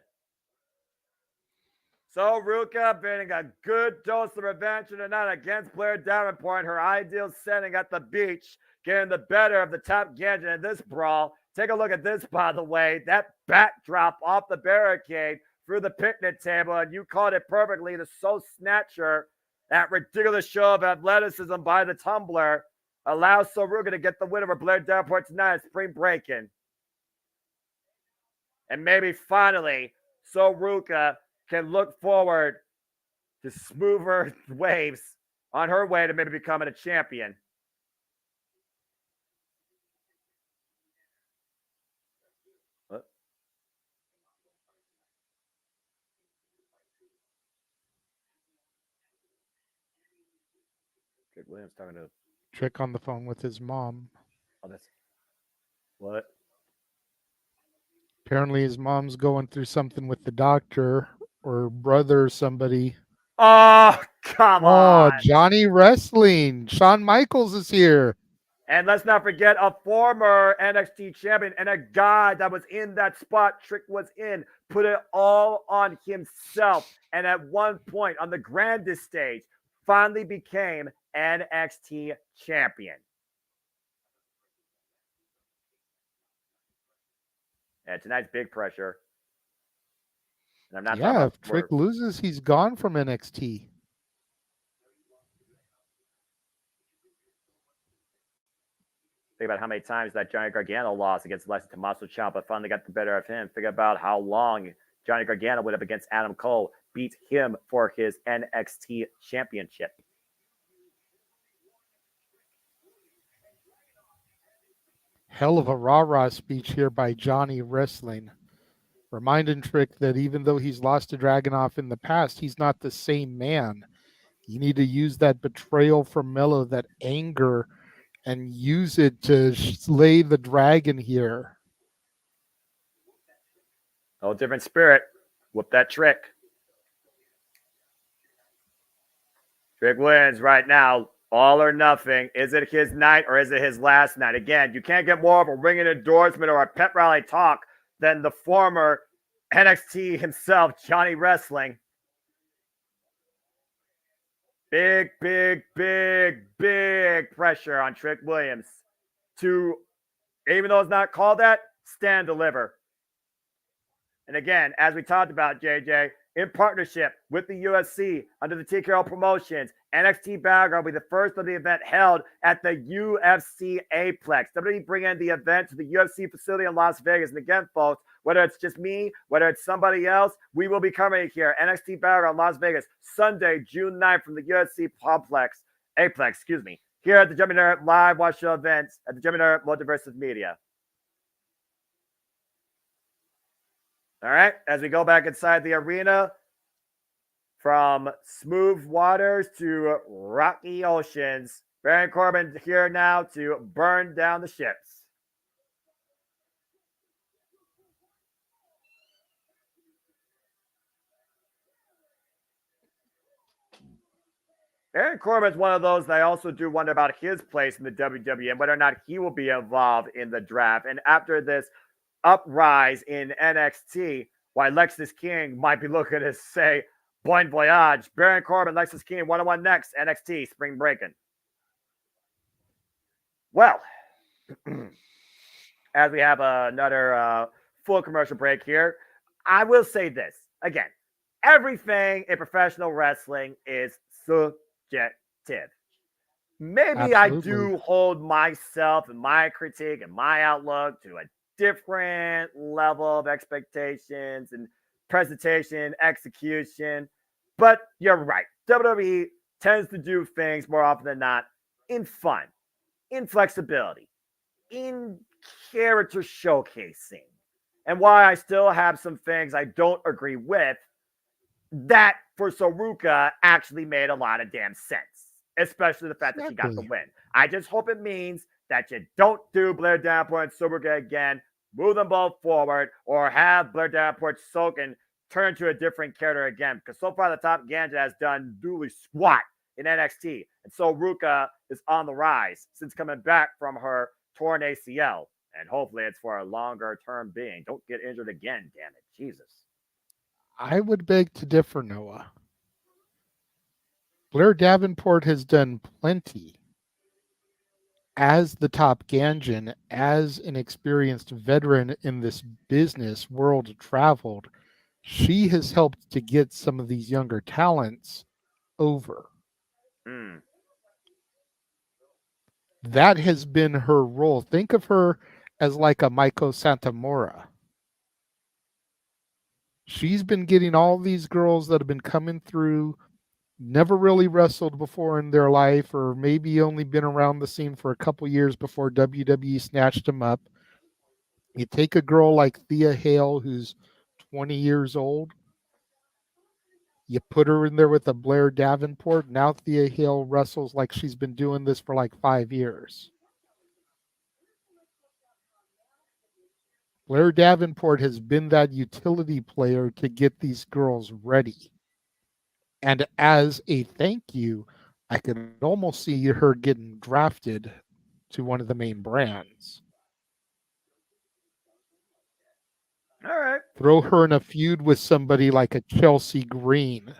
Soruka getting a good dose of revenge tonight against Blair Davenport. Her ideal setting at the beach, getting the better of the top gadget in this brawl. Take a look at this, by the way. That backdrop off the barricade through the picnic table, and you called it perfectly. The Soul Snatcher, that ridiculous show of athleticism by the tumbler, allows Soruka to get the win over Blair Davenport tonight at Spring Breakin'. And maybe finally, Soruka can look forward to smoother waves on her way to maybe becoming a champion. What? Jake Williams talking to Trick on the phone with his mom. Oh, that's what? Apparently his mom's going through something with the doctor or brother or somebody. Oh, come on. Oh, Johnny Wrestling. Shawn Michaels is here. And let's not forget a former NXT champion and a guy that was in that spot Trick was in, put it all on himself. And at one point on the grandest stage, finally became NXT champion. And tonight's big pressure. And I'm not talking about if Trick loses, he's gone from NXT. Think about how many times that Johnny Gargano lost against Alexis Tommaso Ciampa finally got the better of him. Think about how long Johnny Gargano went up against Adam Cole, beat him for his NXT championship. Hell of a rah-rah speech here by Johnny Wrestling. Reminding Trick that even though he's lost to Dragunov in the past, he's not the same man. You need to use that betrayal from Melo, that anger, and use it to slay the dragon here. Oh, different spirit. Whoop that Trick. Trick wins right now. All or nothing. Is it his night or is it his last night? Again, you can't get more of a ringing endorsement or a pep rally talk than the former NXT himself, Johnny Wrestling. Big, big, big, big pressure on Trick Williams to, even though it's not called that, stand deliver. And again, as we talked about, JJ, in partnership with the UFC under the TKO Promotions, NXT Battleground will be the first of the event held at the UFC Aplex. WWE bringing the event to the UFC facility in Las Vegas. And again, folks, whether it's just me, whether it's somebody else, we will be coming here. NXT Battleground Las Vegas, Sunday, June 9th from the UFC Aplex, here at the JMN Live Watch Show events at the JMN Multiverse of Media. All right, as we go back inside the arena, from smooth waters to rocky oceans, Baron Corbin here now to burn down the ships. Baron Corbin is one of those that I also do wonder about his place in the WWE and whether or not he will be involved in the draft. And after this uprise in NXT, why Lexis King might be looking to say, bon voyage. Baron Corbin, Lexis King, one-on-one next, NXT, Spring Breakin. Well, as we have another full commercial break here, I will say this. Again, everything in professional wrestling is subjective. Maybe I do hold myself and my critique and my outlook to a different level of expectations and presentation, execution. But you're right. WWE tends to do things more often than not in fun, in flexibility, in character showcasing. And why I still have some things I don't agree with, that for Saruka actually made a lot of damn sense, especially the fact that she got the win. I just hope it means that you don't do Blair Davenport and Saruka again, move them both forward, or have Blair Davenport soak and turn to a different character again. Because so far the top Ganja has done duly squat in NXT. And so Ruka is on the rise since coming back from her torn ACL. And hopefully it's for a longer term being. Don't get injured again, damn it. Jesus. I would beg to differ, Noah. Blair Davenport has done plenty as the top Ganjan, as an experienced veteran in this business, world traveled. She has helped to get some of these younger talents over. That has been her role. Think of her as like a Maiko Santamura. She's been getting all these girls that have been coming through, never really wrestled before in their life, or maybe only been around the scene for a couple years before WWE snatched them up. You take a girl like Thea Hale, who's 20 years old, you put her in there with a Blair Davenport. Now Thea Hale wrestles like she's been doing this for like 5 years. Blair Davenport has been that utility player to get these girls ready. And as a thank you, I could almost see her getting drafted to one of the main brands. All right. Throw her in a feud with somebody like a Chelsea Green.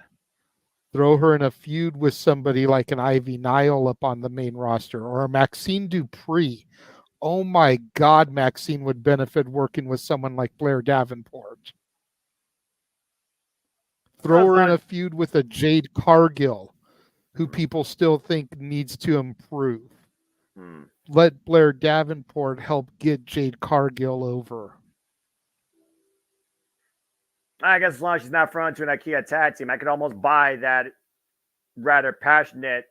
Throw her in a feud with somebody like an Ivy Nile up on the main roster, or a Maxine Dupree. Oh my God, Maxine would benefit working with someone like Blair Davenport. Throw her in a feud with a Jade Cargill, who people still think needs to improve. Let Blair Davenport help get Jade Cargill over. I guess as long as she's not thrown to an IKEA tag team, I could almost buy that rather passionate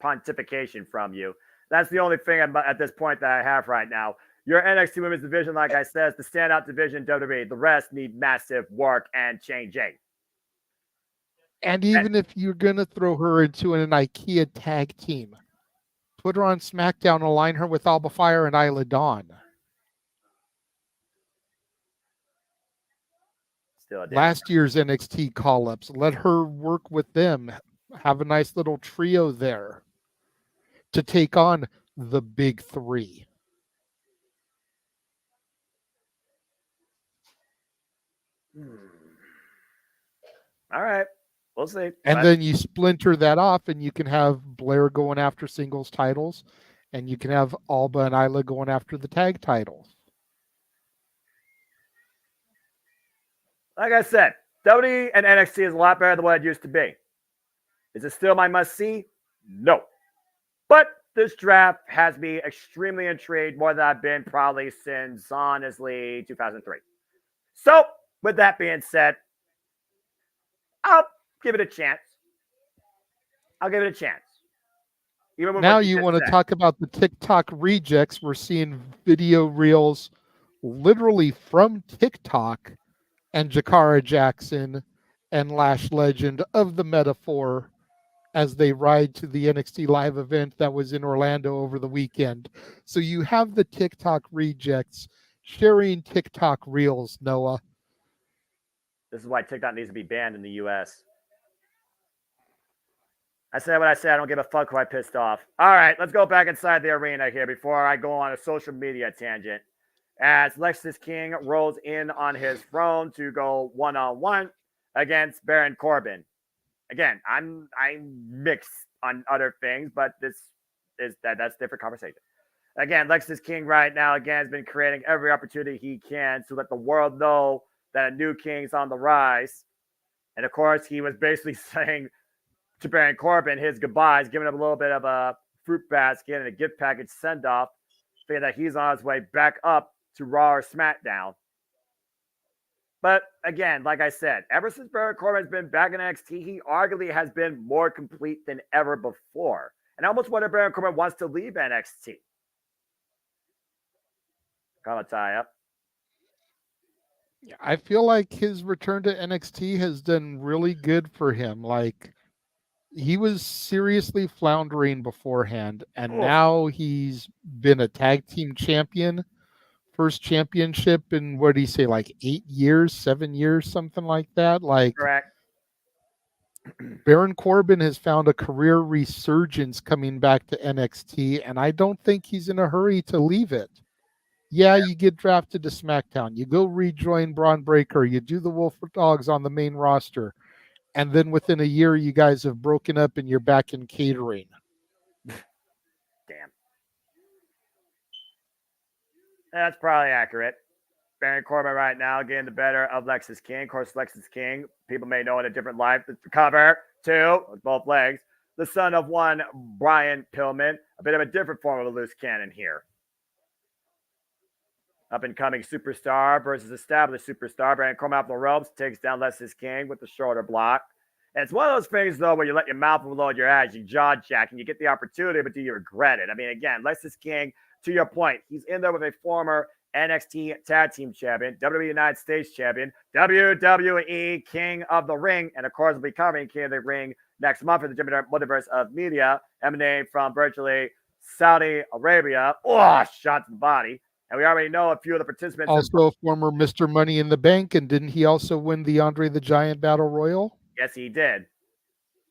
pontification from you. That's the only thing at this point that I have right now. Your NXT Women's Division, like I said, is the standout division in WWE. The rest need massive work and changing. And even if you're going to throw her into an IKEA tag team, put her on SmackDown, align her with Alba Fire and Isla Dawn. Last year's NXT call-ups, let her work with them. Have a nice little trio there to take on the big three. All right. We'll see. And then you splinter that off, and you can have Blair going after singles titles, and you can have Alba and Isla going after the tag titles. Like I said, WWE and NXT is a lot better than what it used to be. Is it still my must-see? No. But this draft has me extremely intrigued, more than I've been probably since, honestly, 2003. So, with that being said, I'll give it a chance. Even with now you want to talk about the TikTok rejects. We're seeing video reels literally from TikTok and Jakara Jackson and Lash Legend of the Metaphor as they ride to the NXT live event that was in Orlando over the weekend. So you have the TikTok rejects sharing TikTok reels, Noah. This is why TikTok needs to be banned in the U.S. I said what I said. I don't give a fuck who I pissed off. All right, let's go back inside the arena here before I go on a social media tangent. As Lexis King rolls in on his throne to go one-on-one against Baron Corbin. Again, I'm mixed on other things, but that's a different conversation. Again, Lexis King right now, again, has been creating every opportunity he can to let the world know that a new king's on the rise. And of course, he was basically saying to Baron Corbin his goodbyes, giving him a little bit of a fruit basket and a gift package send-off, figuring that he's on his way back up to Raw or SmackDown. But again, like I said, ever since Baron Corbin's been back in NXT, he arguably has been more complete than ever before. And I almost wonder if Baron Corbin wants to leave NXT. Kind of tie up. I feel like his return to NXT has done really good for him. Like, he was seriously floundering beforehand, and now he's been a tag team champion. First championship in, what did he say, like 8 years, 7 years, something like that? Like, correct. Baron Corbin has found a career resurgence coming back to NXT, and I don't think he's in a hurry to leave it. Yeah, you get drafted to SmackDown. You go rejoin Braun Breaker. You do the Wolf Dogs on the main roster. And then within a year, you guys have broken up and you're back in catering. Damn. That's probably accurate. Baron Corbin right now getting the better of Lexis King. Of course, Lexis King, people may know in a different life. The cover, two, with both legs. The son of one, Brian Pillman. A bit of a different form of a loose cannon here. Up-and-coming superstar versus established superstar. Baron Corbin off the ropes, takes down Lexis King with the shoulder block. And it's one of those things, though, where you let your mouth overload your ass, you jaw jack, and you get the opportunity, but do you regret it? I mean, again, Lexis King, to your point, he's in there with a former NXT Tag Team Champion, WWE United States Champion, WWE King of the Ring, and of course will be covering King of the Ring next month for the JMN Multiverse of Media, emanating from virtually Saudi Arabia. Oh, shot to the body. And we already know a few of the participants. Also a former Mr. Money in the Bank, and didn't he also win the Andre the Giant Battle Royal? Yes, he did.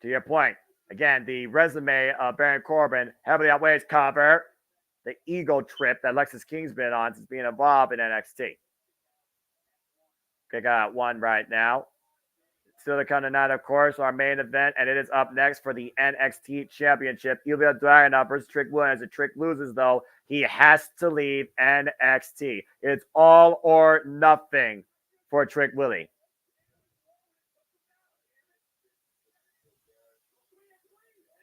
To your point, again, the resume of Baron Corbin heavily outweighs cover. the ego trip that Lexis King's been on since being involved in NXT. Okay, got one right now. Still to come tonight, of course, our main event, and it is up next for the NXT Championship. Ilya Dragunov versus Trick Williams. If Trick loses, though, he has to leave NXT. It's all or nothing for Trick Willie.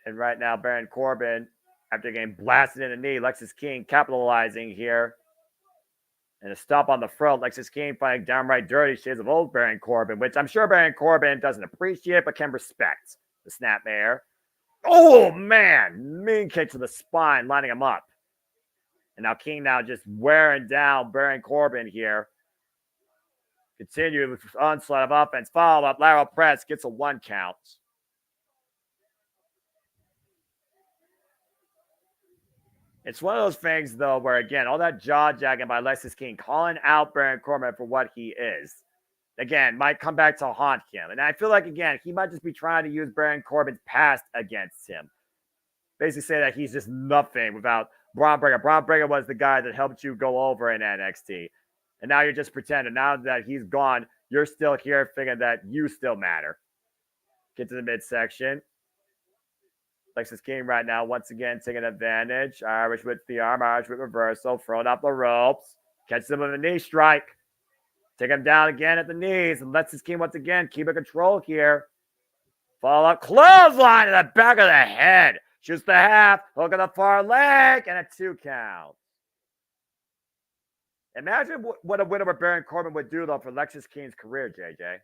And right now, Baron Corbin, after getting blasted in the knee, Lexis King capitalizing here. And a stop on the front, Lexis King finding downright dirty shades of old Baron Corbin, which I'm sure Baron Corbin doesn't appreciate, but can respect the snapmare. Oh, man. Mean kick to the spine, lining him up. And now King now just wearing down Baron Corbin here. Continue with onslaught of offense. Follow up, lateral press, gets a 1 count. It's one of those things, though, where, again, all that jaw-jacking by Lexis King, calling out Baron Corbin for what he is, again, might come back to haunt him. And I feel like, again, he might just be trying to use Baron Corbin's past against him. Basically say that he's just nothing without Braun Breaker. Braun Breaker was the guy that helped you go over in NXT. And now you're just pretending. Now that he's gone, you're still here thinking that you still matter. Get to the midsection. Lexis King right now, once again, taking advantage. Irish with the arm, Irish with reversal, throwing up the ropes. Catches him with a knee strike. Take him down again at the knees. And Lexis King, once again, keep it control here. Follow up, clothesline to the back of the head. Shoots the half, hook of the far leg, and a 2 count. Imagine what a win over Baron Corbin would do, though, for Lexis King's career, JJ.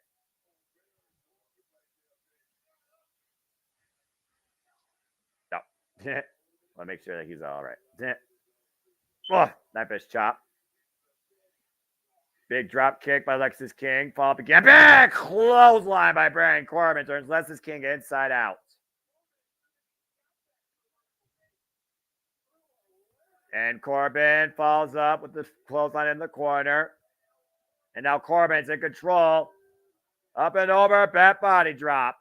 I'll make sure that he's all right. Oh, knife-edge chop. Big drop kick by Lexis King. Follow up again. Big clothesline by Baron Corbin. Turns Lexis King inside out. And Corbin follows up with the clothesline in the corner. And now Corbin's in control. Up and over, bat body drop.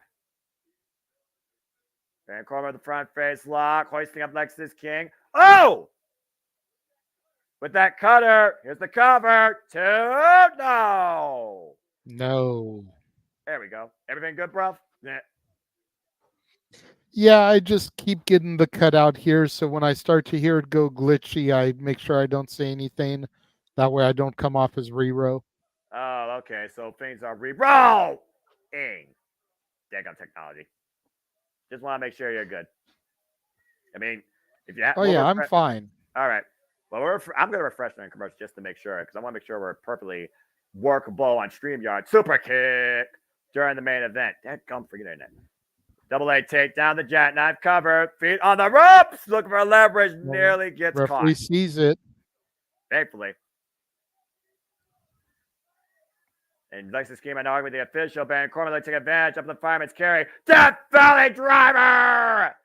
Baron Corbin with the front face lock, hoisting up Lexis King. Oh! With that cutter, here's the cover. 2, no! No. There we go. Everything good, bro? Yeah. Yeah, I just keep getting the cutout here, so when I start to hear it go glitchy, I make sure I don't say anything. That way I don't come off as re-row. Oh, okay. So things are re-rolling. Daggum technology. Just want to make sure you're good. I mean, if you have... Oh, yeah, I'm fine. All right. Well, I'm going to refresh the commercial just to make sure, because I want to make sure we're perfectly workable on StreamYard. Super kick during the main event. Dadgum, forget it. Double A takedown, the jackknife cover. Feet on the ropes. Looking for leverage. Nearly gets caught. Referee sees it. Thankfully. And Lexis King might argue with the official. Baron Corbin, they take advantage of the fireman's carry. Death Valley driver.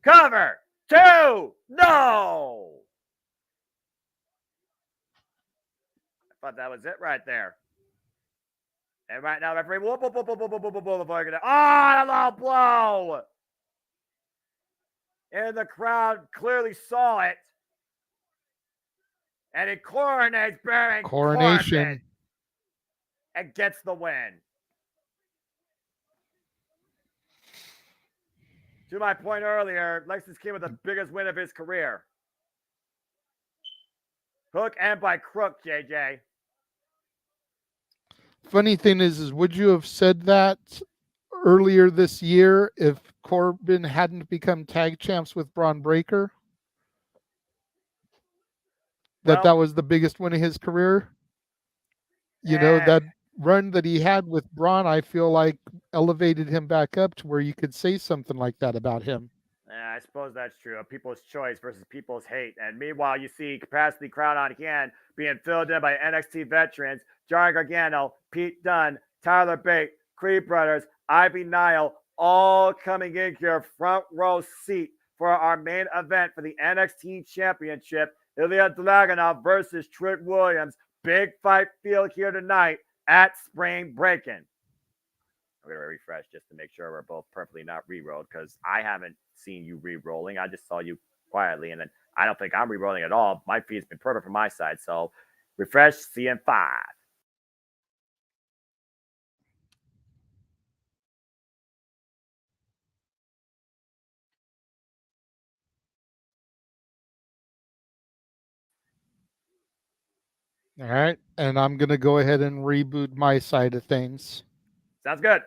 Cover. 2. No. I thought that was it right there. And right now, referee. Oh, a low blow. And the crowd clearly saw it. And it coronates Baron Corbin. And gets the win. To my point earlier, Lexis King with the biggest win of his career. Hook and by crook, JJ. Funny thing is would you have said that earlier this year if Corbin hadn't become tag champs with Braun Breaker? That was the biggest win of his career? You know, that run that he had with Braun, I feel like elevated him back up to where you could say something like that about him. Yeah, I suppose that's true. People's choice versus people's hate. And meanwhile, you see capacity crowd on hand being filled in by NXT veterans, Johnny Gargano, Pete Dunne, Tyler Bate, Creed Brothers, Ivy Nile, all coming in here front row seat for our main event for the NXT Championship. Ilya Dragunov versus Trick Williams. Big fight field here tonight at Spring Breakin'. I'm going to refresh just to make sure we're both perfectly not re-rolled because I haven't seen you re-rolling. I just saw you quietly, and then I don't think I'm re-rolling at all. My feed's been perfect from my side. So refresh, see you in 5. All right. And I'm going to go ahead and reboot my side of things. Sounds good.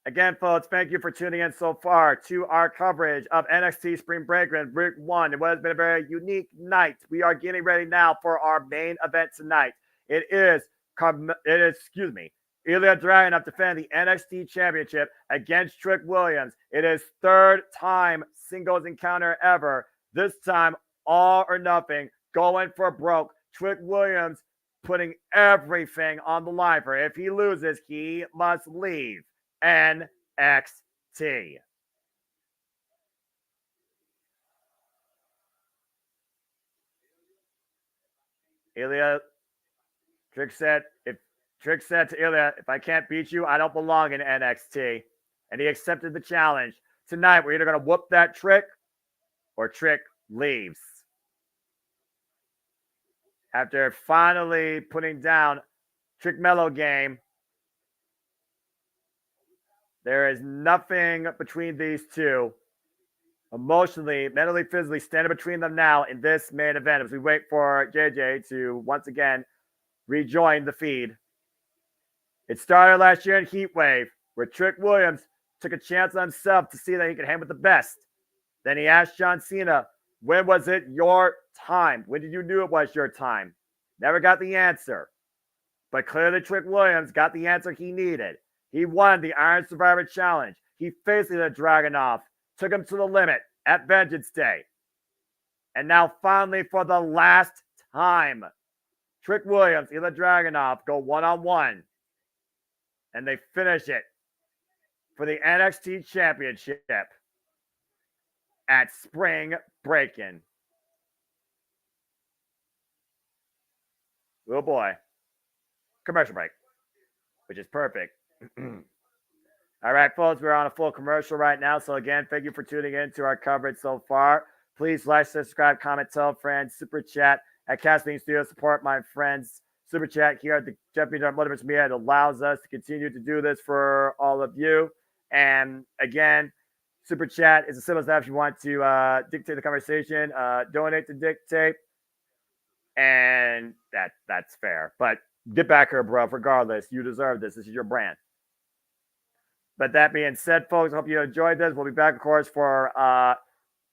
Again, folks, thank you for tuning in so far to our coverage of NXT Spring Breakin Week 1. It has been a very unique night. We are getting ready now for our main event tonight. It is Ilya Dragunov defending the NXT Championship against Trick Williams. It is third time singles encounter ever. This time, all or nothing, going for broke. Trick Williams putting everything on the line for if he loses, he must leave NXT. Ilya, Trick said to Ilya, if I can't beat you, I don't belong in NXT. And he accepted the challenge. Tonight, we're either going to whoop that Trick or Trick leaves. After finally putting down Trick Mello game, there is nothing between these two. Emotionally, mentally, physically, standing between them now in this main event as we wait for JJ to once again rejoin the feed. It started last year in Heatwave, where Trick Williams took a chance on himself to see that he could hang with the best. Then he asked John Cena, when was it your time? When did you know it was your time? Never got the answer. But clearly Trick Williams got the answer he needed. He won the Iron Survivor Challenge. He faced Ilya Dragunov, took him to the limit at Vengeance Day. And now finally for the last time, Trick Williams, Ilya Dragunov go one-on-one. And they finish it for the NXT Championship at Spring Breakin. Oh boy. Commercial break, which is perfect. All right, folks, we're on a full commercial right now. So again, thank you for tuning in to our coverage so far. Please like, subscribe, comment, tell friends, super chat at Casting Studio. Support my friends. Super chat here at the JMN Multiverse of Media. It allows us to continue to do this for all of you. And again, super chat is a simple stuff if you want to dictate the conversation, donate to dictate. And that's fair. But get back here, bro. Regardless, you deserve this. This is your brand. But that being said, folks, I hope you enjoyed this. We'll be back, of course, for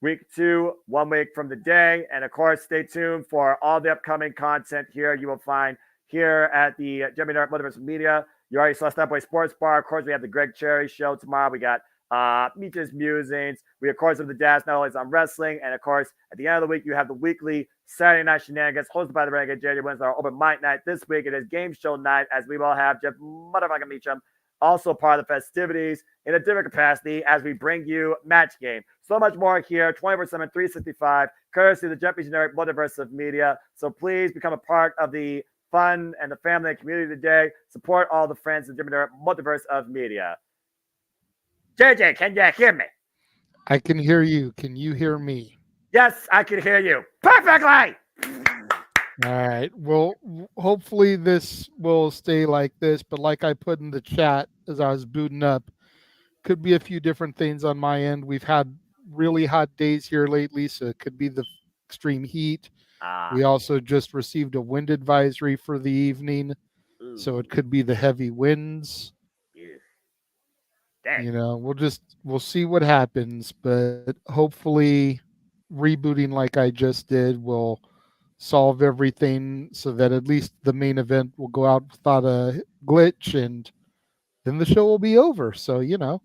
week 2, 1 week from the day. And, of course, stay tuned for all the upcoming content here you will find here at the JMN Multiverse of Media. You already saw Stepway Sports Bar. Of course, we have the Greg Cherry Show tomorrow. We got Meech's Musings. We, of course, have the Dash Not Always on Wrestling. And, of course, at the end of the week, you have the weekly Saturday Night Shenanigans hosted by the Renegade JJ Wednesday, our open mic night. This week, it is Game Show Night, as we will have Jeff motherfucking Meecham also part of the festivities in a different capacity as we bring you Match Game. So much more here, 24/7, 365, courtesy of the JMN Multiverse of Media. So please become a part of the fun and the family and community today. Support all the friends of the JMN Multiverse of Media. JJ, can you hear me? I can hear you. Can you hear me? Yes, I can hear you perfectly. All right. Well, hopefully this will stay like this, but like I put in the chat as I was booting up, could be a few different things on my end. We've had really hot days here lately, so it could be the extreme heat. We also just received a wind advisory for the evening, so it could be the heavy winds. Dang. You know, we'll see what happens, but hopefully rebooting like I just did will solve everything so that at least the main event will go out without a glitch and then the show will be over. So, you know.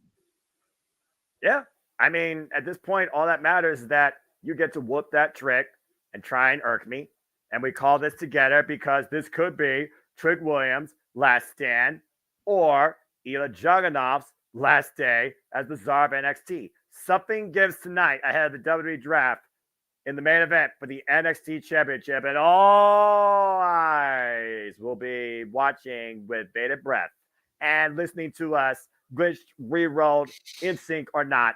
Yeah. I mean, at this point, all that matters is that you get to whoop that Trick and try and irk me. And we call this together because this could be Trick Williams' last stand or Ilya Dragunov's last day as the Czar of NXT. Something gives tonight ahead of the WWE draft in the main event for the NXT Championship, and all eyes will be watching with bated breath and listening to us glitched, re-rolled, in sync or not,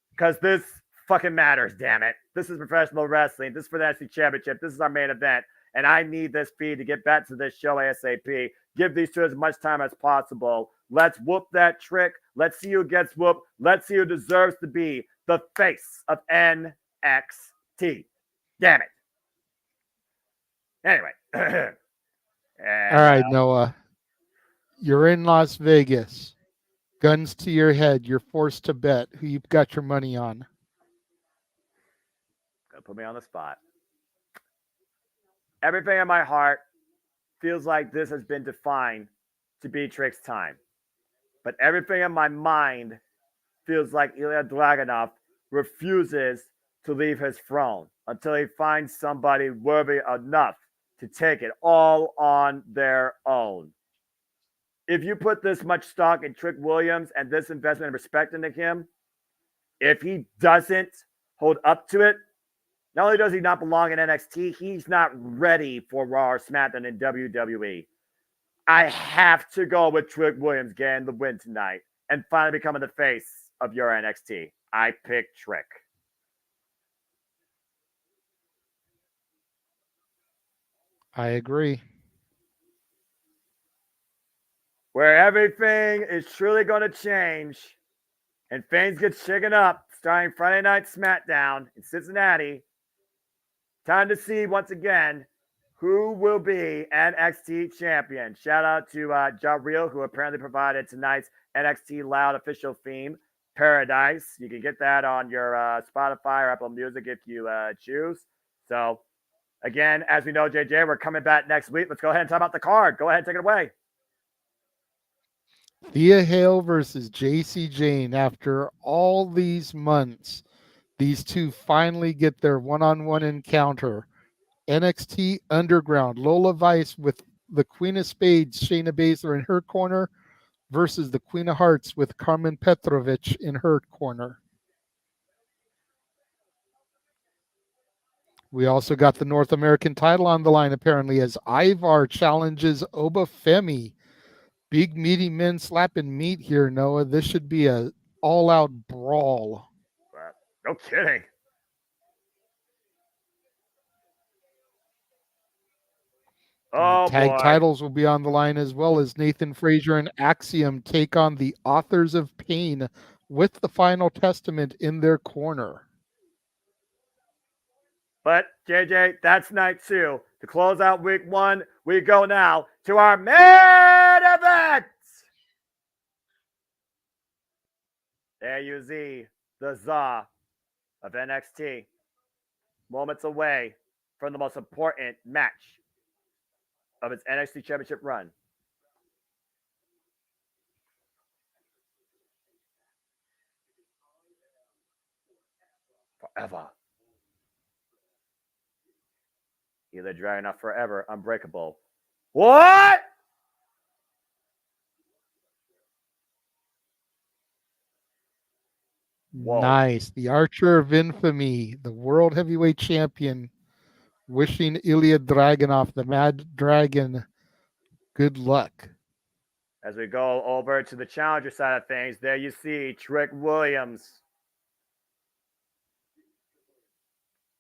because this fucking matters, damn it. This is professional wrestling. This is for the NXT Championship. This is our main event. And I need this feed to get back to this show ASAP. Give these two as much time as possible. Let's whoop that trick. Let's see who gets whooped. Let's see who deserves to be the face of NXT. Damn it. Anyway. All right, Noah. You're in Las Vegas. Guns to your head. You're forced to bet who you've got your money on. Gonna put me on the spot. Everything in my heart feels like this has been defined to be Trick's time. But everything in my mind feels like Ilya Dragunov refuses to leave his throne until he finds somebody worthy enough to take it all on their own. If you put this much stock in Trick Williams and this investment and respect into him, if he doesn't hold up to it, not only does he not belong in NXT, he's not ready for Raw or SmackDown in WWE. I have to go with Trick Williams getting the win tonight and finally becoming the face of your NXT. I pick Trick. I agree. Where everything is truly going to change and things get shaken up starting Friday Night SmackDown in Cincinnati. Time to see once again who will be NXT champion. Shout out to Ja Real, who apparently provided tonight's NXT Loud official theme, Paradise. You can get that on your Spotify or Apple Music if you choose. So, again, as we know, JJ, we're coming back next week. Let's go ahead and talk about the card. Go ahead and take it away. Thea Hale versus JC Jane. After all these months, these two finally get their one-on-one encounter. NXT Underground, Lola Vice with the Queen of Spades, Shayna Baszler in her corner, versus the Queen of Hearts with Carmen Petrovich in her corner. We also got the North American title on the line, apparently, as Ivar challenges Oba Femi. Big, meaty men slapping meat here, Noah. This should be a all-out brawl. No kidding. Oh, tag boy. titles will be on the line, as well as Nathan Frazier and Axiom take on the Authors of Pain with the Final Testament in their corner. But, JJ, that's night 2. To close out week 1, we go now to our main event. There you see the Za of NXT. Moments away from the most important match of its NXT Championship run. Forever. Either Dragunov forever, unbreakable. What? Whoa. Nice. The Archer of Infamy, the World Heavyweight Champion, wishing Ilya Dragunov, the Mad Dragon, good luck. As we go over to the challenger side of things, there you see Trick Williams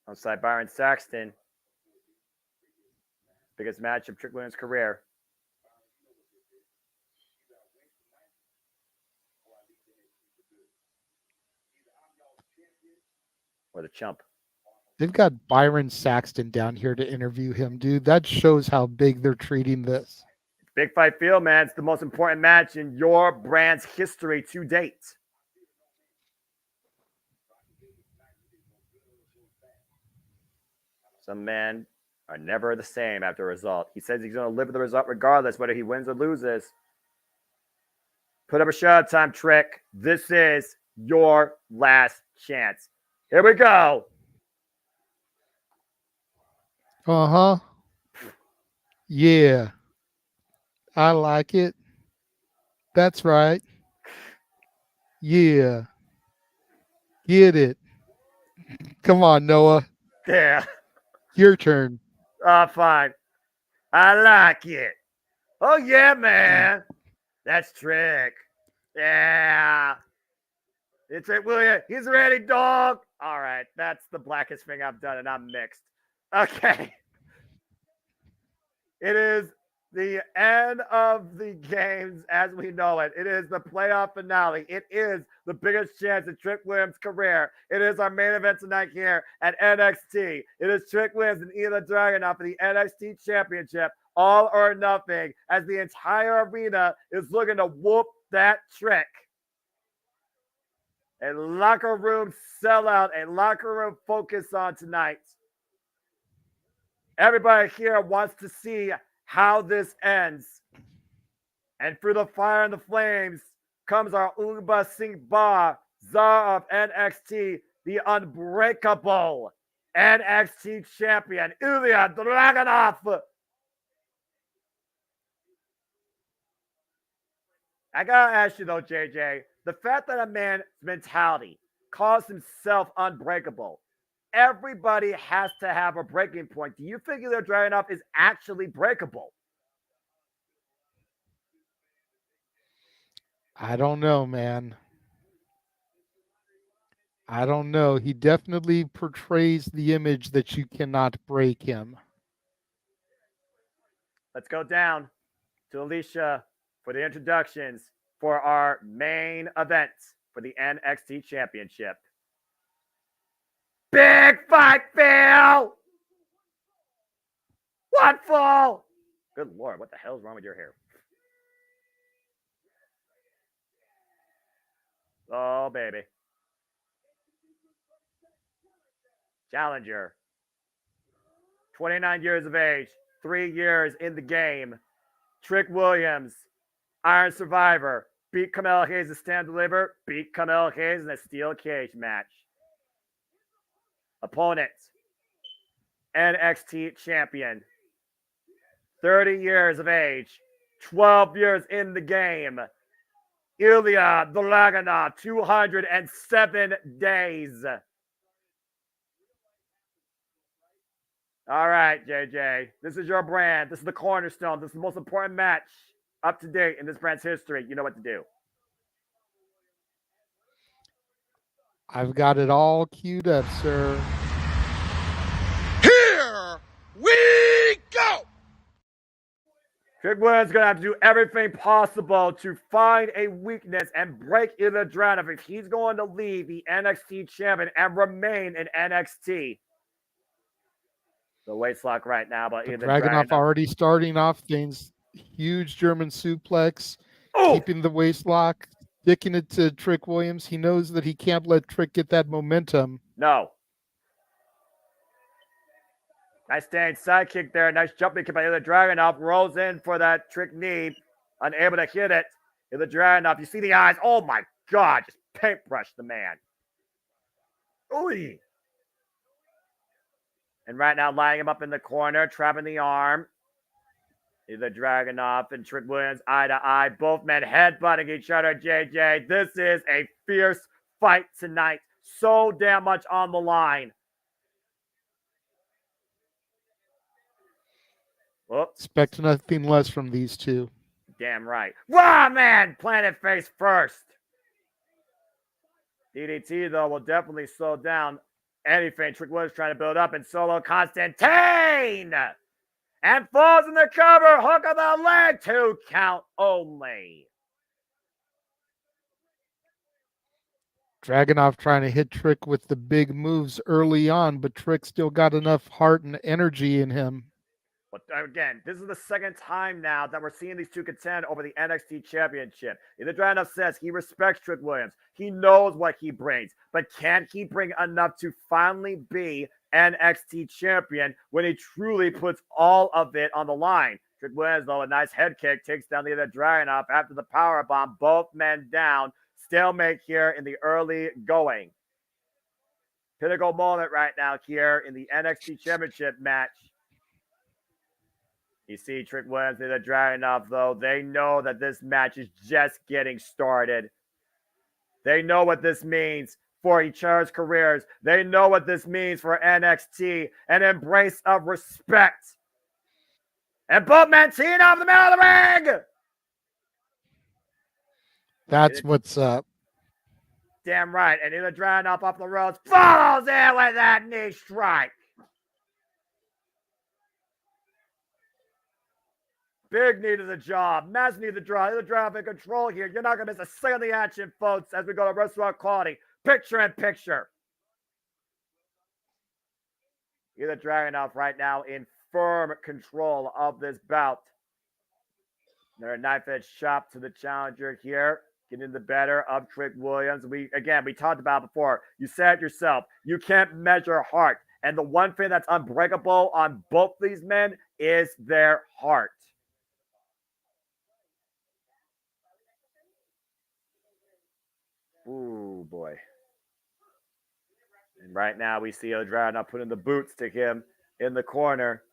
alongside Byron Saxton. Biggest match of Trick Williams' career. Or the chump. They've got Byron Saxton down here to interview him, dude. That shows how big they're treating this. Big Fight Field, man. It's the most important match in your brand's history to date. Some men are never the same after a result. He says he's going to live with the result regardless, whether he wins or loses. Put up a shot time, Trick. This is your last chance. Here we go. Uh-huh. Yeah. I like it. That's right. Yeah. Get it. Come on, Noah. Yeah. Your turn. Fine. I like it. Oh, yeah, man. That's Trick. Yeah. It's Trick Williams. He's ready, dog. All right. That's the blackest thing I've done, and I'm mixed. Okay. It is the end of the games as we know it. It is the playoff finale. It is the biggest chance in Trick Williams' career. It is our main event tonight here at NXT. It is Trick Williams and Ilya Dragunov for the NXT Championship. All or nothing, as the entire arena is looking to whoop that Trick. A locker room sellout, a locker room focus on tonight. Everybody here wants to see how this ends. And through the fire and the flames comes our Uba Singh Ba, Czar of NXT, the unbreakable NXT champion, Ilya Dragunov. I gotta ask you though, JJ, the fact that a man's mentality calls himself unbreakable, everybody has to have a breaking point. Do you think Ilya Dragunov is actually breakable? I don't know, man. I don't know. He definitely portrays the image that you cannot break him. Let's go down to Alicia for the introductions for our main event for the NXT Championship. Big fight, Phil! What fall? Good Lord, what the hell is wrong with your hair? Oh, baby. Challenger. 29 years of age, 3 years in the game. Trick Williams, Iron Survivor, beat Carmelo Hayes to stand deliver, beat Carmelo Hayes in a steel cage match. Opponent, NXT champion, 30 years of age, 12 years in the game. Ilya Dragunov, 207 days. All right, JJ, this is your brand. This is the cornerstone. This is the most important match up to date in this brand's history. You know what to do. I've got it all queued up, sir. Here we go! Trick Williams is going to have to do everything possible to find a weakness and break Ilya Dragunov if he's going to leave the NXT champion and remain in NXT. The waist lock right now, but Dragunov already starting off things. Huge German suplex, keeping the waist lock, sticking it to Trick Williams. He knows that he can't let Trick get that momentum. No. Nice standing sidekick there. Nice jumping kick by Ilya Dragunov. Rolls in for that Trick knee. Unable to hit it. Ilya Dragunov, you see the eyes. Oh my God. Just paintbrush the man. Ooh. And right now, lining him up in the corner, trapping the arm. Ilya Dragunov and Trick Williams eye to eye. Both men headbutting each other, JJ. This is a fierce fight tonight. So damn much on the line. Whoops. Expect nothing less from these two. Damn right. Wow, man! Planet face first. DDT, though, will definitely slow down anything Trick Williams trying to build up. And solo Constantine! And falls in the cover. Hook of the leg. 2 count only. Dragunov trying to hit Trick with the big moves early on, but Trick still got enough heart and energy in him. But again, this is the second time now that we're seeing these two contend over the NXT Championship. Ilya Dragunov says he respects Trick Williams. He knows what he brings, but can he bring enough to finally be NXT Champion when he truly puts all of it on the line? Trick Williams, though, a nice head kick, takes down Ilya Dragunov after the powerbomb. Both men down. Stalemate here in the early going. Pinnacle moment right now here in the NXT Championship match. You see Trick Williams and Ilya Dragunov, though. They know that this match is just getting started. They know what this means for each other's careers. They know what this means for NXT. An embrace of respect. And both men teeing off the middle of the ring. That's what's up. Damn right. And Ilya Dragunov off the ropes follows in with that knee strike. Big knee to the jaw. Massive knee to the jaw. Ilya Dragunov in control here. You're not going to miss a second of the action, folks, as we go to restaurant quality. Picture in picture. Ilya Dragunov right now in firm control of this bout. Another knife-edge chop to the challenger here. Getting the better of Trick Williams. We talked about it before. You said it yourself. You can't measure heart. And the one thing that's unbreakable on both these men is their heart. Ooh, boy. And right now we see Dragunov putting the boots to him in the corner.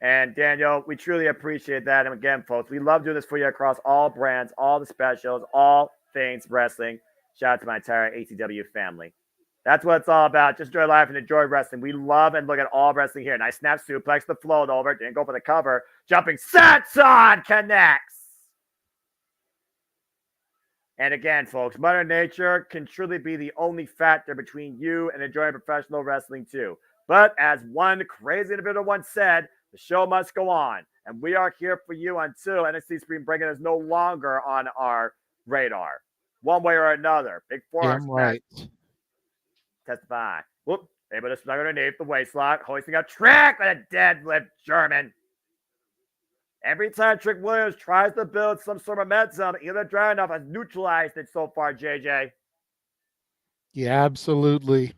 And Daniel, we truly appreciate that. And again, folks, we love doing this for you across all brands, all the specials, all things wrestling. Shout out to my entire ATW family. That's what it's all about. Just enjoy life and enjoy wrestling. We love and look at all wrestling here. Nice snap suplex, the float over. Didn't go for the cover. Jumping Satson connects. And again, folks, Mother Nature can truly be the only factor between you and enjoying professional wrestling too. But as one crazy individual once said, the show must go on. And we are here for you until NXT Spring Breakin is no longer on our radar. One way or another. Big forearm right. Testify. Whoop. Able to snug underneath the waistlock. Hoisting a Trick with a deadlift German. Every time Trick Williams tries to build some sort of momentum, Ilya Dragunov has neutralized it so far, JJ. Yeah, absolutely.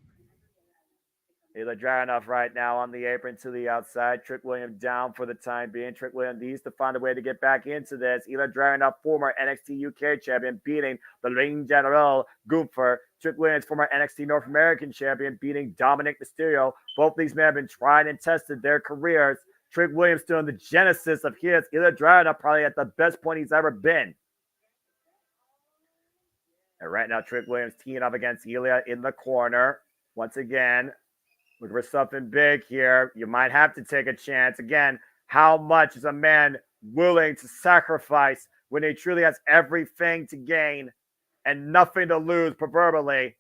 Ilya Dragunov right now on the apron to the outside. Trick Williams down for the time being. Trick Williams needs to find a way to get back into this. Ilya Dragunov, former NXT UK champion, beating the Ring General Gunther. Trick Williams, former NXT North American champion, beating Dominic Mysterio. Both these men have been tried and tested their careers. Trick Williams still in the genesis of his. Ilya Dragunov probably at the best point he's ever been. And right now, Trick Williams teeing up against Ilya in the corner. Once again, looking for something big here. You might have to take a chance. Again, how much is a man willing to sacrifice when he truly has everything to gain and nothing to lose, proverbially?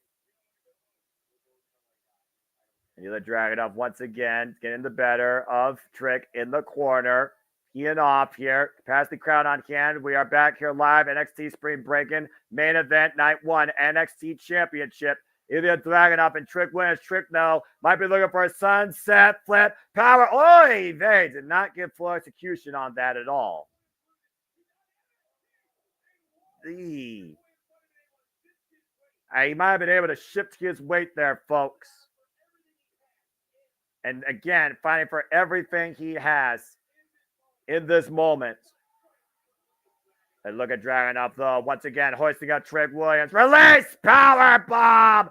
And Ilya Dragunov once again getting the better of Trick in the corner. Teeing off here. Capacity crowd on hand. We are back here live. NXT Spring Breakin. Main event, night one. NXT Championship. Ilya Dragunov and Trick Williams. Trick now might be looking for a sunset flip. Power. Oy vey. Did not get full execution on that at all. He might have been able to shift his weight there, folks. And again, fighting for everything he has in this moment. And look at Dragunov, though. Once again, hoisting up Trick Williams. Release power bomb.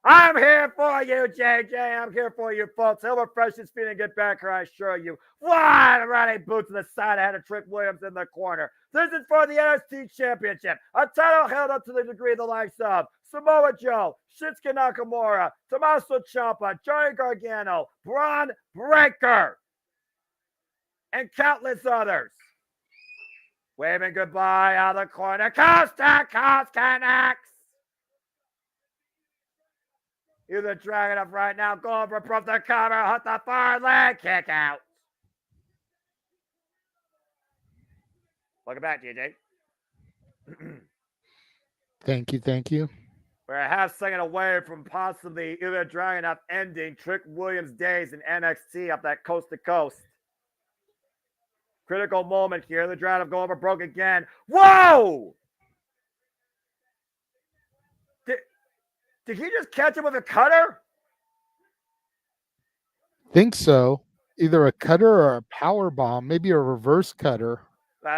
I'm here for you, JJ. I'm here for you, folks. He'll refresh his feet and get back here, I assure you. One running boot to the side ahead of Trick Williams in the corner. This is for the NXT Championship. A title held up to the degree of the likes of Samoa Joe, Shinsuke Nakamura, Tommaso Ciampa, Johnny Gargano, Braun Breaker, and countless others. Waving goodbye out of the corner. Coast to coast connects. Ilya Dragunov right now going for from the cover. Hit the far leg kick out. Welcome back, JJ. Thank you. Thank you. We're a half second away from possibly Ilya Dragunov ending Trick Williams' days in NXT up that coast to coast. Critical moment here. The Dragunov going over broke again. Whoa! Did he just catch him with a cutter? Think so. Either a cutter or a power bomb, maybe a reverse cutter.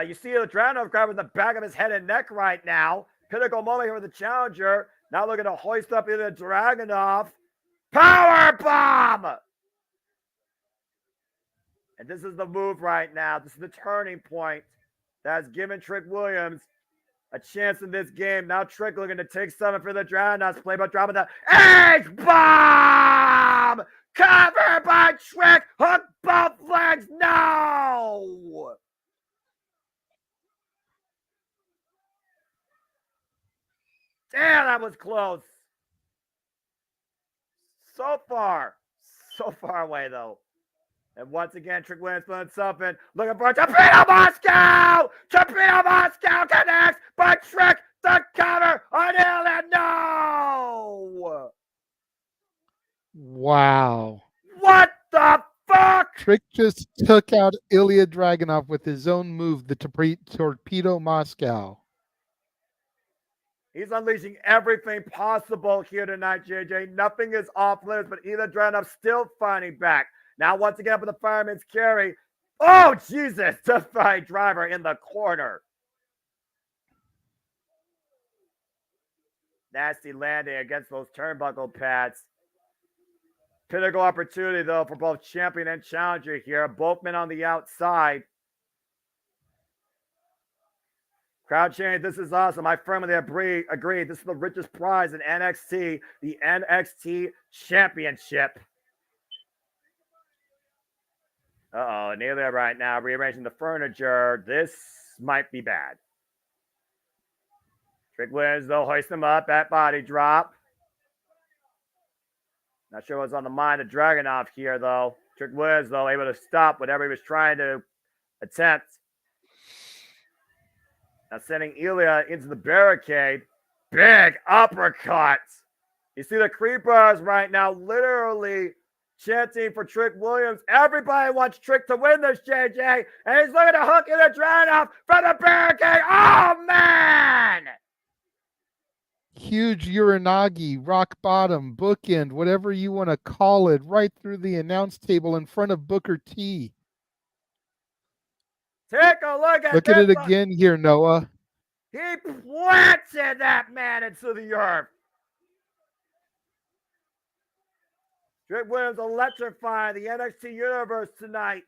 You see the Dragunov grabbing the back of his head and neck right now. Critical moment here with the challenger. Now looking to hoist up either Dragunov. Power bomb! And this is the move right now. This is the turning point that's given Trick Williams a chance in this game. Now Trick looking to take something for the Dragunov's play, but dropping the H-bomb! Covered by Trick! Hook both legs! No! Damn! was close. So far away, though. And once again, Trick Williams putting something. Looking for Torpedo Moscow! Torpedo Moscow connects, but Trick the cover on Ilya. No! Wow. What the fuck? Trick just took out Ilya Dragunov with his own move, the Torpedo Moscow. He's unleashing everything possible here tonight, JJ. Nothing is off limits, but Ilya Dragunov still fighting back. Now, once again, for the fireman's carry. Oh, Jesus! The fight driver in the corner. Nasty landing against those turnbuckle pads. Pinnacle opportunity, though, for both champion and challenger here. Both men on the outside. Crowd chanting, this is awesome. I firmly agree. This is the richest prize in NXT, the NXT Championship. Uh-oh, Nelia right now rearranging the furniture. This might be bad. Trick Williams, though, hoist him up at body drop. Not sure what's on the mind of Dragunov here, though. Trick Williams, though, able to stop whatever he was trying to attempt. Now sending Ilya into the barricade. Big uppercut. You see the creepers right now literally chanting for Trick Williams. Everybody wants Trick to win this, JJ. And he's looking to hook Ilya Dragunov from the barricade. Oh, man! Huge Uranagi, rock bottom, bookend, whatever you want to call it, right through the announce table in front of Booker T. Take a look at Look at it again here, Noah. He planted that man into the earth. Trick Williams electrifying the NXT universe tonight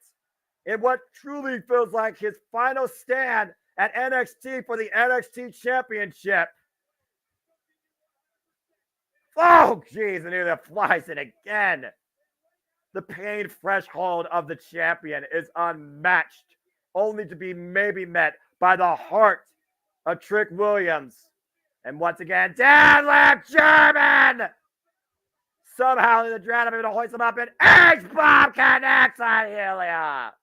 in what truly feels like his final stand at NXT for the NXT Championship. Oh, geez, and here that flies in again. The pain threshold of the champion is unmatched, only to be maybe met by the heart of Trick Williams. And once again, deadlift German! Somehow the Dragunov able to hoist him up, and H-bomb connects on Ilya.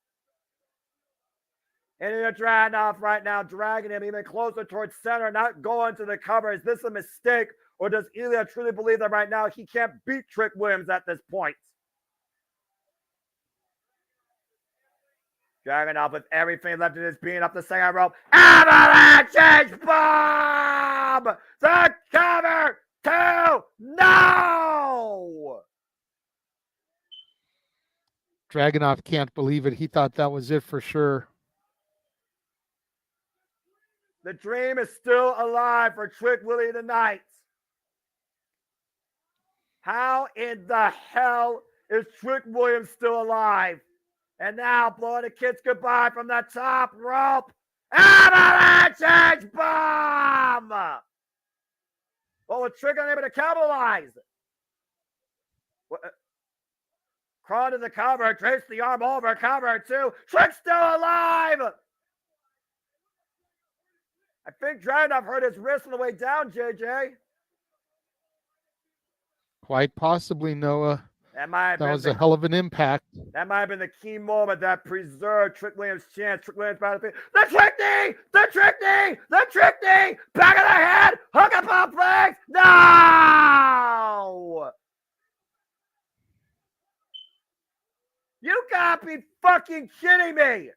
And Ilya Dragunov right now dragging him even closer towards center, not going to the cover. Is this a mistake, or does Ilya truly believe that right now he can't beat Trick Williams at this point? Dragunov with everything left in his being up the second rope. Avalanche H-bomb! The cover! 2! No! Dragunov can't believe it. He thought that was it for sure. The dream is still alive for Trick Willie tonight. How in the hell is Trick Williams still alive? And now blowing the kids goodbye from the top rope. Avalanche H-bomb! Well, with Trick unable to capitalize. Crawling to the cover, drapes the arm over, cover 2. Trick's still alive! I think Dragunov hurt his wrist on the way down, JJ. Quite possibly, Noah. That was a hell of an impact. That might have been the key moment that preserved Trick Williams' chance. Trick Williams battlefield. The trick knee! The trick knee! The trick knee! Back of the head! Hook up on flags! No! You gotta be fucking kidding me!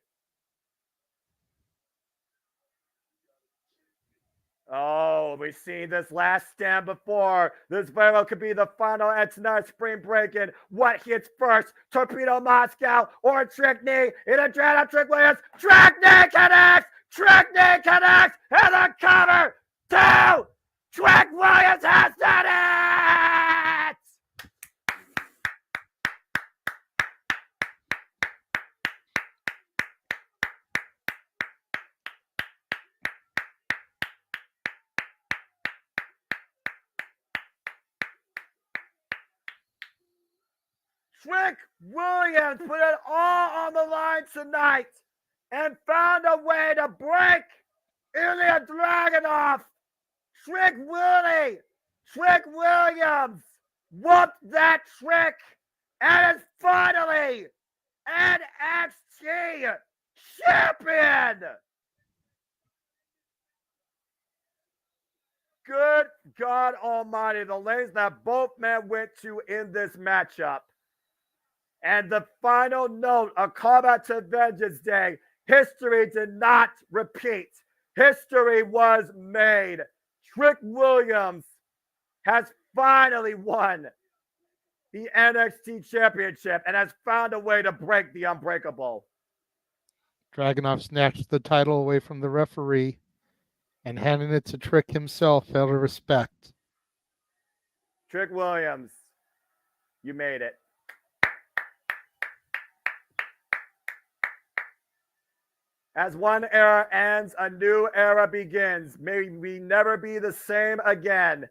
Oh, we've seen this last stand before. This very well could be the final at tonight's Spring Breakin'. What hits first? Torpedo Moscow or Trick Knee? In a dread of Trick Williams. Trick Knee connects! Trick Knee connects! And the cover! 2! Trick Williams has done it! Trick Williams put it all on the line tonight and found a way to break Ilya Dragunov. Trick Willie Trick Williams whooped that trick and is finally NXT champion. Good God Almighty, the lanes that both men went to in this matchup. And the final note of Combat to Vengeance Day, history did not repeat. History was made. Trick Williams has finally won the NXT Championship and has found a way to break the unbreakable. Dragunov snatched the title away from the referee and handing it to Trick himself out of respect. Trick Williams, you made it. As one era ends, a new era begins. May we never be the same again.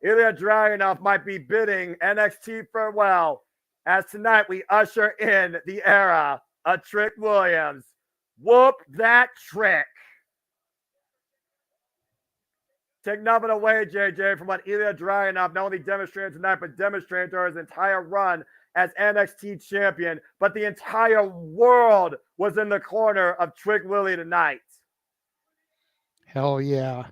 Ilya Dragunov might be bidding NXT farewell, as tonight we usher in the era of Trick Williams. Whoop that trick. Take nothing away, JJ, from what Ilya Dragunov not only demonstrated tonight, but demonstrated during his entire run as NXT champion. But the entire world was in the corner of Trick Willie tonight. Hell yeah.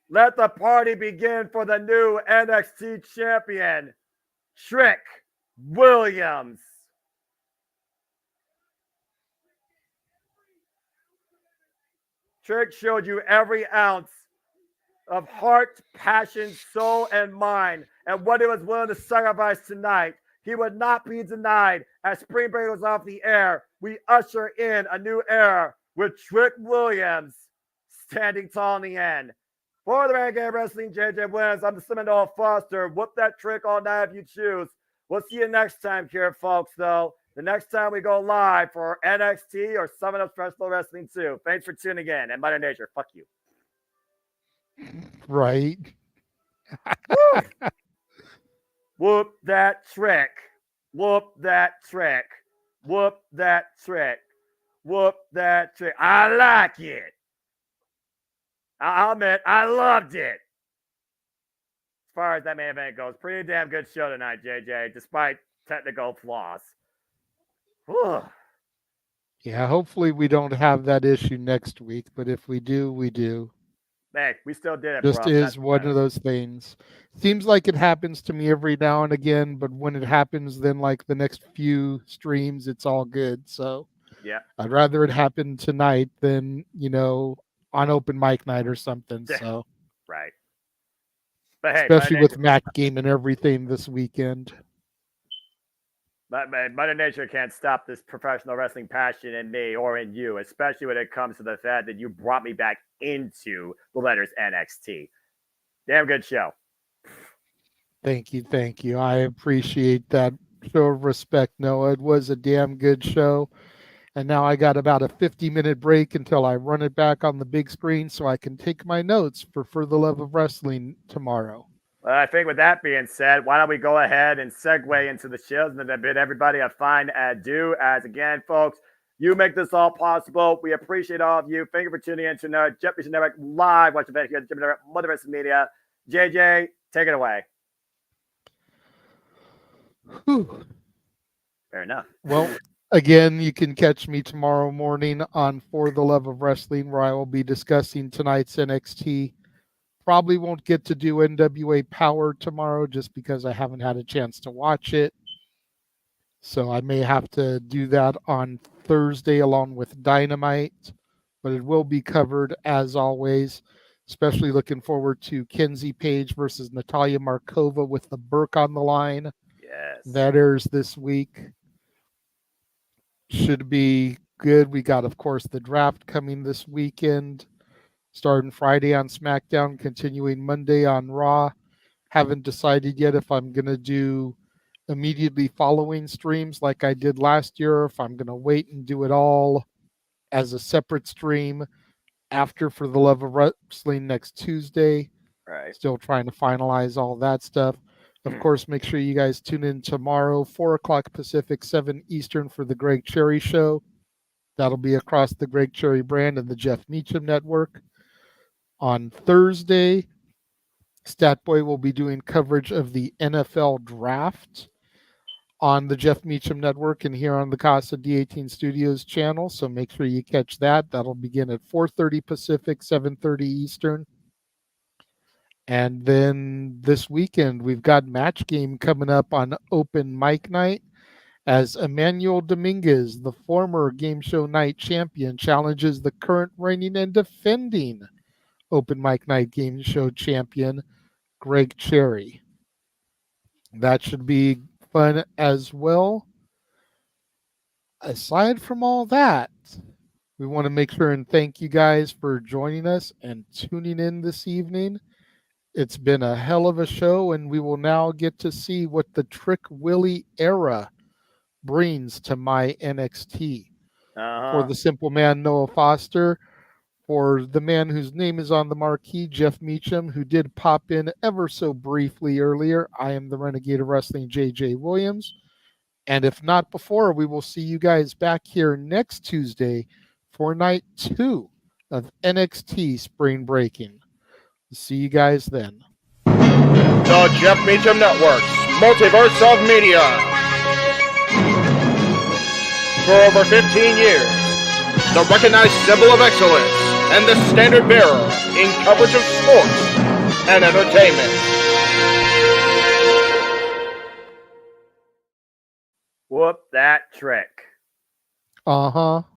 Let the party begin for the new NXT champion, Trick Williams. Trick showed you every ounce of heart, passion, soul, and mind, and what he was willing to sacrifice tonight. He would not be denied. As Spring Break was off the air, we usher in a new era with Trick Williams standing tall in the end. For the Renegade Wrestling, JJ Williams, I'm the Seminole Foster. Whoop that trick all night if you choose. We'll see you next time here, folks, though. The next time we go live for NXT or Summon Up Professional Wrestling 2. Thanks for tuning in. And Mother Nature, fuck you. Right. Whoop that trick. Whoop that trick. Whoop that trick. Whoop that trick. I like it. I'll admit, I loved it. As far as that main event goes, pretty damn good show tonight, JJ, despite technical flaws. Whew. Yeah, hopefully we don't have that issue next week, but if we do, we do. Hey, we still did it, Just bro. is one of those things. Seems like it happens to me every now and again, but when it happens, then like the next few streams, it's all good. So yeah, I'd rather it happen tonight than, on open mic night or something. So right. But hey, especially with Matt Game and everything this weekend. But Mother Nature can't stop this professional wrestling passion in me or in you, especially when it comes to the fact that you brought me back into the letters NXT. Damn good show. Thank you. Thank you. I appreciate that show of respect, Noah. It was a damn good show. And now I got about a 50-minute break until I run it back on the big screen so I can take my notes for the love of wrestling tomorrow. Well, I think with that being said, why don't we go ahead and segue into the shows and then bid everybody a fine adieu. As again, folks, you make this all possible. We appreciate all of you. Thank you for tuning in to another Jeopardy Network live watch event here at the Jeopardy Network Multiverse of Media. JJ, take it away. Whew. Fair enough. Well, again, you can catch me tomorrow morning on For the Love of Wrestling, where I will be discussing tonight's NXT. Probably won't get to do NWA Power tomorrow just because I haven't had a chance to watch it. So I may have to do that on Thursday along with Dynamite, but it will be covered as always. Especially looking forward to Kenzie Page versus Natalia Markova with the Burke on the line. Yes. That airs this week. Should be good. We got, of course, the draft coming this weekend. Starting Friday on SmackDown, continuing Monday on Raw. Haven't decided yet if I'm going to do immediately following streams like I did last year, or if I'm going to wait and do it all as a separate stream after For the Love of Wrestling next Tuesday. Right. Still trying to finalize all that stuff. Of course, make sure you guys tune in tomorrow, 4 o'clock Pacific, 7 Eastern for the Greg Cherry Show. That'll be across the Greg Cherry brand and the Jeff Meacham Network. On Thursday, Statboy will be doing coverage of the NFL draft on the Jeff Meacham Network and here on the Casa D18 Studios channel. So make sure you catch that. That'll begin at 4:30 Pacific, 7:30 Eastern. And then this weekend, we've got Match Game coming up on Open Mic Night as Emmanuel Dominguez, the former Game Show Night champion, challenges the current reigning and defending Open Mic Night Game Show champion, Greg Cherry. That should be fun as well. Aside from all that, we want to make sure and thank you guys for joining us and tuning in this evening. It's been a hell of a show, and we will now get to see what the Trick Willie era brings to my NXT. For the simple man, Noah Foster. For the man whose name is on the marquee, Jeff Meacham, who did pop in ever so briefly earlier, I am the Renegade of Wrestling, JJ Williams. And if not before, we will see you guys back here next Tuesday for night 2 of NXT Spring Breaking. See you guys then. The Jeff Meacham Network's Multiverse of Media. For over 15 years, the recognized symbol of excellence and the standard bearer in coverage of sports and entertainment. Whoop that trick. Uh-huh.